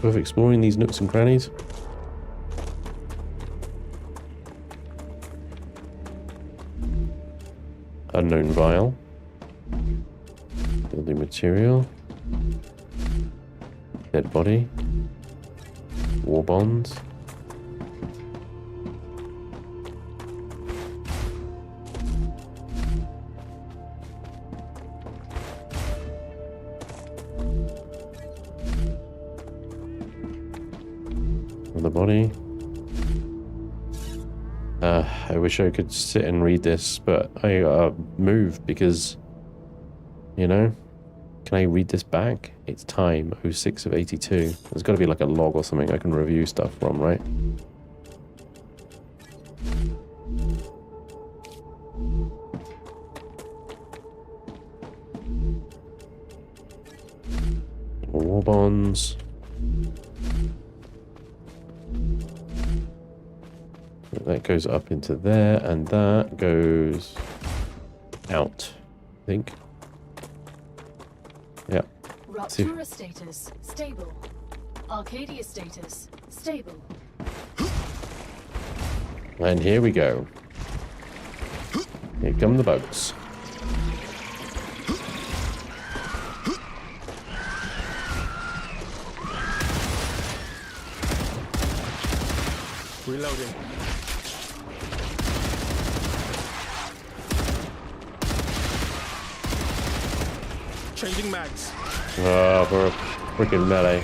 Worth exploring these nooks and crannies. Unknown vial. Building material. Dead body. War bonds. Another body. I wish I could sit and read this, but I move because, you know, can I read this back? It's time 06 of 82. There's got to be like a log or something I can review stuff from, right? War bonds. That goes up into there, and that goes out, I think. Yeah. Rupture status stable. Arcadia status stable. And here we go. Here come the boats. Reloading. Changing mags. Oh, for a freaking melee.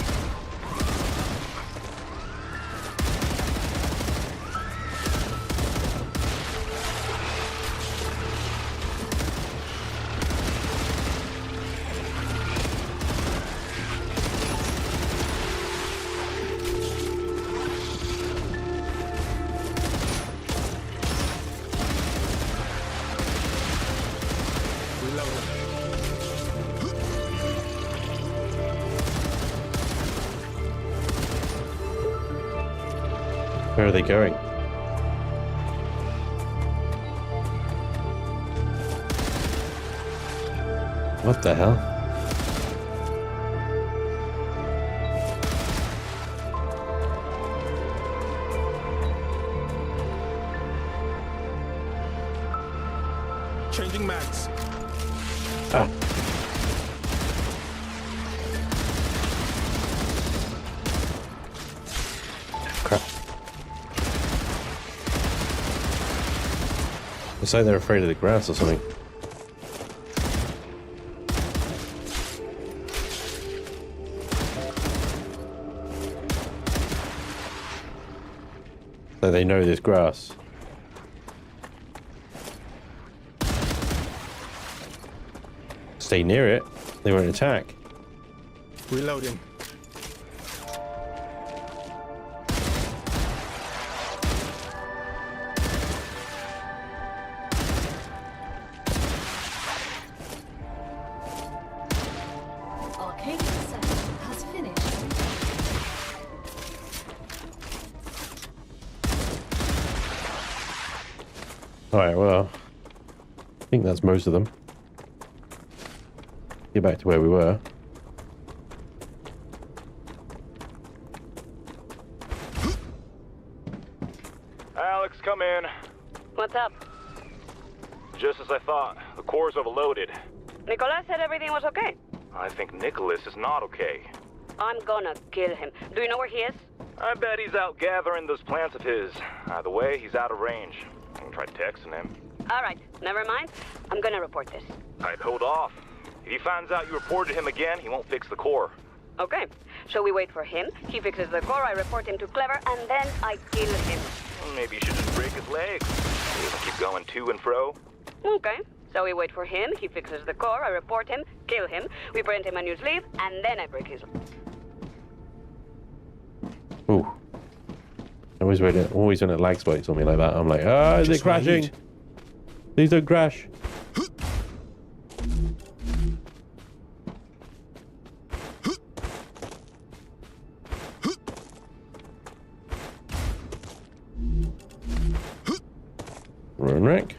Where are they going? What the hell? Changing mags. Ah. It's like they're afraid of the grass or something. So they know there's grass. Stay near it, they won't attack. Reloading. Arcadia session has finished. Alright, well, I think that's most of them. Get back to where we were. Alex, come in. What's up? Just as I thought, the core's overloaded. Nicolas said everything was okay. I think Nicholas is not okay. I'm gonna kill him. Do you know where he is? I bet he's out gathering those plants of his. Either way, he's out of range. I can try texting him. All right, never mind. I'm gonna report this. I'd hold off. If he finds out you reported him again, he won't fix the core. Okay, so we wait for him. He fixes the core, I report him to Clever, and then I kill him. Maybe you should just break his legs. He doesn't keep going to and fro. Okay, so we wait for him. He fixes the core, I report him, kill him. We print him a new sleeve, and then I break his legs. Ooh. Always when it lag spikes on me like that, I'm like, ah, is it crashing? Please don't crash. Run wreck.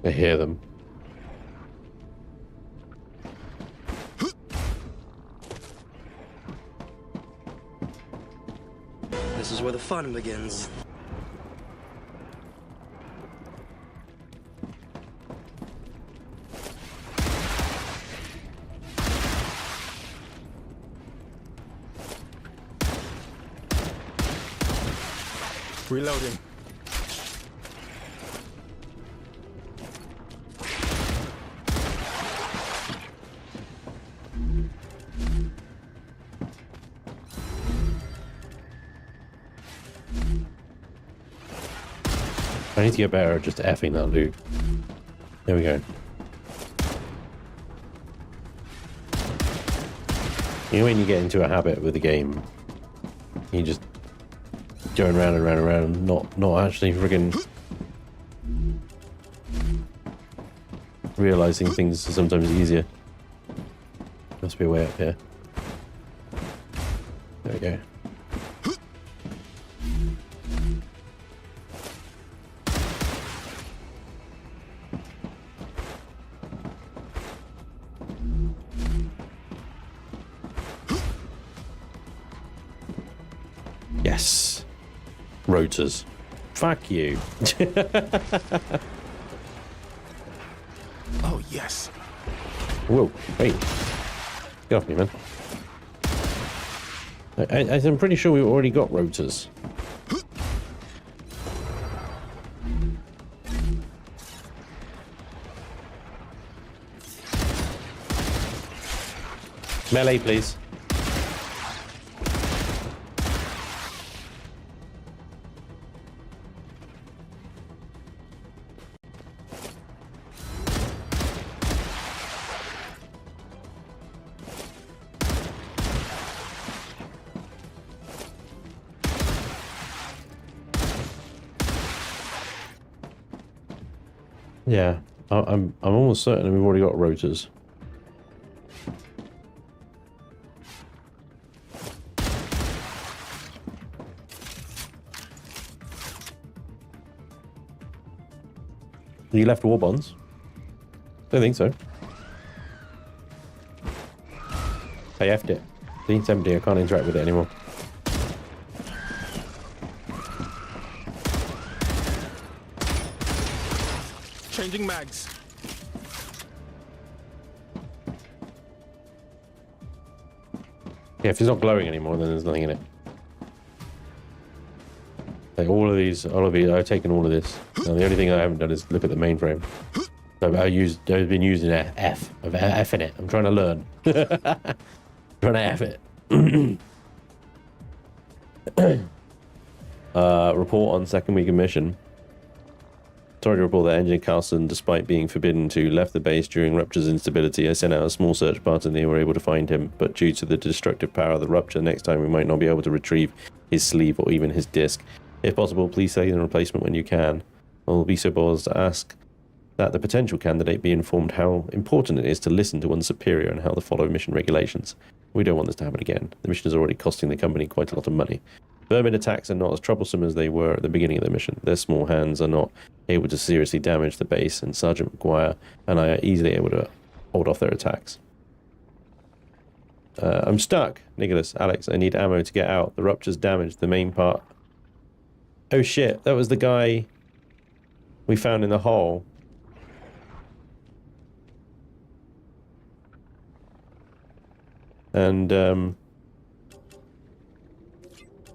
I hear them. This is where the fun begins. Reloading. I need to get better at just effing that loot. There we go. You know when you get into a habit with the game, you just going round and round and round, not actually friggin' realizing things are sometimes easier. Must be a way up here. There we go. Yes. Rotors. Fuck you. Oh, yes. Whoa, wait. Get off me, man. I'm pretty sure we've already got rotors. Melee, please. Yeah, I'm almost certain we've already got rotors. You left war bonds? Don't think so. I effed it. It's empty. I can't interact with it anymore. Changing mags. Yeah, if it's not glowing anymore, then there's nothing in it. Like all of these, I've taken all of this. Now, the only thing I haven't done is look at the mainframe. So I've been using F in it. I'm trying to learn. Trying to F it. Report on second week of mission. Sorry to report that Engineer Carlson, despite being forbidden to, left the base during Rupture's instability. I sent out a small search party and they were able to find him, but due to the destructive power of the Rupture, next time we might not be able to retrieve his sleeve or even his disc. If possible, please say the replacement when you can. I'll be so bold as to ask that the potential candidate be informed how important it is to listen to one's superior and how to follow mission regulations. We don't want this to happen again. The mission is already costing the company quite a lot of money. Vermin attacks are not as troublesome as they were at the beginning of the mission. Their small hands are not able to seriously damage the base, and Sergeant McGuire and I are easily able to hold off their attacks. I'm stuck. Nicholas, Alex, I need ammo to get out. The Rupture's damaged the main part. Oh shit, that was the guy we found in the hole. And,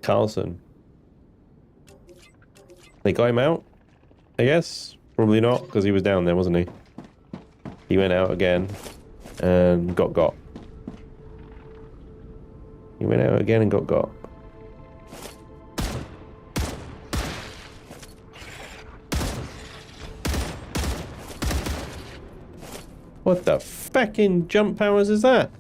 Carlson. They got him out? I guess? Probably not, because he was down there, wasn't he? He went out again and got. He went out again and got. What the fucking jump powers is that?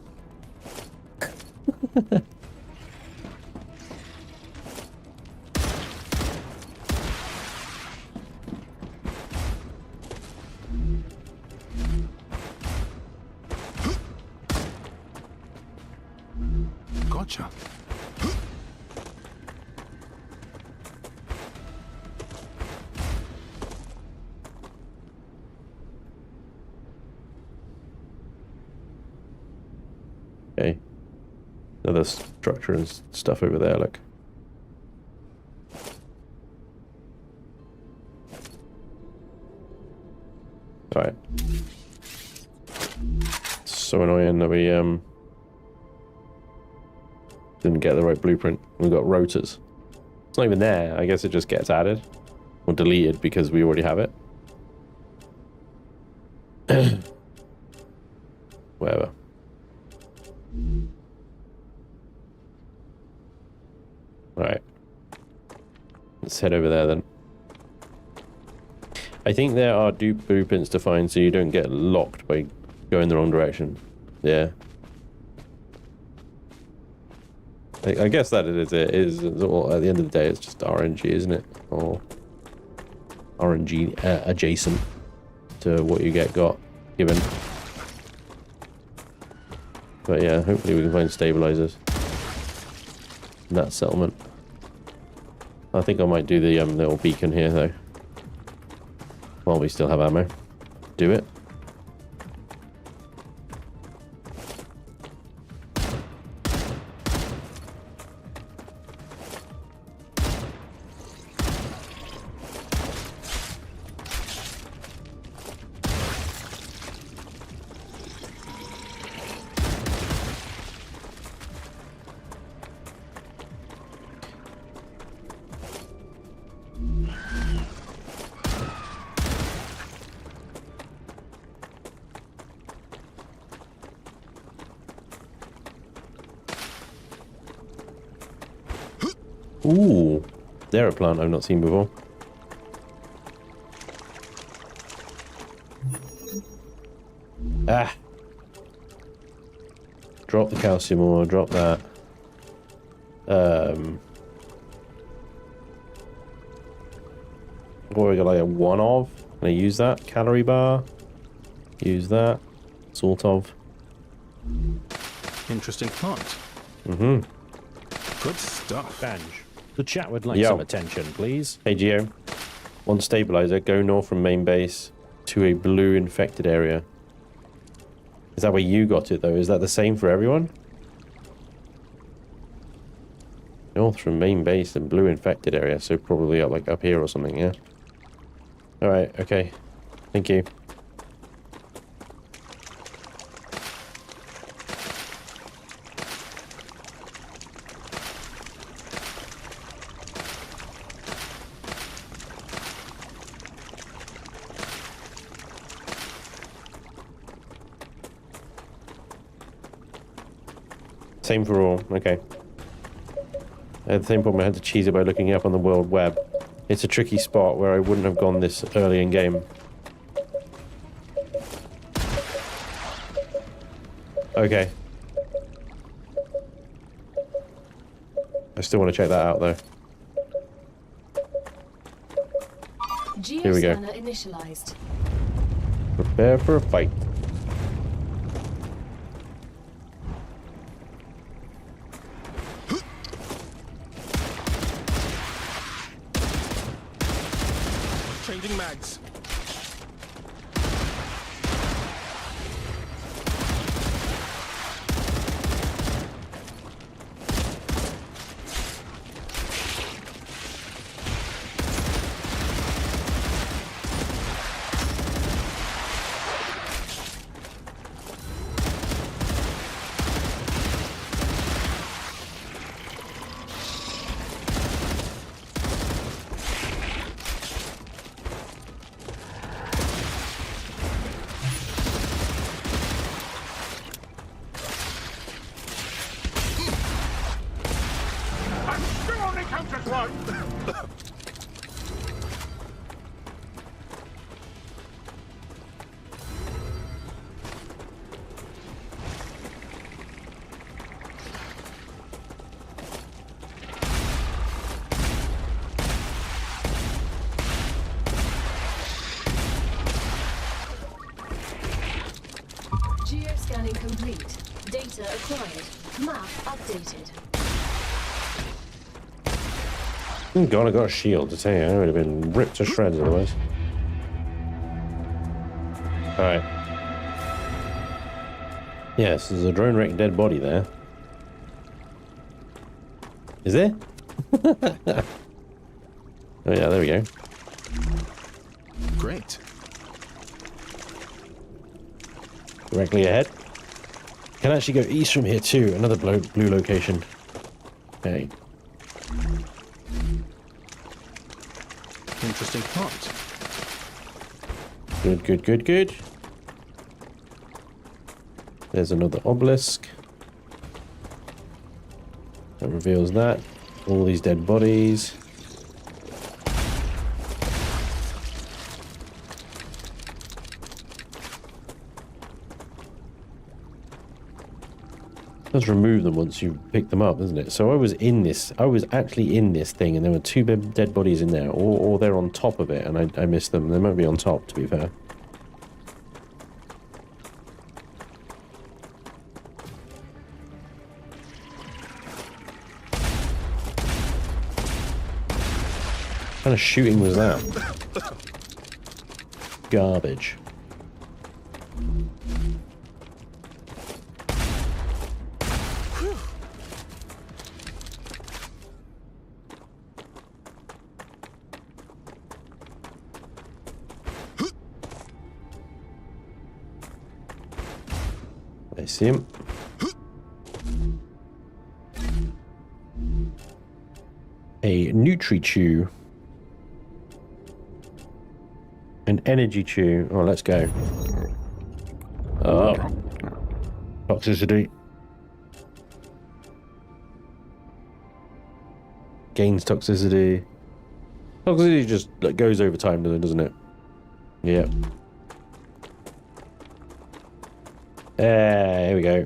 Gotcha. Okay. Another structure and stuff over there, look. Alright. So annoying that we didn't get the right blueprint. We got rotors. It's not even there. I guess it just gets added or deleted because we already have it. Whatever. Alright. Let's head over there then. I think there are dupe blueprints to find so you don't get locked by going the wrong direction. Yeah. I guess that it is well, at the end of the day it's just RNG, isn't it? Or RNG adjacent to what you got given. But yeah, hopefully we can find stabilizers in that settlement. I think I might do the little beacon here though. While we still have ammo. Do it. Ooh, they're a plant I've not seen before. Ah! Drop the calcium ore, drop that. What we got, like a one of? Can I use that? Calorie bar? Use that. Sort of. Interesting plant. Mm-hmm. Good stuff. Spanj, the chat would like Yo. some attention, please. Hey Geo, on stabilizer, go north from main base to a blue infected area. Is that where you got it though? Is that the same for everyone? North from main base and blue infected area, so probably up, like up here or something, yeah? Alright, okay. Thank you. Same for all. Okay. I had the same problem. I had to cheese it by looking up on the World Web. It's a tricky spot where I wouldn't have gone this early in game. Okay. I still want to check that out though. Here we go. Geoscanner initialized. Prepare for a fight. Changing mags. Geoscanning complete. Data acquired. Map updated. Oh God, I got a shield to tell you. I would have been ripped to shreds otherwise. Alright. Yes, there's a drone wrecked dead body there. Is there? Oh yeah, there we go. Great. Directly ahead. Can actually go east from here too. Another blue location. Okay. Interesting plot. Good, good, good, good. There's another obelisk. That reveals that. All these dead bodies. Does remove them once you pick them up, doesn't it? So I was actually in this thing, and there were two dead bodies in there, or they're on top of it, and I missed them. They might be on top, to be fair. What kind of shooting was that? Garbage. I see him. A Nutri-Chew. An Energy Chew. Oh, let's go. Oh. Toxicity. Gains toxicity. Toxicity just like, goes over time, doesn't it? Yeah. Here we go.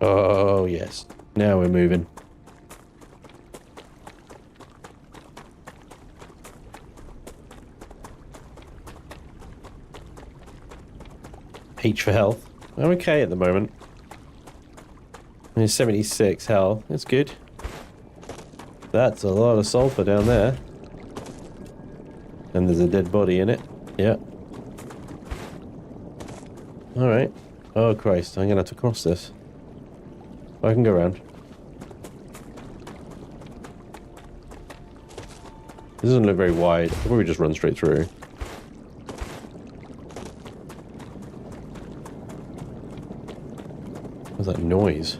Oh, yes. Now we're moving. H for health. I'm okay at the moment. There's 76 health. That's good. That's a lot of sulfur down there. And there's a dead body in it. Yeah. Alright. Oh Christ, I'm gonna have to cross this. I can go around. This doesn't look very wide. I'll probably just run straight through. What's that noise?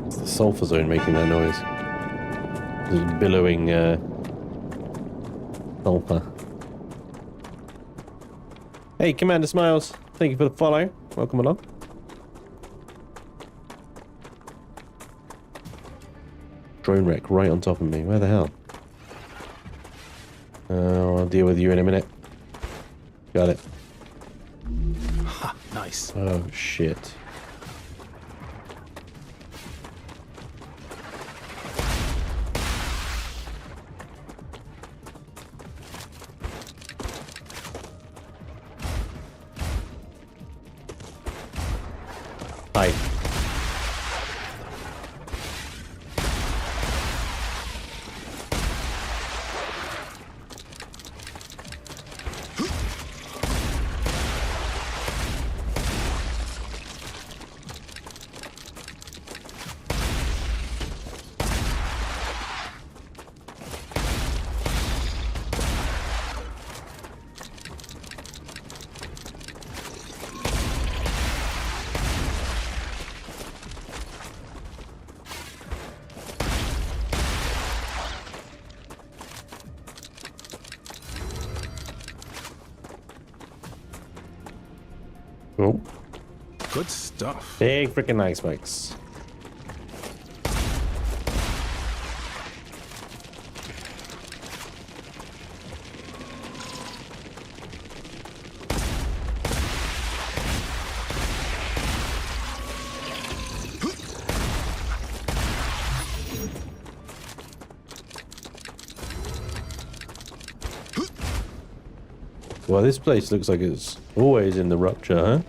It's the sulfur zone making that noise. It's billowing sulfur. Hey, Commander Smiles. Thank you for the follow. Welcome along. Drone wreck right on top of me. Where the hell? I'll deal with you in a minute. Got it. Ha, nice. Oh, shit. Hi. Oh. Good stuff. Big freaking nice spikes. Well, this place looks like it's always in the rupture, huh?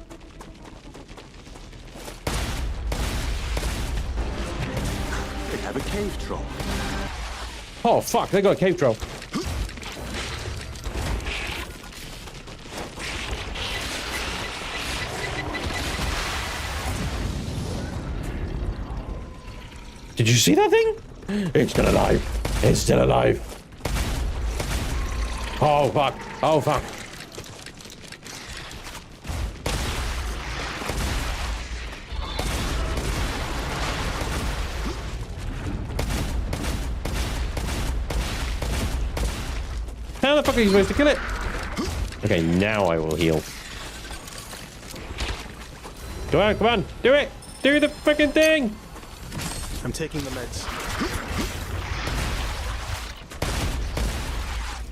They have a cave troll. Oh, fuck, they got a cave troll. Did you see that thing? It's still alive. It's still alive. Oh, fuck. Oh, fuck. How the fuck are you supposed to kill it? Okay, now I will heal. Come on, come on. Do it. Do the freaking thing. I'm taking the meds.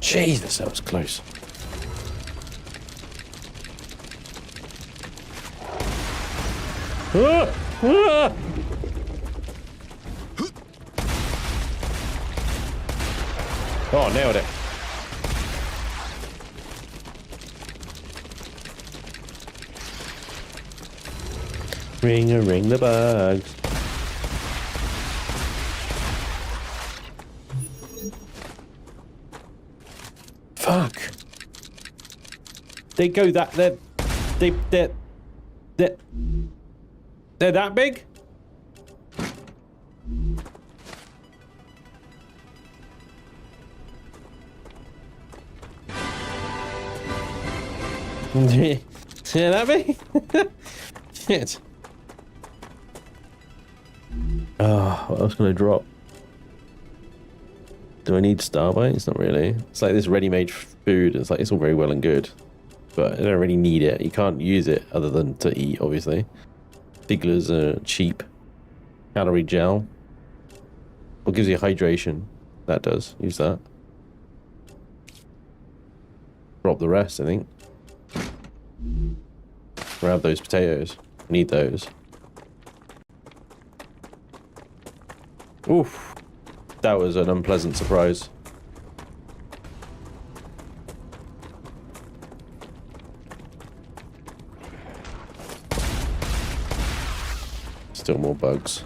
Jesus, that was close. Ah! Ah! Oh, nailed it. Ring the bugs. Fuck. They go that they're that big? Yeah, that big? Shit. Oh, what else can I drop? Do I need Starbites? Not really. It's like this ready-made food. It's like, it's all very well and good, but I don't really need it. You can't use it other than to eat, obviously. Figglers are cheap. Calorie gel. What gives you hydration? That does. Use that. Drop the rest, I think. Grab those potatoes. Need those. Oof. That was an unpleasant surprise. Still more bugs.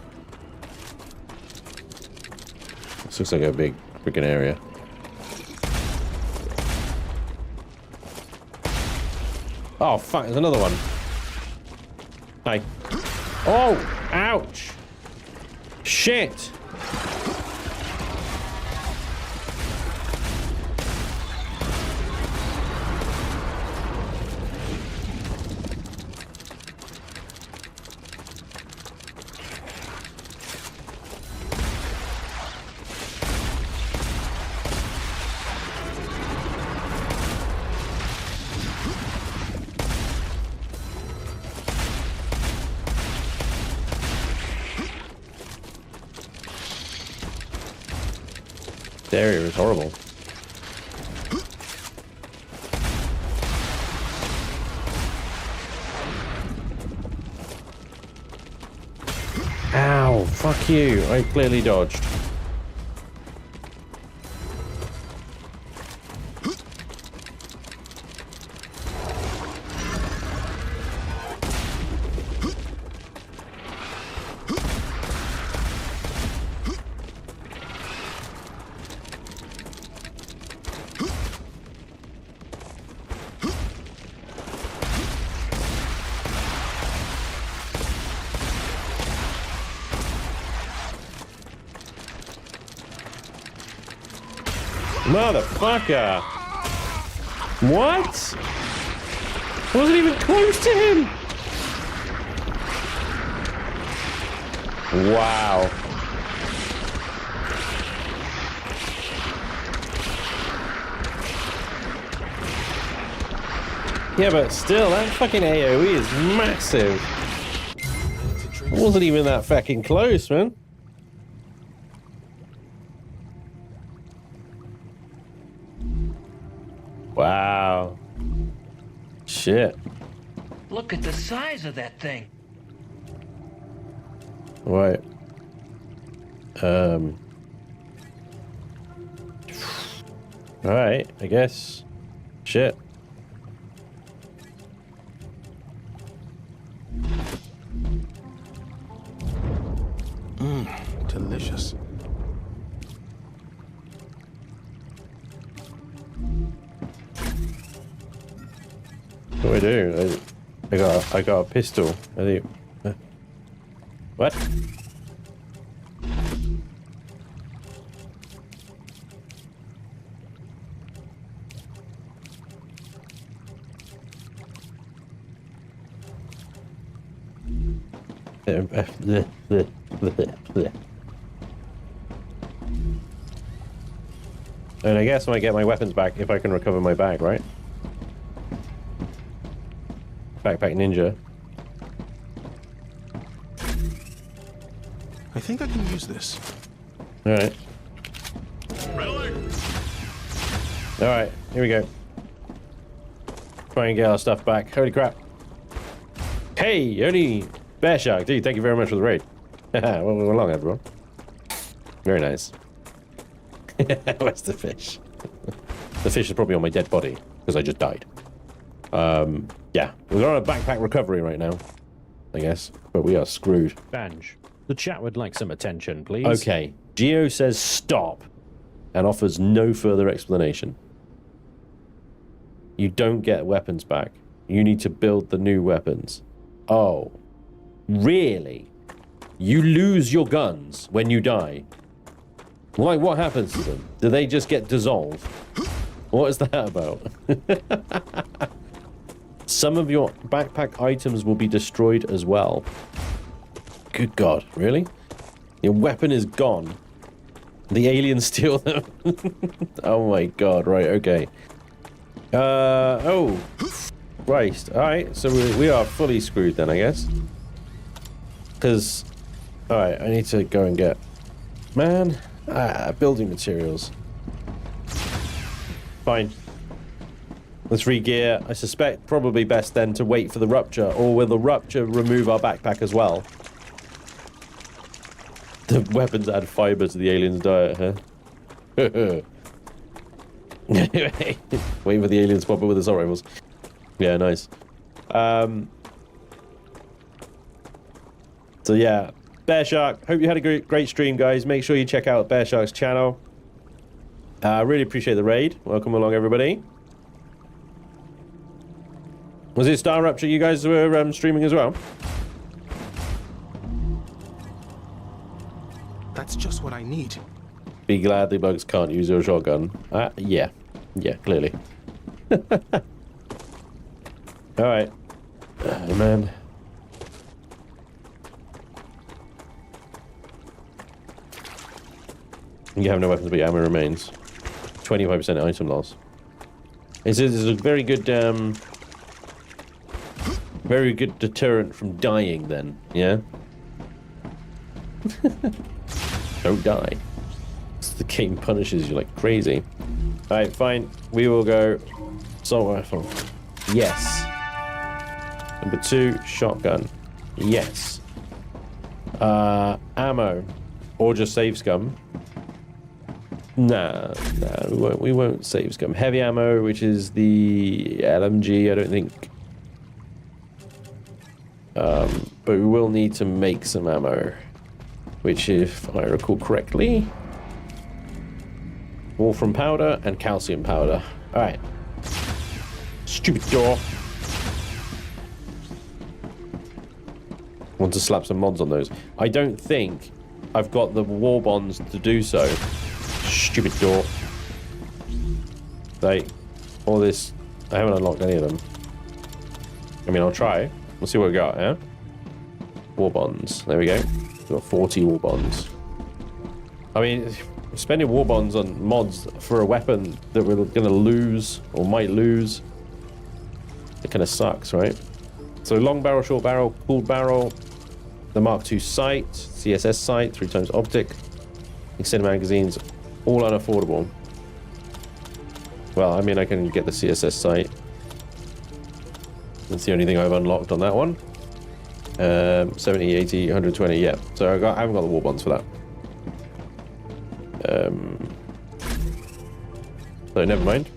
This looks like a big freaking area. Oh, fuck, there's another one. Hi. Oh, ouch. Shit. This area is horrible. Ow, fuck you. I clearly dodged. Motherfucker! What? I wasn't even close to him! Wow. Yeah, but still, that fucking AoE is massive. I wasn't even that fucking close, man. Wow. Shit. Look at the size of that thing. Right. Alright, I guess. Shit. Delicious. What do I do? I got a pistol. I think. What? And I guess I might get my weapons back if I can recover my bag, right? Backpack ninja. I think I can use this. Alright. Alright, here we go. Try and get our stuff back. Holy crap. Hey, only Bear Shark, dude, thank you very much for the raid. Well along, everyone. Very nice. Where's the fish? The fish is probably on my dead body, because I just died. Yeah, we're on a backpack recovery right now, I guess, but we are screwed. Spanj, the chat would like some attention, please. Okay, Geo says stop and offers no further explanation. You don't get weapons back. You need to build the new weapons. Oh, really? You lose your guns when you die? Like, what happens to them? Do they just get dissolved? What is that about? Some of your backpack items will be destroyed as well. Good God, really? Your weapon is gone. The aliens steal them. Oh my God, right, okay. Oh, Christ. Alright, so we are fully screwed then, I guess. Because, alright, I need to go and get... Man, building materials. Fine. Let's re-gear. I suspect probably best then to wait for the rupture, or will the rupture remove our backpack as well? The weapons add fiber to the aliens' diet, huh? Wait for the aliens to pop up with assault rifles. Yeah, nice. So yeah, Bear Shark, hope you had a great stream, guys. Make sure you check out Bear Shark's channel. I really appreciate the raid. Welcome along, everybody. Was it Star Rupture you guys were streaming as well? That's just what I need. Be glad the bugs can't use your shotgun. Yeah. Yeah, clearly. Alright. Oh, man. You have no weapons, but your ammo remains. 25% item loss. This is a very good deterrent from dying then, yeah? Don't die. The game punishes you like crazy. Alright, fine. We will go assault rifle. Yes. Number 2, shotgun. Yes. Ammo. Or just save scum. Nah, we won't save scum. Heavy ammo, which is the LMG, I don't think. But we will need to make some ammo. Which, if I recall correctly, wolfram powder and calcium powder. Alright. Stupid door. Want to slap some mods on those. I don't think I've got the war bonds to do so. Stupid door. Like, all this... I haven't unlocked any of them. I mean, I'll try. We'll see what we got, yeah? War bonds. There we go. We've got 40 war bonds. I mean, spending war bonds on mods for a weapon that we're going to lose, or might lose, it kind of sucks, right? So long barrel, short barrel, cooled barrel, the Mark II sight, CSS sight, 3x optic, extended magazines, all unaffordable. Well, I mean, I can get the CSS sight. That's the only thing I've unlocked on that one. 70, 80, 120, yeah. So I haven't got the war bonds for that. So never mind.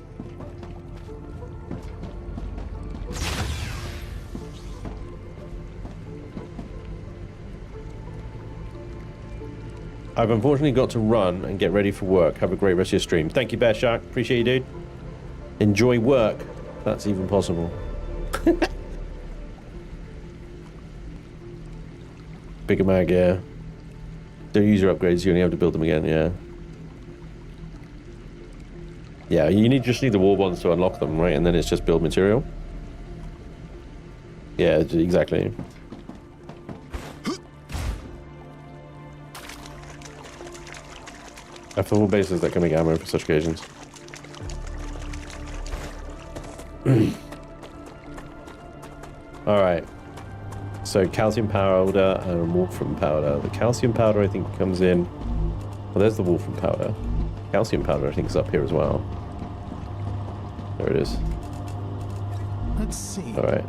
I've unfortunately got to run and get ready for work. Have a great rest of your stream. Thank you, Bear Shark. Appreciate you, dude. Enjoy work. That's even possible. Bigger mag, yeah. Don't use your upgrades, you only have to build them again, yeah. Yeah, you just need the war bonds to unlock them, right? And then it's just build material. Yeah, exactly. A full bases that can make ammo for such occasions. Alright. So calcium powder and wolfram powder. The calcium powder I think comes in... Well, there's the wolfram powder. Calcium powder I think is up here as well. There it is. Let's see. Alright.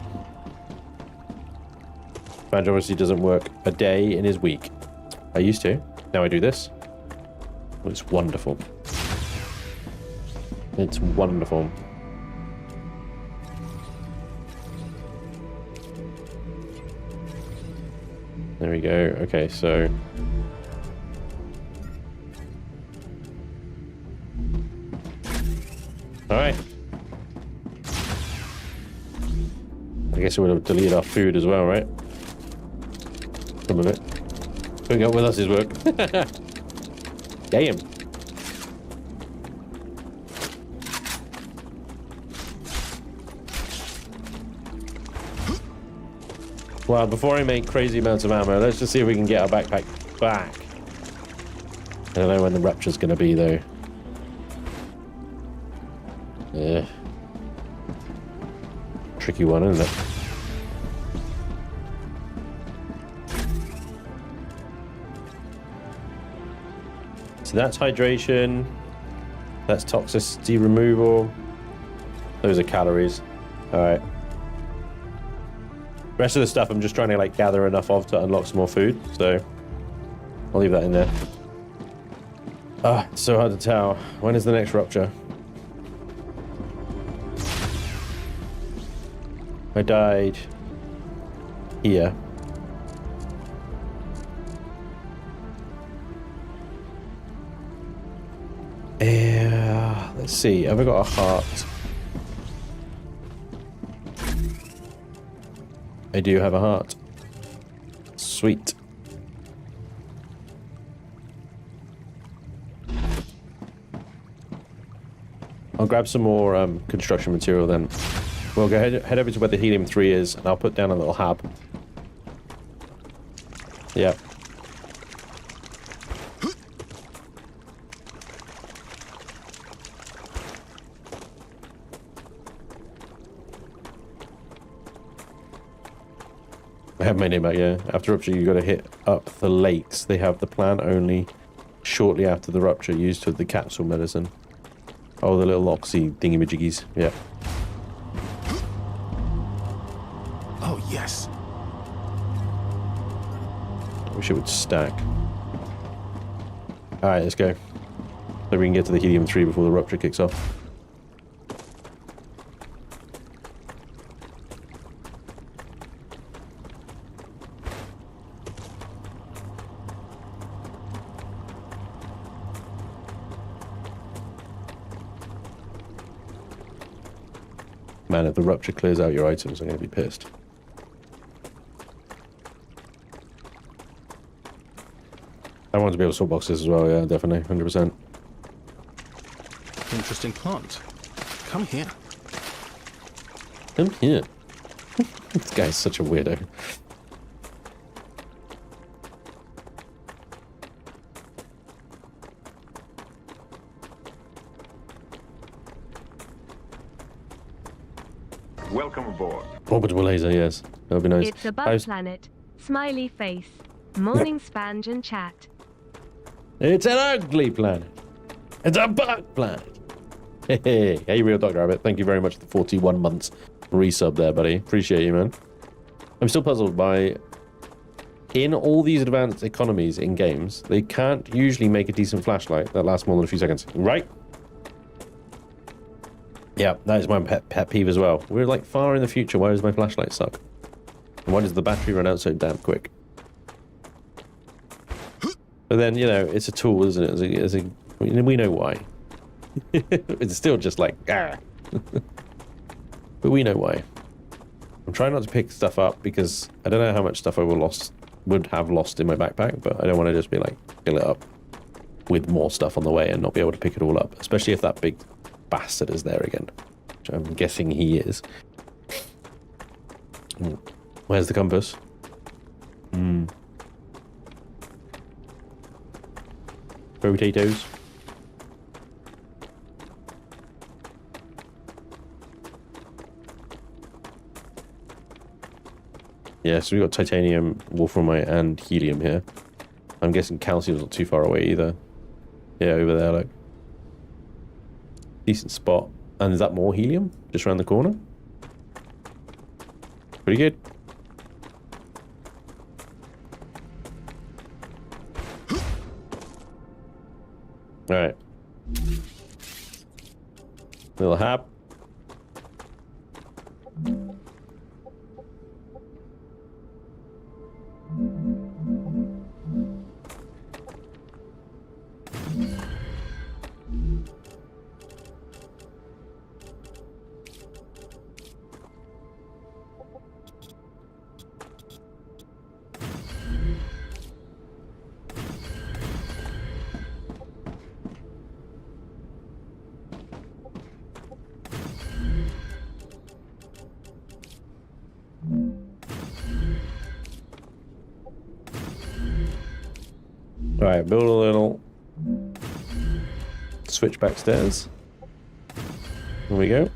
Spanj obviously doesn't work a day in his week. I used to. Now I do this. Well, it's wonderful. It's wonderful. There we go. Okay, so... Alright. I guess it would have deleted our food as well, right? Some of it. Putting up with us is work. Damn. Well, before I make crazy amounts of ammo, let's just see if we can get our backpack back. I don't know when the rupture's going to be, though. Yeah. Tricky one, isn't it? So that's hydration. That's toxicity removal. Those are calories. Alright. Rest of the stuff I'm just trying to like gather enough of to unlock some more food, so I'll leave that in there. Ah, it's so hard to tell. When is the next rupture? I died here. Yeah, let's see. Have I got a heart? I do have a heart. Sweet. I'll grab some more construction material then. We'll go head over to where the helium-3 is, and I'll put down a little hab. Yep. I have my name back, yeah. After Rupture, you got to hit up the lakes. They have the plan-only shortly after the rupture used with the capsule medicine. Oh, the little oxy thingy-majiggies. Yeah. Oh, yes. Wish it would stack. Alright, let's go. So we can get to the helium-3 before the rupture kicks off. Man, if the rupture clears out your items, I'm going to be pissed. I want to be able to sort boxes as well, yeah, definitely, 100%. Interesting plant. Come here. Come here. This guy's such a weirdo. Welcome aboard. Orbital laser, yes. That would be nice. It's a bug planet. Smiley face. Morning Spanj and chat. It's an ugly planet. It's a bug planet. Hey, hey, real Dr. Rabbit. Thank you very much for the 41 months resub there, buddy. Appreciate you, man. I'm still puzzled by... In all these advanced economies in games, they can't usually make a decent flashlight that lasts more than a few seconds. Right? Yeah, that is my pet peeve as well. We're like far in the future. Why does my flashlight suck? And why does the battery run out so damn quick? But then, you know, it's a tool, isn't it? We know why. It's still just like, ah. But we know why. I'm trying not to pick stuff up because I don't know how much stuff I would have lost in my backpack, but I don't want to just be like, fill it up with more stuff on the way and not be able to pick it all up, especially if that big bastard is there again, which I'm guessing he is. Where's the compass? Potatoes. Yeah, so we've got titanium, wolframite, and helium here. I'm guessing calcium's not too far away either. Yeah, over there, look. Decent spot. And is that more helium? Just around the corner? Pretty good. Alright. Little hap. Alright, build a little switchback stairs. There we go.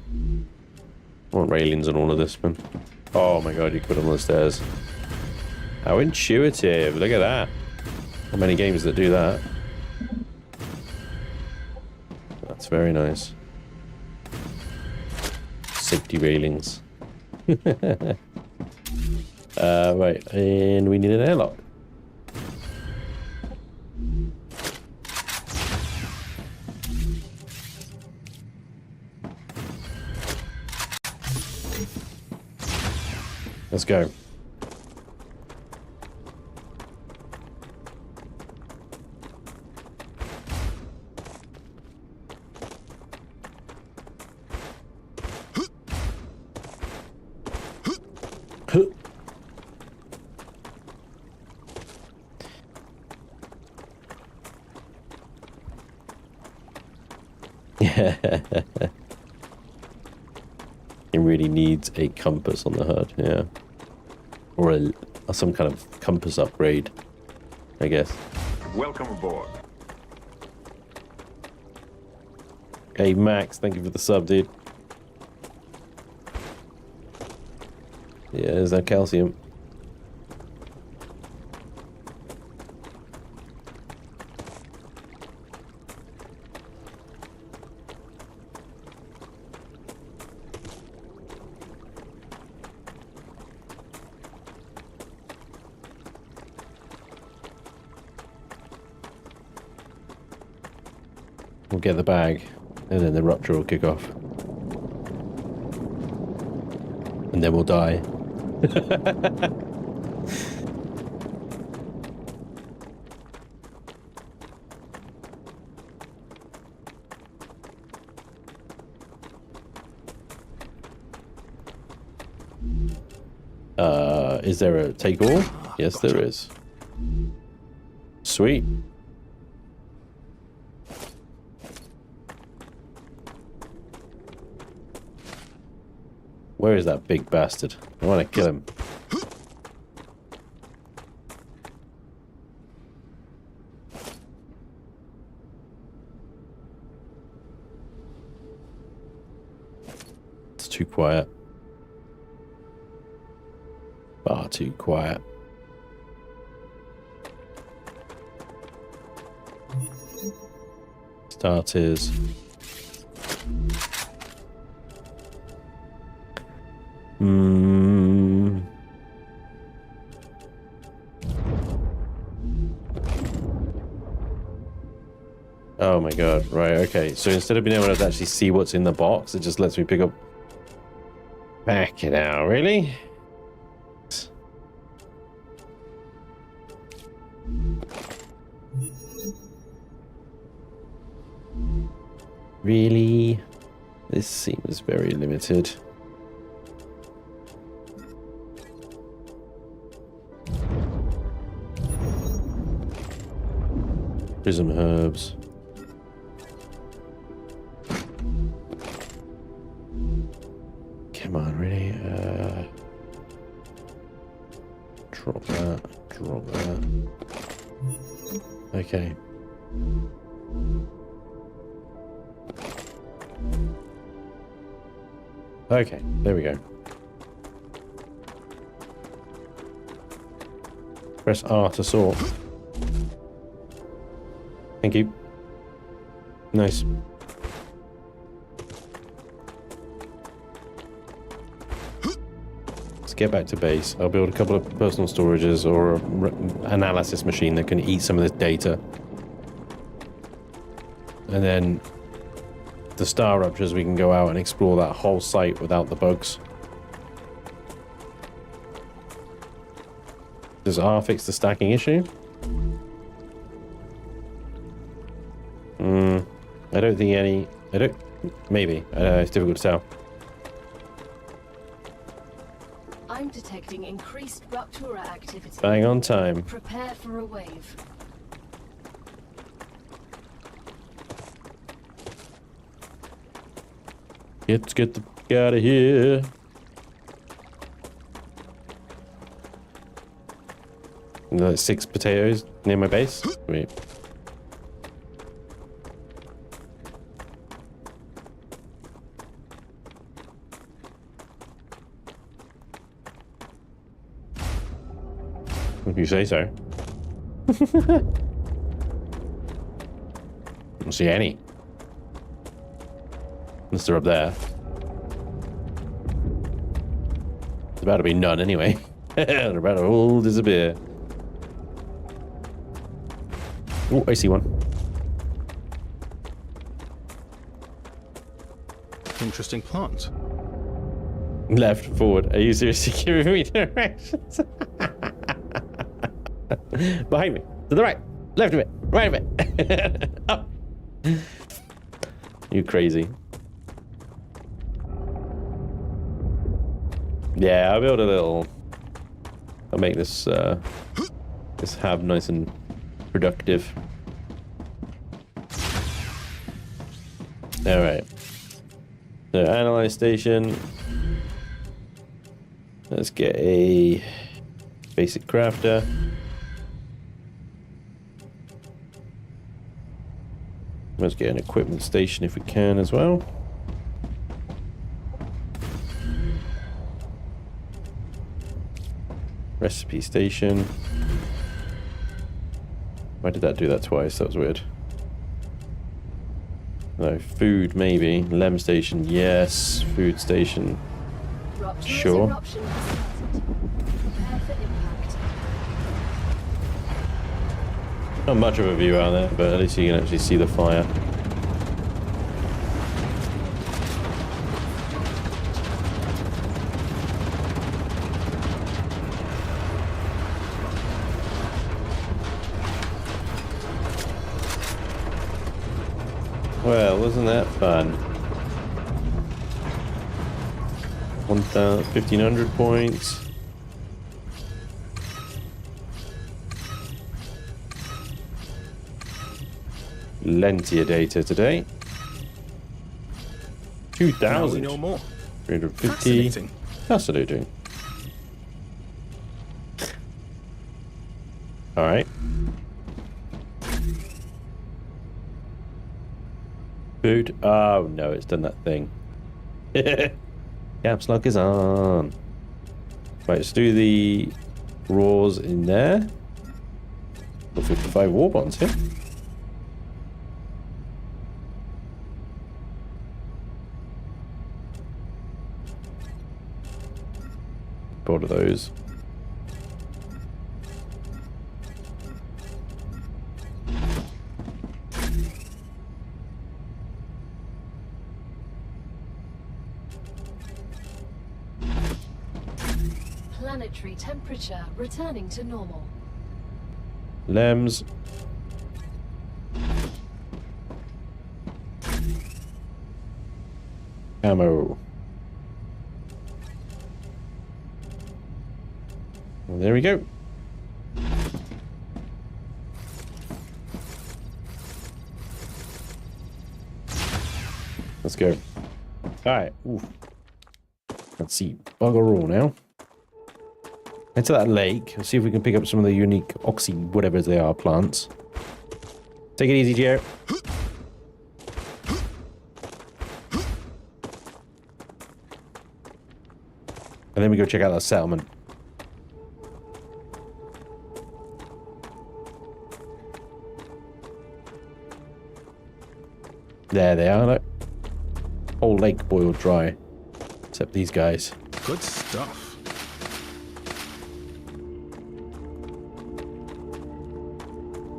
I want railings and all of this, man. Oh my god, you put them on the stairs. How intuitive. Look at that. How many games that do that? That's very nice. Safety railings. Right, and we need an airlock. Let's go. It really needs a compass on the HUD, yeah. Or some kind of compass upgrade, I guess. Welcome aboard. Hey Max, thank you for the sub, dude. Yeah, there's that calcium. we'll get the bag, and then the rupture will kick off. And then we'll die. Is there a take all? Yes, there is. Sweet. Where is that big bastard? I want to kill him. It's too quiet. Far too quiet. Starters. Oh my god, right, okay. So instead of being able to actually see what's in the box, it just lets me pick up... Back it out, really? Really? This seems very limited. Prism herbs. Come on, really? Drop that. Drop that. Okay. Okay, there we go. Press R to sort. Thank you. Nice. Let's get back to base. I'll build a couple of personal storages or an analysis machine that can eat some of this data. And then the Star Ruptures, we can go out and explore that whole site without the bugs. Does R fix the stacking issue? I don't think any... I don't... Maybe. I don't know, it's difficult to tell. I'm detecting increased rupture activity. Bang on time. Prepare for a wave. Let's get the fuck out of here. Like 6 potatoes near my base. Wait. If you say so. Don't see any. Unless they're up there. There's about to be none anyway. They're about to all disappear. Oh, I see one. Interesting plant. Left, forward. Are you seriously giving me directions? Behind me. To the right. Left a bit. Right a bit. Up. You crazy. Yeah, I'll build a little... I'll make this, this hab nice and productive. Alright. So, analyze station. Let's get a basic crafter. Let's get an equipment station if we can as well. Recipe station. Why did that do that twice? That was weird. No, food maybe. Lem station, yes. Food station. Sure. Prepare for impact. Not much of a view out there, but at least you can actually see the fire. Well, wasn't that fun? 1,500 points. Plenty of data today. 2,000. Now we know more. 350. Fascinating. Fascinating. Alright. Food. Oh no, it's done that thing. Caps lock is on. Right, let's do the raws in there. Got 55 war bonds here. Board of those. Planetary temperature returning to normal. Lems. Ammo. Well, there we go. Let's go. Alright. Let's see. Bugger all now. Into that lake. Let's see if we can pick up some of the unique oxy whatever they are plants. Take it easy, Jared. And then we go check out that settlement. There they are, look. Whole lake boiled dry. Except these guys. Good stuff.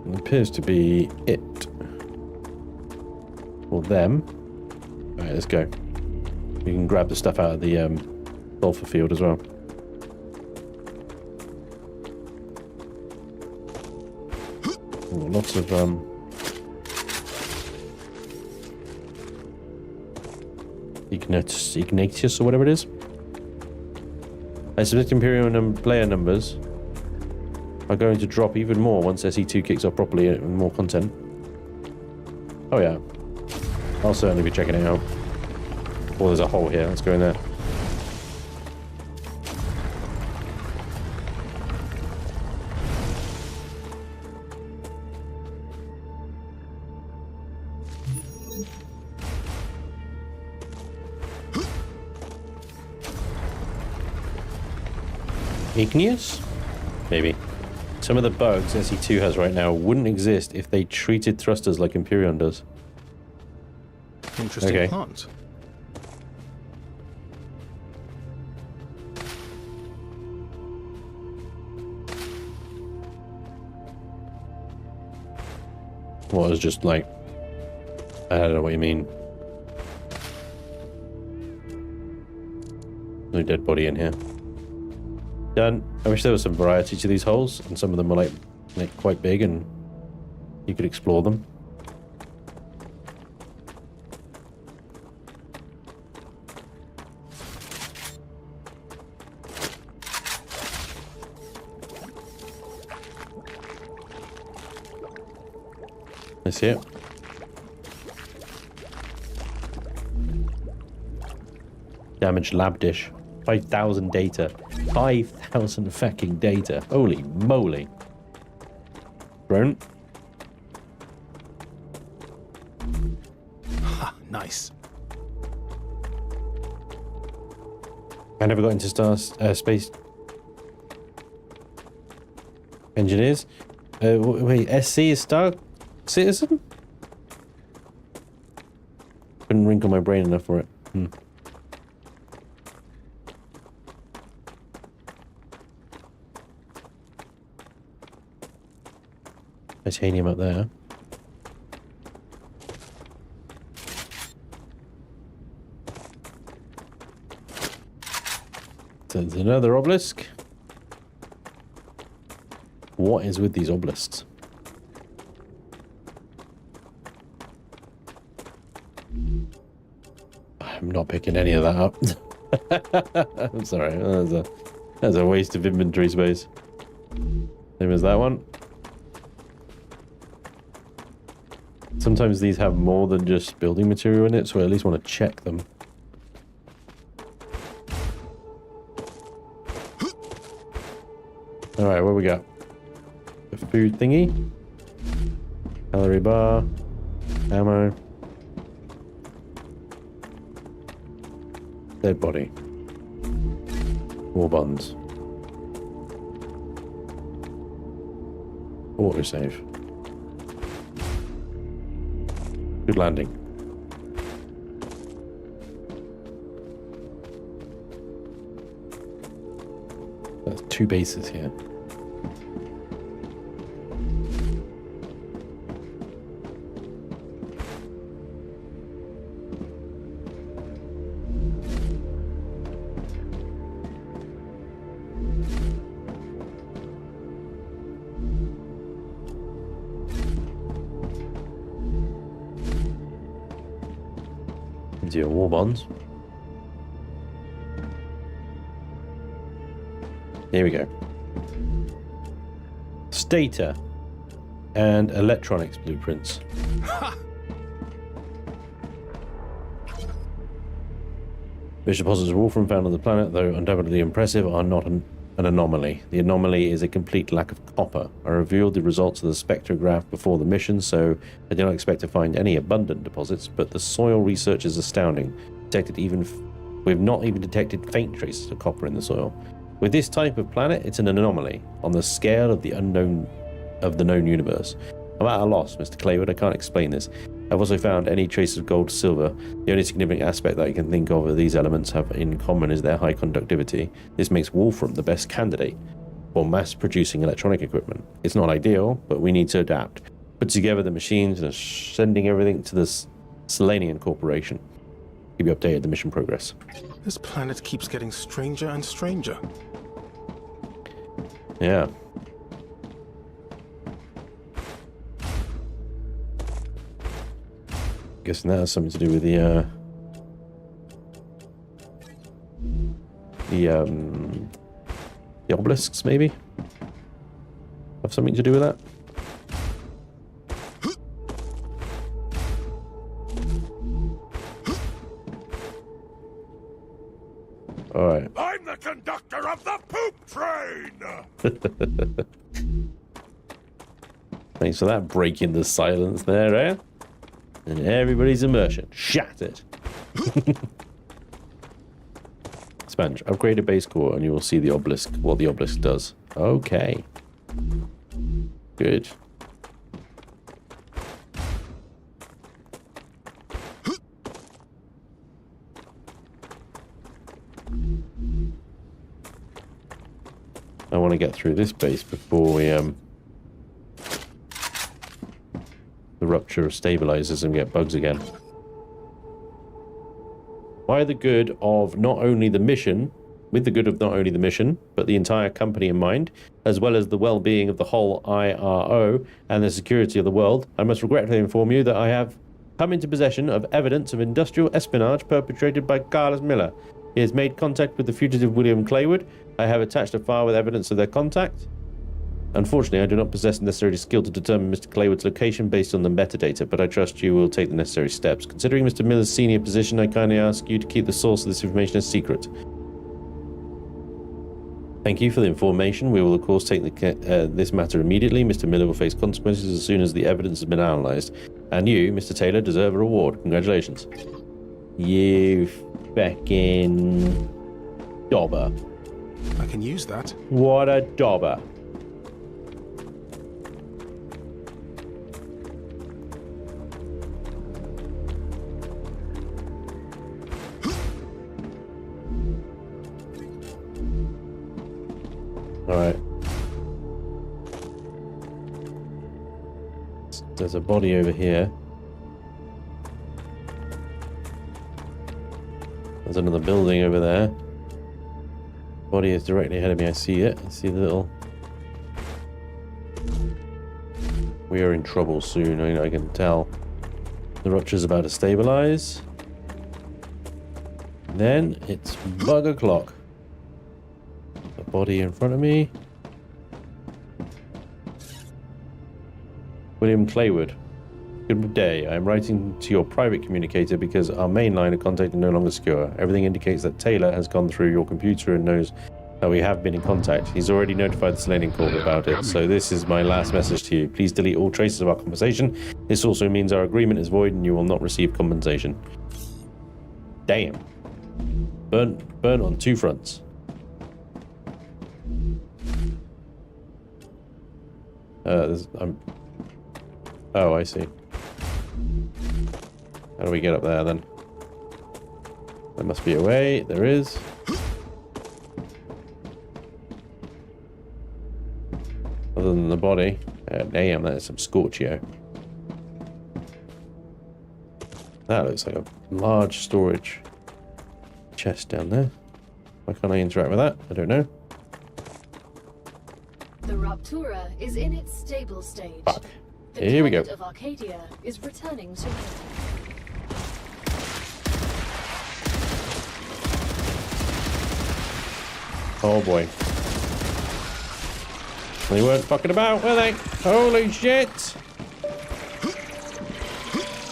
It appears to be it. For them. Alright, let's go. We can grab the stuff out of the sulfur field as well. Ooh, lots of Ignatius or whatever it is. I suspect Imperial player numbers are going to drop even more once SE2 kicks off properly and more content. Oh yeah. I'll certainly be checking it out. Oh, there's a hole here. Let's go in there. Igneous? Maybe. Some of the bugs SE2 has right now wouldn't exist if they treated thrusters like Imperion does. Interesting plant. What is just like... I don't know what you mean. No dead body in here. Done. I wish there was some variety to these holes, and some of them were like quite big, and you could explore them. I see it. Damaged lab dish. 5,000 data. 5,000 fucking data. Holy moly. Drone. Ha, nice. I never got into space engineers. Wait, SC is Star Citizen? Couldn't wrinkle my brain enough for it. Titanium up there. There's another obelisk. What is with these obelisks? I'm not picking any of that up. I'm sorry. That's a waste of inventory space. Same as that one. Sometimes these have more than just building material in it, so I at least want to check them. Alright, what we got? The food thingy. Calorie bar. Ammo. Dead body. War bonds. Autosave. Good landing. That's 2 bases here. Into your war bonds. Here we go. Stator and electronics blueprints. Fish deposits of wolfram found on the planet, though undoubtedly impressive, are not an anomaly. The anomaly is a complete lack of copper. I revealed the results of the spectrograph before the mission, so I do not expect to find any abundant deposits, but the soil research is astounding. We've not even detected faint traces of copper in the soil. With this type of planet, it's an anomaly on the scale of the known universe. I'm at a loss, Mr. Claywood. I can't explain this. I've also found any traces of gold or silver. The only significant aspect that I can think of these elements have in common is their high conductivity. This makes wolfram the best candidate for mass-producing electronic equipment. It's not ideal, but we need to adapt. Put together the machines and are sending everything to the Selenian Corporation. Keep you updated the mission progress. This planet keeps getting stranger and stranger. Yeah. Guessing that has something to do with the obelisks, maybe? Have something to do with that? All right. I'm the conductor of the poop train! Thanks for that breaking the silence there, eh? And everybody's immersion shattered. Spanj, upgrade a base core and you will see the obelisk, what the obelisk does. Okay. Good. I want to get through this base before we the rupture stabilizes and get bugs again. By the good of not only the mission, with the good of not only the mission, but the entire company in mind, as well as the well-being of the whole IRO and the security of the world, I must regretfully inform you that I have come into possession of evidence of industrial espionage perpetrated by Carlos Miller. He has made contact with the fugitive William Claywood. I have attached a file with evidence of their contact. Unfortunately, I do not possess the necessary skill to determine Mr. Claywood's location based on the metadata, but I trust you will take the necessary steps. Considering Mr. Miller's senior position, I kindly ask you to keep the source of this information a secret. Thank you for the information. We will, of course, take this matter immediately. Mr. Miller will face consequences as soon as the evidence has been analysed. And you, Mr. Taylor, deserve a reward. Congratulations. You feckin' dobber. I can use that. What a dobber. Alright. There's a body over here. There's another building over there. Body is directly ahead of me. I see it. I see the little... We are in trouble soon. I can tell. The rupture's about to stabilize. Then it's bug o'clock. The body in front of me. William Claywood. Good day. I am writing to your private communicator because our main line of contact is no longer secure. Everything indicates that Taylor has gone through your computer and knows that we have been in contact. He's already notified the Selenium Corp about it, so this is my last message to you. Please delete all traces of our conversation. This also means our agreement is void and you will not receive compensation. Damn. Burn on two fronts. Oh, I see. How do we get up there then? There must be a way. There is. Other than the body. Damn, that is some Scorchio. That looks like a large storage chest down there. Why can't I interact with that? I don't know. The Raptura is in its stable stage. Fuck. The Here we go. planet of Arcadia is returning to normal. Oh boy. They weren't fucking about, were they? Holy shit!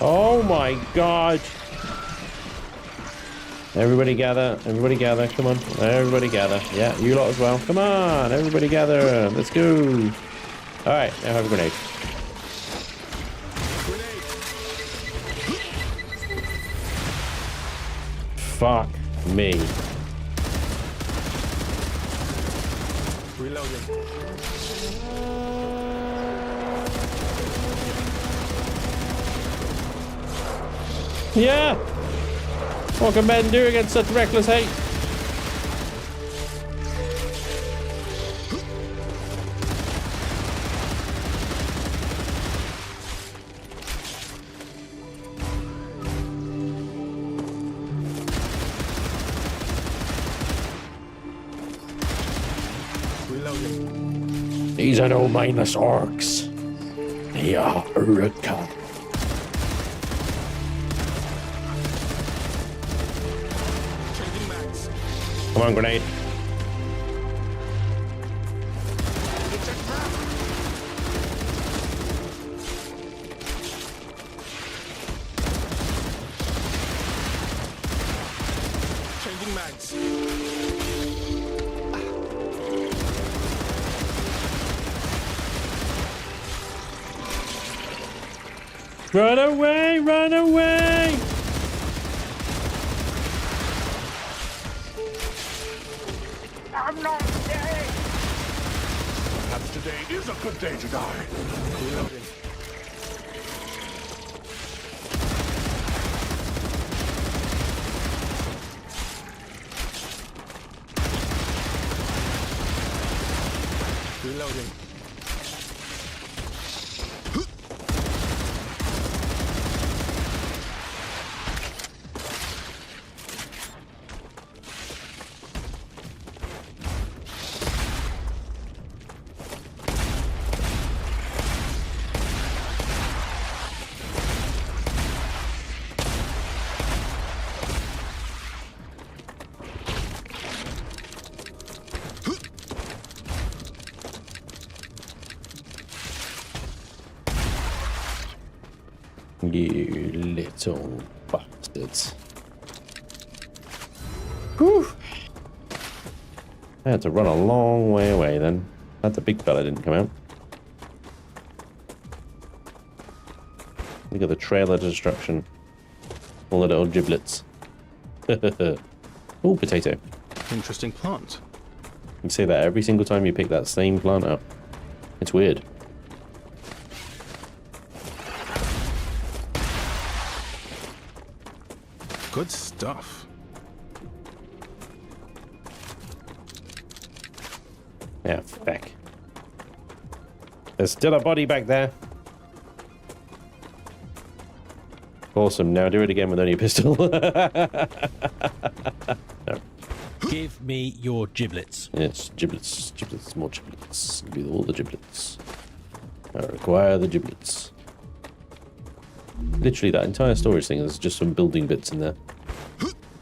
Oh my god! Everybody gather, come on. Everybody gather. Yeah, you lot as well. Come on, everybody gather. Let's go. Alright, now have a grenade. Fuck me. Reloading. Yeah! What can men do against such reckless hate? Reloading. These are no mindless orcs. They are Urukka. Come on, grenade. Changing mags. Run away! Run away! I'm not dead! Perhaps today is a good day to die. Reloading. Reloading. You little bastards. Whew. I had to run a long way away then. Glad the big fella didn't come out. Look at the trail of destruction. All the little giblets. Oh, potato. Interesting plant. You say that every single time you pick that same plant up. It's weird. Good stuff. Yeah, feck. There's still a body back there. Awesome. Now do it again with only a pistol. No. Give me your giblets. Yes, giblets. Giblets, more giblets. Give me all the giblets. I require the giblets. Literally, that entire storage thing is just some building bits in there.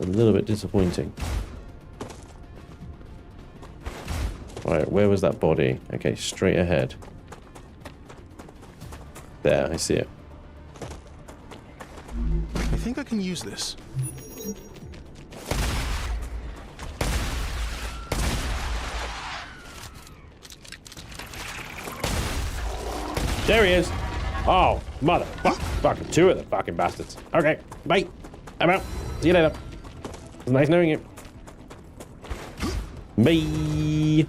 A little bit disappointing. Right, where was that body? Okay, straight ahead. There, I see it. I think I can use this. There he is. Oh, motherfucker. Fucking two of the fucking bastards. Okay, bye. I'm out. See you later. It was nice knowing you. Bye.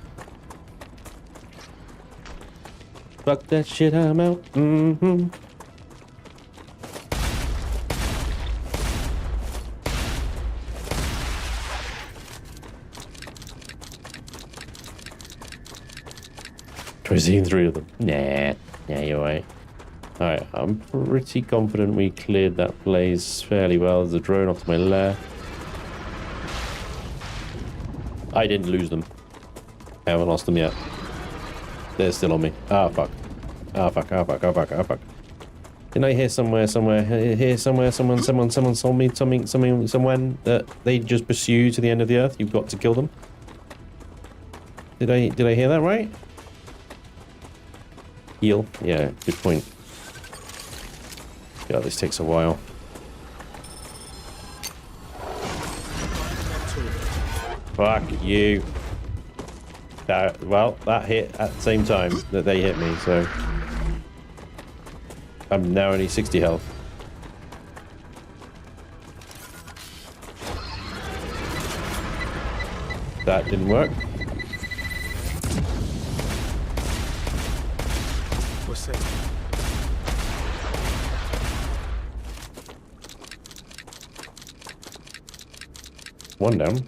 Fuck that shit, I'm out. Mm-hmm. We've seen 3 of them. Nah. Yeah, you're right. Alright, I'm pretty confident we cleared that place fairly well. There's a drone off to my left. I didn't lose them. I haven't lost them yet. They're still on me. Ah, fuck. Ah, fuck, ah, fuck, ah, fuck, ah, fuck. Didn't I hear somewhere, someone told me someone that they just pursue to the end of the earth? You've got to kill them. Did I hear that right? Heal? Yeah, good point. Yeah, this takes a while. Fuck you. Well, that hit at the same time that they hit me, so... I'm now only 60 health. That didn't work. We're safe. One down.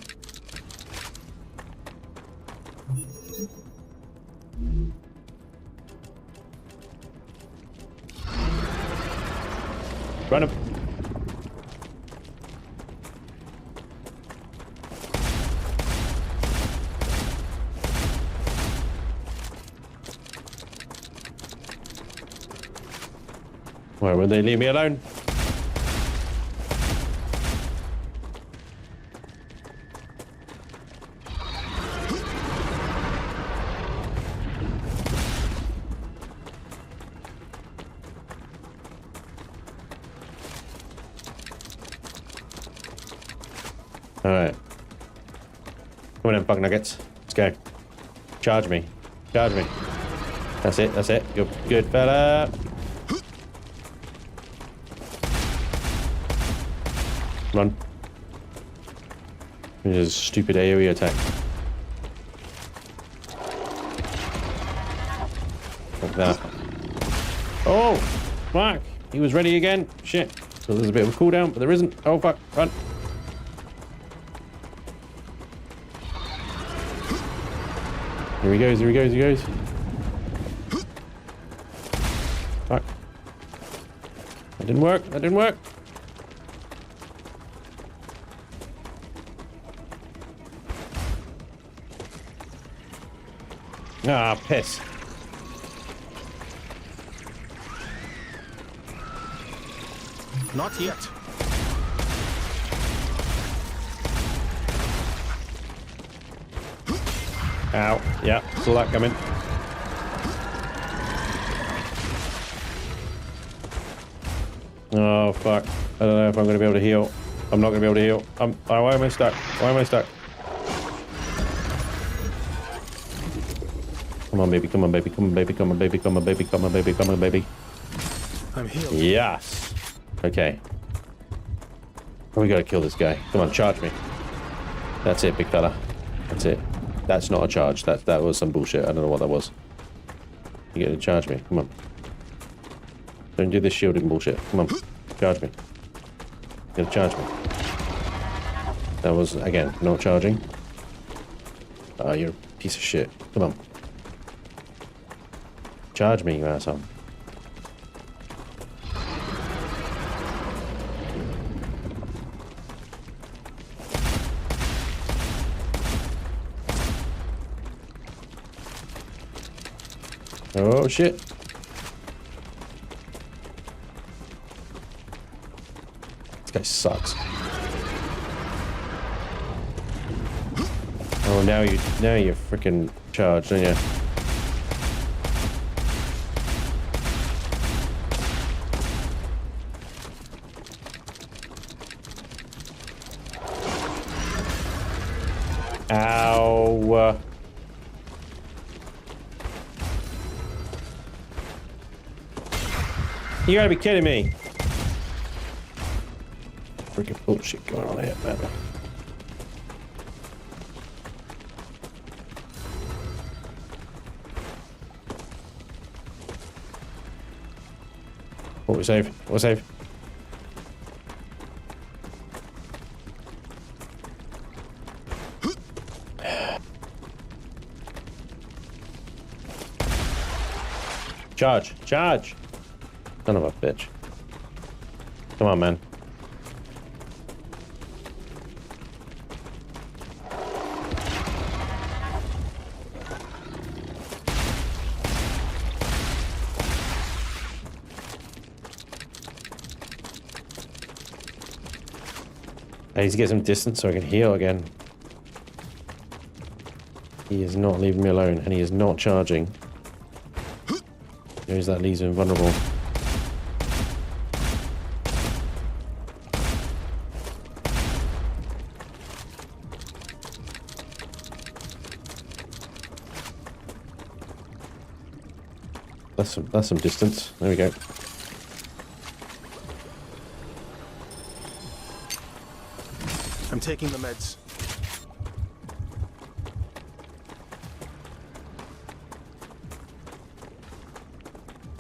Run him. Why would they leave me alone? Alright. Come on in, fuck nuggets. Let's go. Charge me. Charge me. That's it, that's it. Good, good fella. Run. This is a stupid AoE attack. Like that. Oh! Fuck! He was ready again. Shit. So there's a bit of a cooldown, but there isn't. Oh fuck. Run. Here he goes, here he goes, here he goes. Fuck. That didn't work, that didn't work. Ah, piss. Not yet. Ow. Yeah, saw that coming. Oh, fuck. I don't know if I'm going to be able to heal. I'm not going to be able to heal. Why am I stuck? Why am I stuck? Come on, baby. Come on, baby. Come on, baby. Come on, baby. Come on, baby. Come on, baby. Come on, baby. I'm healed. Yes. Okay. We got to kill this guy. Come on, charge me. That's it, big fella. That's it. That's not a charge. That was some bullshit. I don't know what that was. You gotta charge me. Come on. Don't do this shielding bullshit. Come on. Charge me. You gotta charge me. That was, again, not charging. Ah, you're a piece of shit. Come on. Charge me, you asshole. Oh shit. This guy sucks. Oh, now you're freaking charged, aren't you? Ow. You gotta be kidding me. Freaking bullshit going on here, man. What we save? What save? Charge! Charge! Son of a bitch. Come on, man. I need to get some distance so I can heal again. He is not leaving me alone, and he is not charging. Knows that leaves him vulnerable. That's some distance. There we go. I'm taking the meds.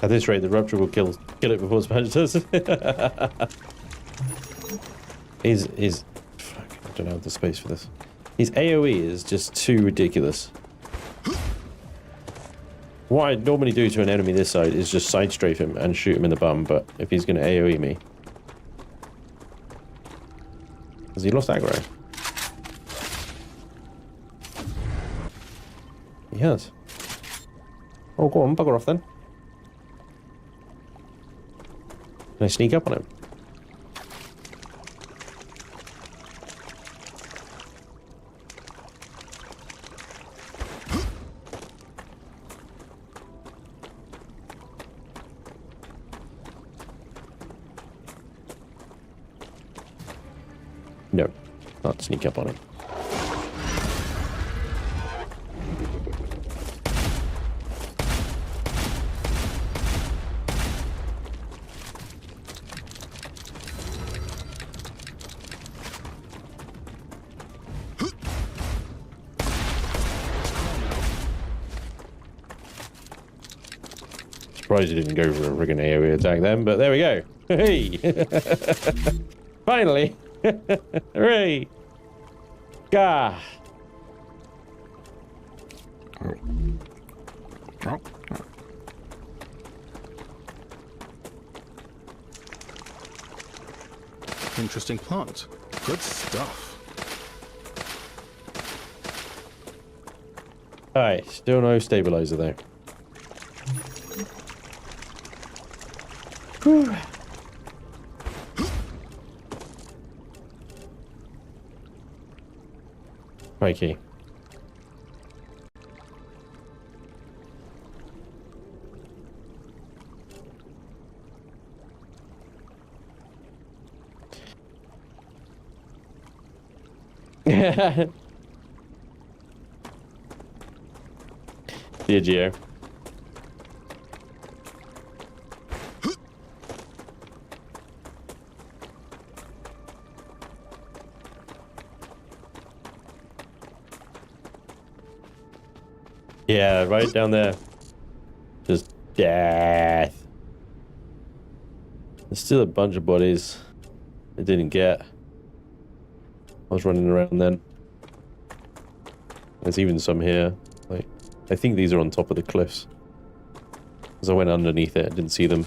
At this rate, the Rupture will kill it before Spanj does. Fuck, I don't have the space for this. His AoE is just too ridiculous. What I normally do to an enemy this side is just side strafe him and shoot him in the bum, but if he's going to AoE me... Has he lost aggro? He has. Oh, go on, bugger off then. Can I sneak up on him? No, not sneak up on him. Surprised he didn't go for a friggin' AoE attack then, but there we go. Hey! Finally! Hooray! Gah! Interesting plant. Good stuff. Alright, still no stabilizer though. Whew. Crikey. Dear Geo. Yeah, right down there. Just death. There's still a bunch of bodies I didn't get. I was running around then. There's even some here. Like, I think these are on top of the cliffs. Because I went underneath it, didn't see them.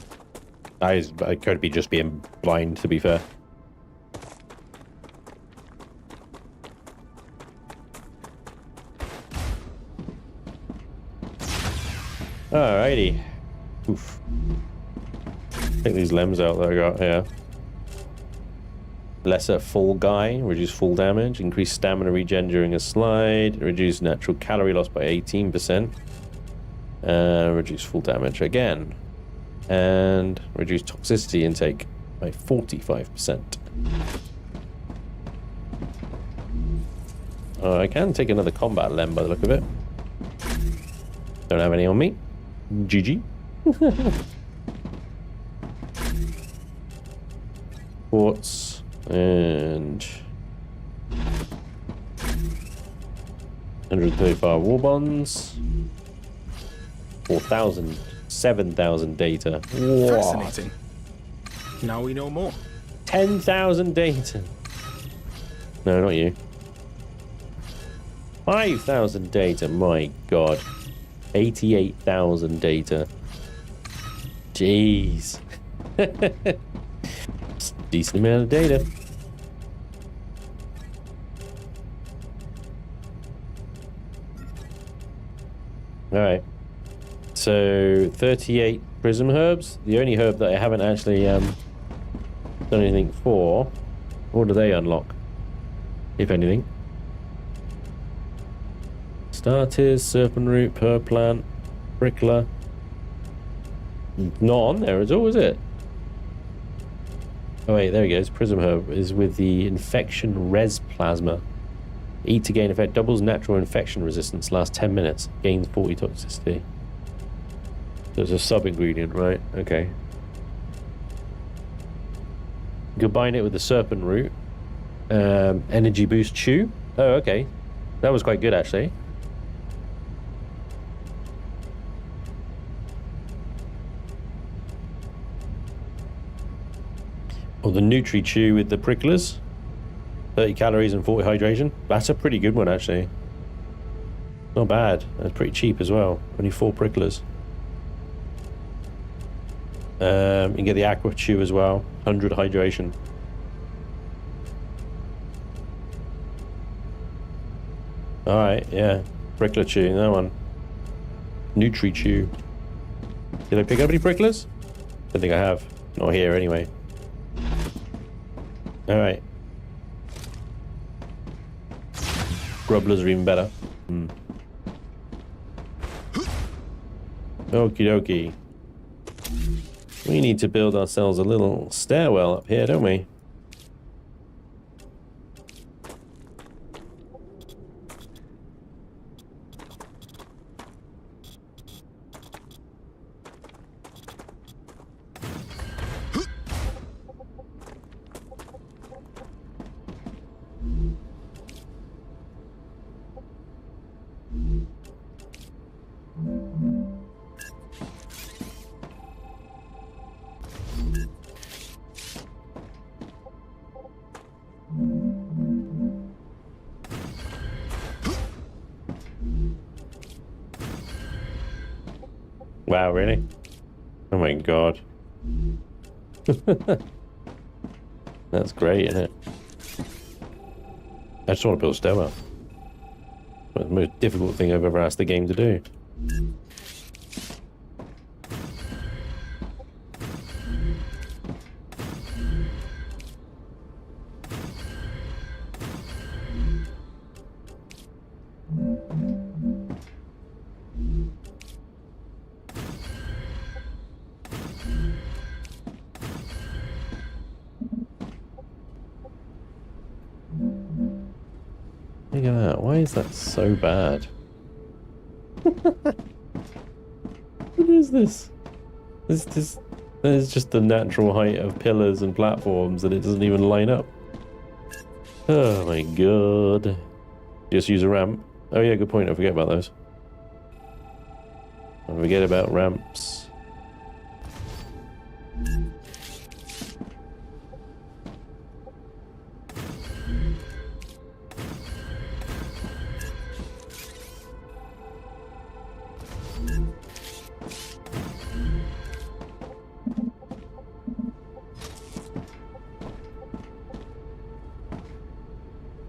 I could be just being blind, to be fair. Alrighty. Oof. Take these limbs out that I got here. Lesser full guy, reduce full damage, increase stamina regen during a slide, reduce natural calorie loss by 18%, reduce full damage again, and reduce toxicity intake by 45%. I can take another combat lem by the look of it. Don't have any on me. GG. Quartz and 135 war bonds. 4,000, 7,000 data. Whoa. Fascinating. Now we know more. 10,000 data. No, not you. 5,000 data. My God. 88,000 data. Jeez. Decent amount of data. Alright. So 38 prism herbs. The only herb that I haven't actually done anything for. What do they unlock? If anything. Starters, serpent root, herb plant, prickler. Not on there at all, is it? Oh wait, there he goes. Prism herb is with the infection res plasma. Eat to gain effect, doubles natural infection resistance, lasts 10 minutes, gains 40 toxicity. So it's a sub ingredient, right? Okay. Combine it with the serpent root. Energy boost chew. Oh, okay. That was quite good actually. Or the Nutri Chew with the pricklers. 30 calories and 40 hydration. That's a pretty good one, actually. Not bad. That's pretty cheap as well. Only 4 pricklers. You can get the Aqua Chew as well. 100 hydration. Alright, yeah. Prickler Chew, that one. Nutri Chew. Did I pick up any pricklers? I don't think I have. Not here, anyway. Alright. Grubblers are even better. Okie dokie. We need to build ourselves a little stairwell up here, don't we? Wow, really? Oh my god. That's great, isn't it? I just want to build a stairwell. It's the most difficult thing I've ever asked the game to do. Look at that. Why is that so bad? What is this? That is just the natural height of pillars and platforms and it doesn't even line up. Oh my god. Just use a ramp. Oh yeah, good point. I forget about those. I forget about ramps.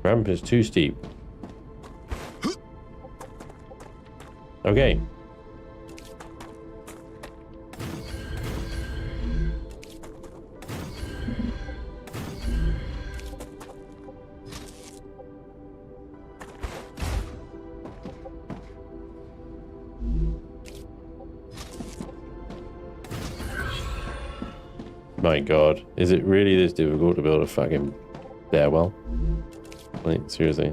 Ramp is too steep. Okay. My god, is it really this difficult to build a fucking stairwell? Like, seriously.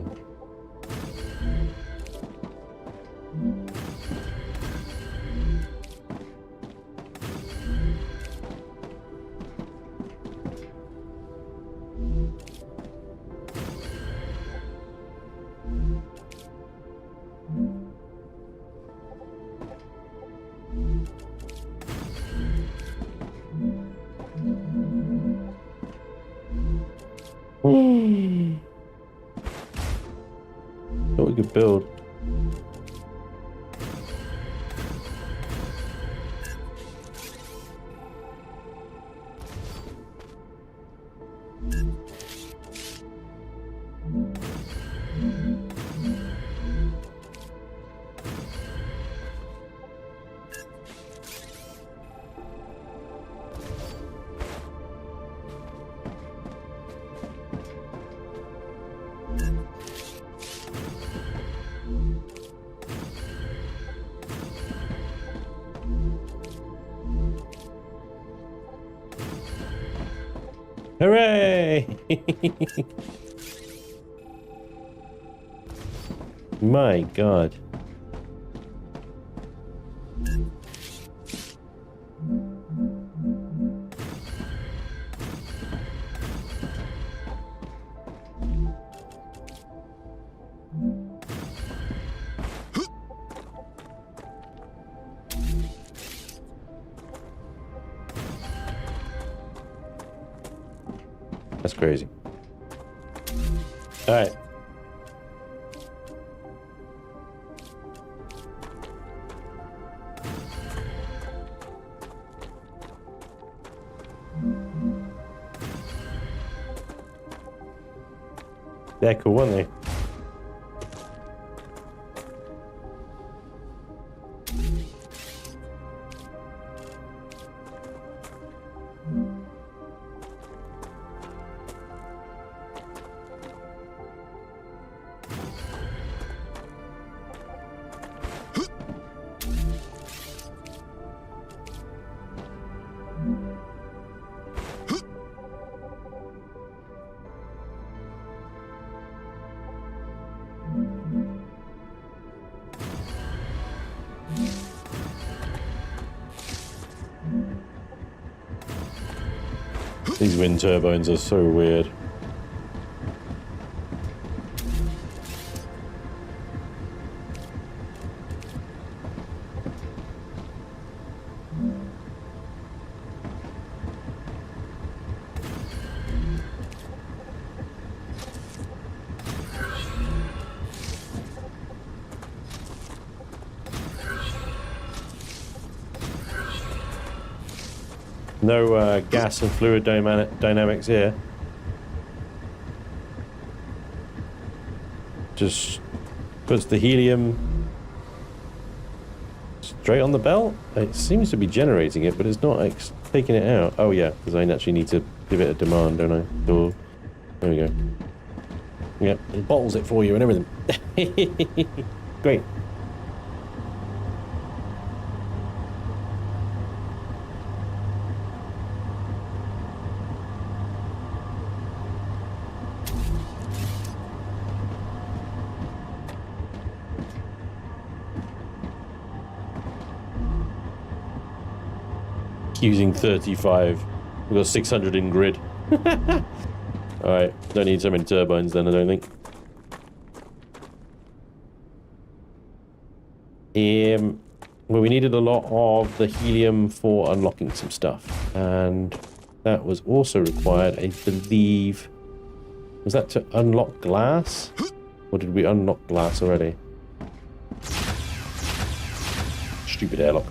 Thought we could build. Hooray! My god. That's crazy. All right. They're cool, aren't they? These wind turbines are so weird. No gas and fluid dynamics here. Just puts the helium straight on the belt. It seems to be generating it, but it's not taking it out. Oh yeah, because I actually need to give it a demand, don't I? So, there we go. Yep, it bottles it for you and everything. Great. Using 35. We've got 600 in grid. Alright, don't need so many turbines then, I don't think. Well, we needed a lot of the helium for unlocking some stuff. And that was also required, I believe... Was that to unlock glass? Or did we unlock glass already? Stupid airlock.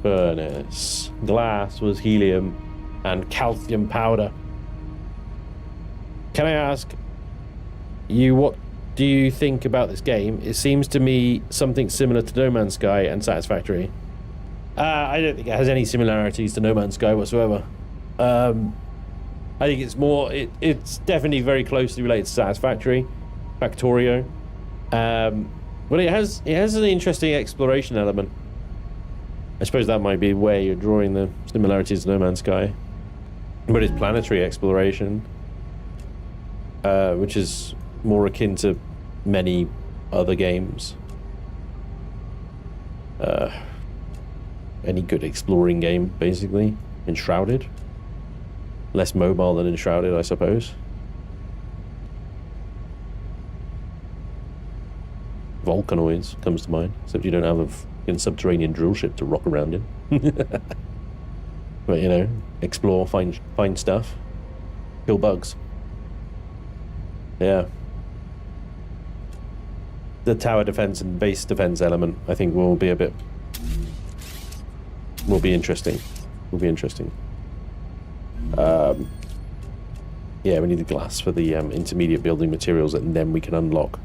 Furnace. Glass was helium and calcium powder. Can I ask you, what do you think about this game? It seems to me something similar to No Man's Sky and Satisfactory. I don't think it has any similarities to No Man's Sky whatsoever. I think it's more, it's definitely very closely related to Satisfactory, Factorio. But it has an interesting exploration element. I suppose that might be where you're drawing the similarities to No Man's Sky, but it's planetary exploration, which is more akin to many other games. Any good exploring game, basically. Enshrouded. Less mobile than Enshrouded, I suppose. Volcanoids comes to mind, except you don't have a fucking subterranean drill ship to rock around in. But, you know, explore, find stuff, kill bugs. Yeah. The tower defense and base defense element, I think, will be interesting. Will be interesting. Yeah, we need the glass for the intermediate building materials, and then we can unlock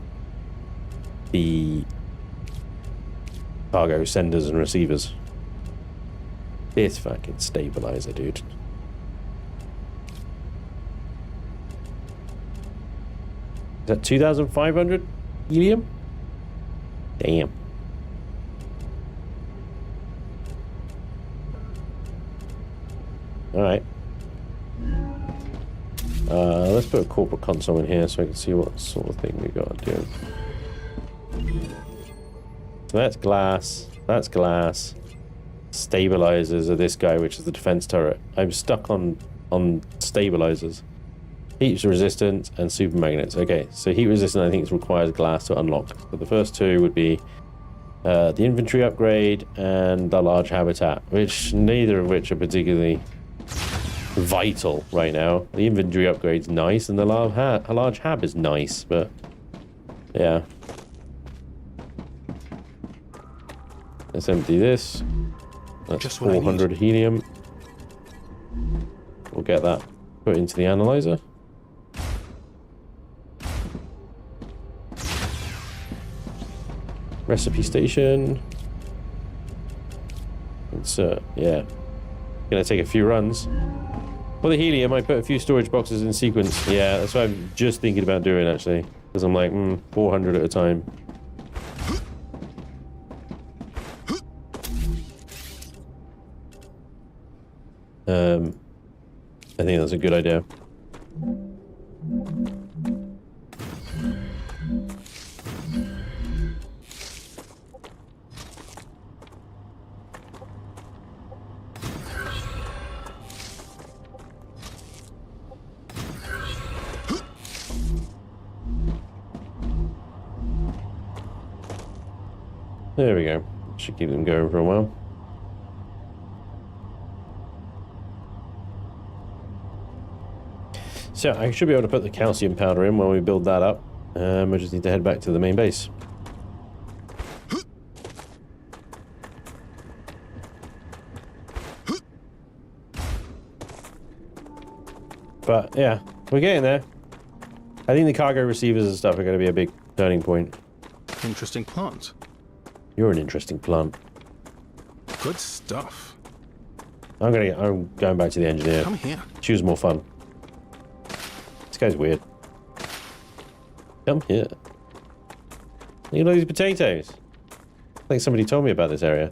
the cargo senders and receivers. This fucking stabilizer, dude. Is that 2,500 helium? Damn. Alright. Let's put a corporate console in here so I can see what sort of thing we got to do. So that's glass. That's glass. Stabilizers are this guy, which is the defense turret. I'm stuck on stabilizers. Heat resistant and super magnets. Okay, so heat resistant I think it requires glass to unlock. So the first two would be the inventory upgrade and the large habitat, neither of which are particularly vital right now. The inventory upgrade's nice and the large hab is nice, but yeah. Let's empty this. That's just 400 helium. We'll get that put into the analyzer. Recipe station. Insert. Yeah. Gonna take a few runs. For the helium, I put a few storage boxes in sequence. Yeah, that's what I'm just thinking about doing, actually. Because I'm like, 400 at a time. I think that's a good idea. There we go. Should keep them going for a while. So I should be able to put the calcium powder in when we build that up. We just need to head back to the main base. But yeah, we're getting there. I think the cargo receivers and stuff are going to be a big turning point. Interesting plant. You're an interesting plant. Good stuff. I'm going back to the engineer. Come here. Choose more fun. This guy's weird. Come here. Look at all these potatoes. I think somebody told me about this area.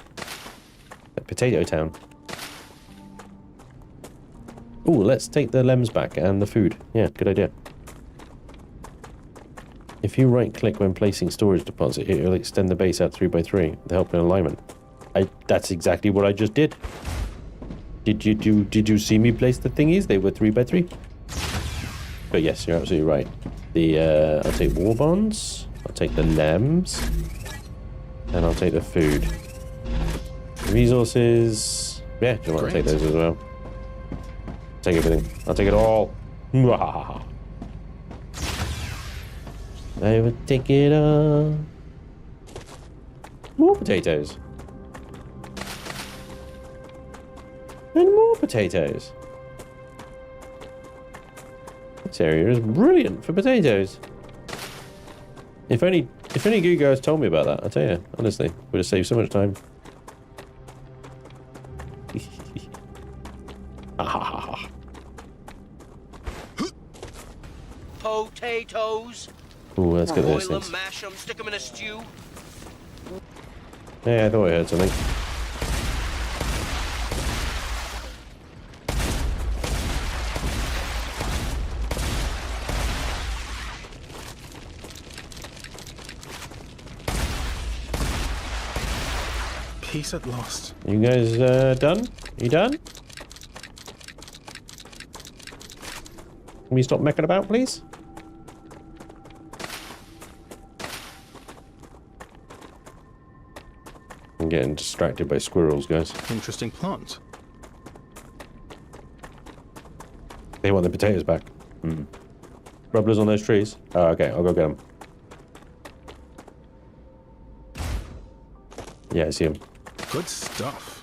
Like Potato Town. Ooh, let's take the lems back and the food. Yeah, good idea. If you right-click when placing storage deposit, it will extend the base out 3x3 to help in alignment. That's exactly what I just did. Did you see me place the thingies? They were 3x3. But yes, you're absolutely right. I'll take war bonds. I'll take the lems, and I'll take the food. Resources. Yeah, do you want to take those as well? Take everything. I'll take it all. I would take it all. More potatoes. And more potatoes. This area is brilliant for potatoes. If only you guys told me about that, I tell you, honestly, would have saved so much time. Potatoes. Ooh, let's get those Boil them, things. mash them, stick them in a stew. Yeah, I thought I heard something. Peace at last. You guys done? You done? Can we stop mecking about, please? I'm getting distracted by squirrels, guys. Interesting plant. They want the potatoes back. Rubblers on those trees. Oh, okay, I'll go get them. Yeah, I see him. Good stuff.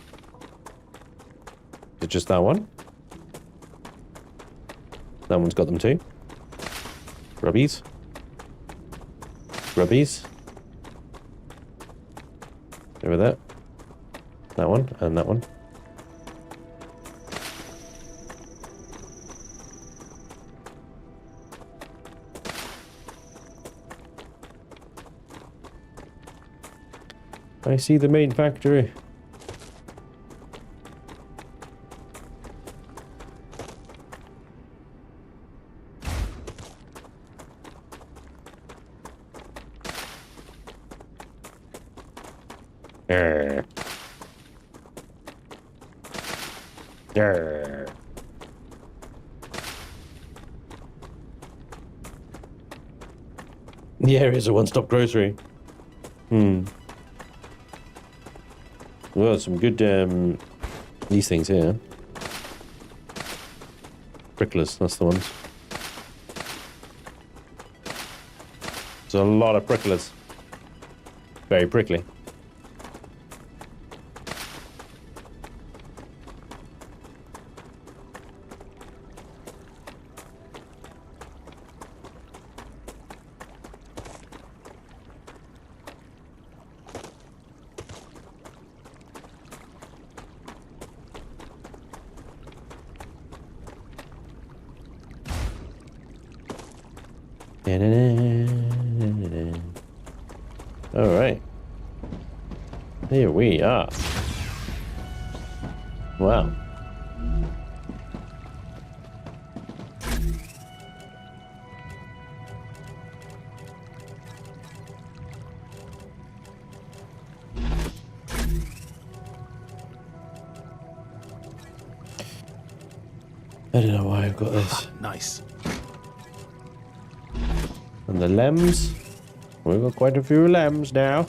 Is it just that one? That one's got them too. Grubbies. Grubbies. Over there. That one and that one. I see the main factory. Grr. Grr. The area's a one-stop grocery. Well, some good, these things here. Pricklers, that's the ones. There's a lot of pricklers. Very prickly. All right, here we are. Wow. I don't know why I've got this. Nice. And the lems. We've got quite a few lems now.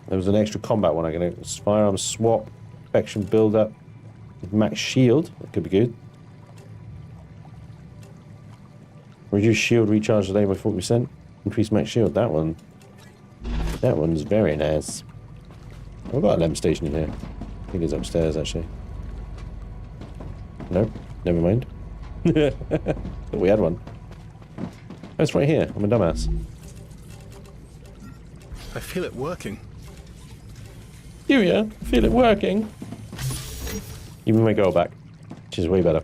There was an extra combat one. I'm going to firearm swap, infection build up, max shield. That could be good. Reduce shield recharge today by 40%. Increase max shield. That one. That one's very nice. I've got a lem station in here. I think it's upstairs actually. Nope. Never mind. Thought we had one. Oh, it's right here. I'm a dumbass. I feel it working. Do ya? Feel it working? Even my girl back. Which is way better.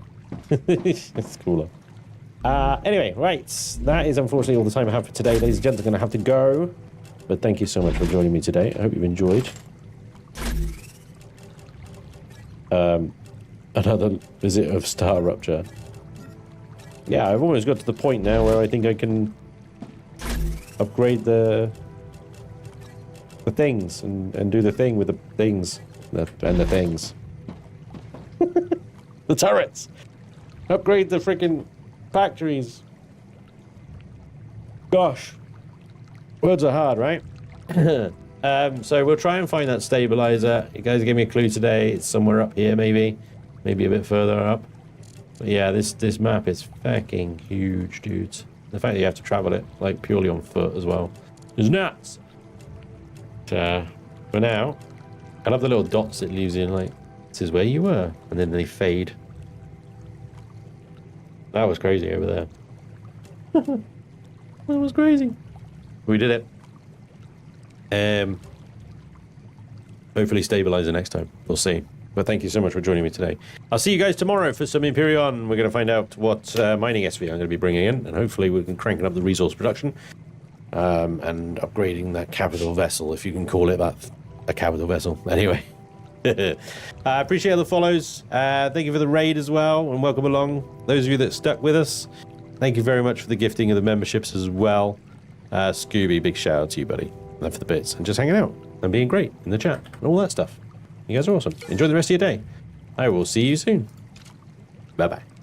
It's cooler. Anyway, right. That is unfortunately all the time I have for today. Ladies and gentlemen, I'm going to have to go. But thank you so much for joining me today. I hope you've enjoyed. Another visit of Star Rupture. Yeah, I've almost got to the point now where I think I can upgrade the things and do the thing with the things and the things. The turrets. Upgrade the freaking factories. Gosh. Words are hard, right? So we'll try and find that stabilizer. You guys gave me a clue today. It's somewhere up here, maybe a bit further up. But yeah, this map is fucking huge, dudes. The fact that you have to travel it like purely on foot as well is nuts. But for now, I love the little dots it leaves in. Like, this is where you were, and then they fade. That was crazy over there. That was crazy. We did it. Hopefully stabilizer next time. We'll see. But thank you so much for joining me today. I'll see you guys tomorrow for some Imperion. We're going to find out what mining SV I'm going to be bringing in, and hopefully we can crank up the resource production and upgrading that capital vessel, if you can call it that, a capital vessel. Anyway, I appreciate all the follows. Thank you for the raid as well, and welcome along. Those of you that stuck with us, thank you very much for the gifting of the memberships as well. Scooby, big shout out to you, buddy. Love for the bits and just hanging out and being great in the chat and all that stuff. You guys are awesome. Enjoy the rest of your day. I will see you soon. Bye bye.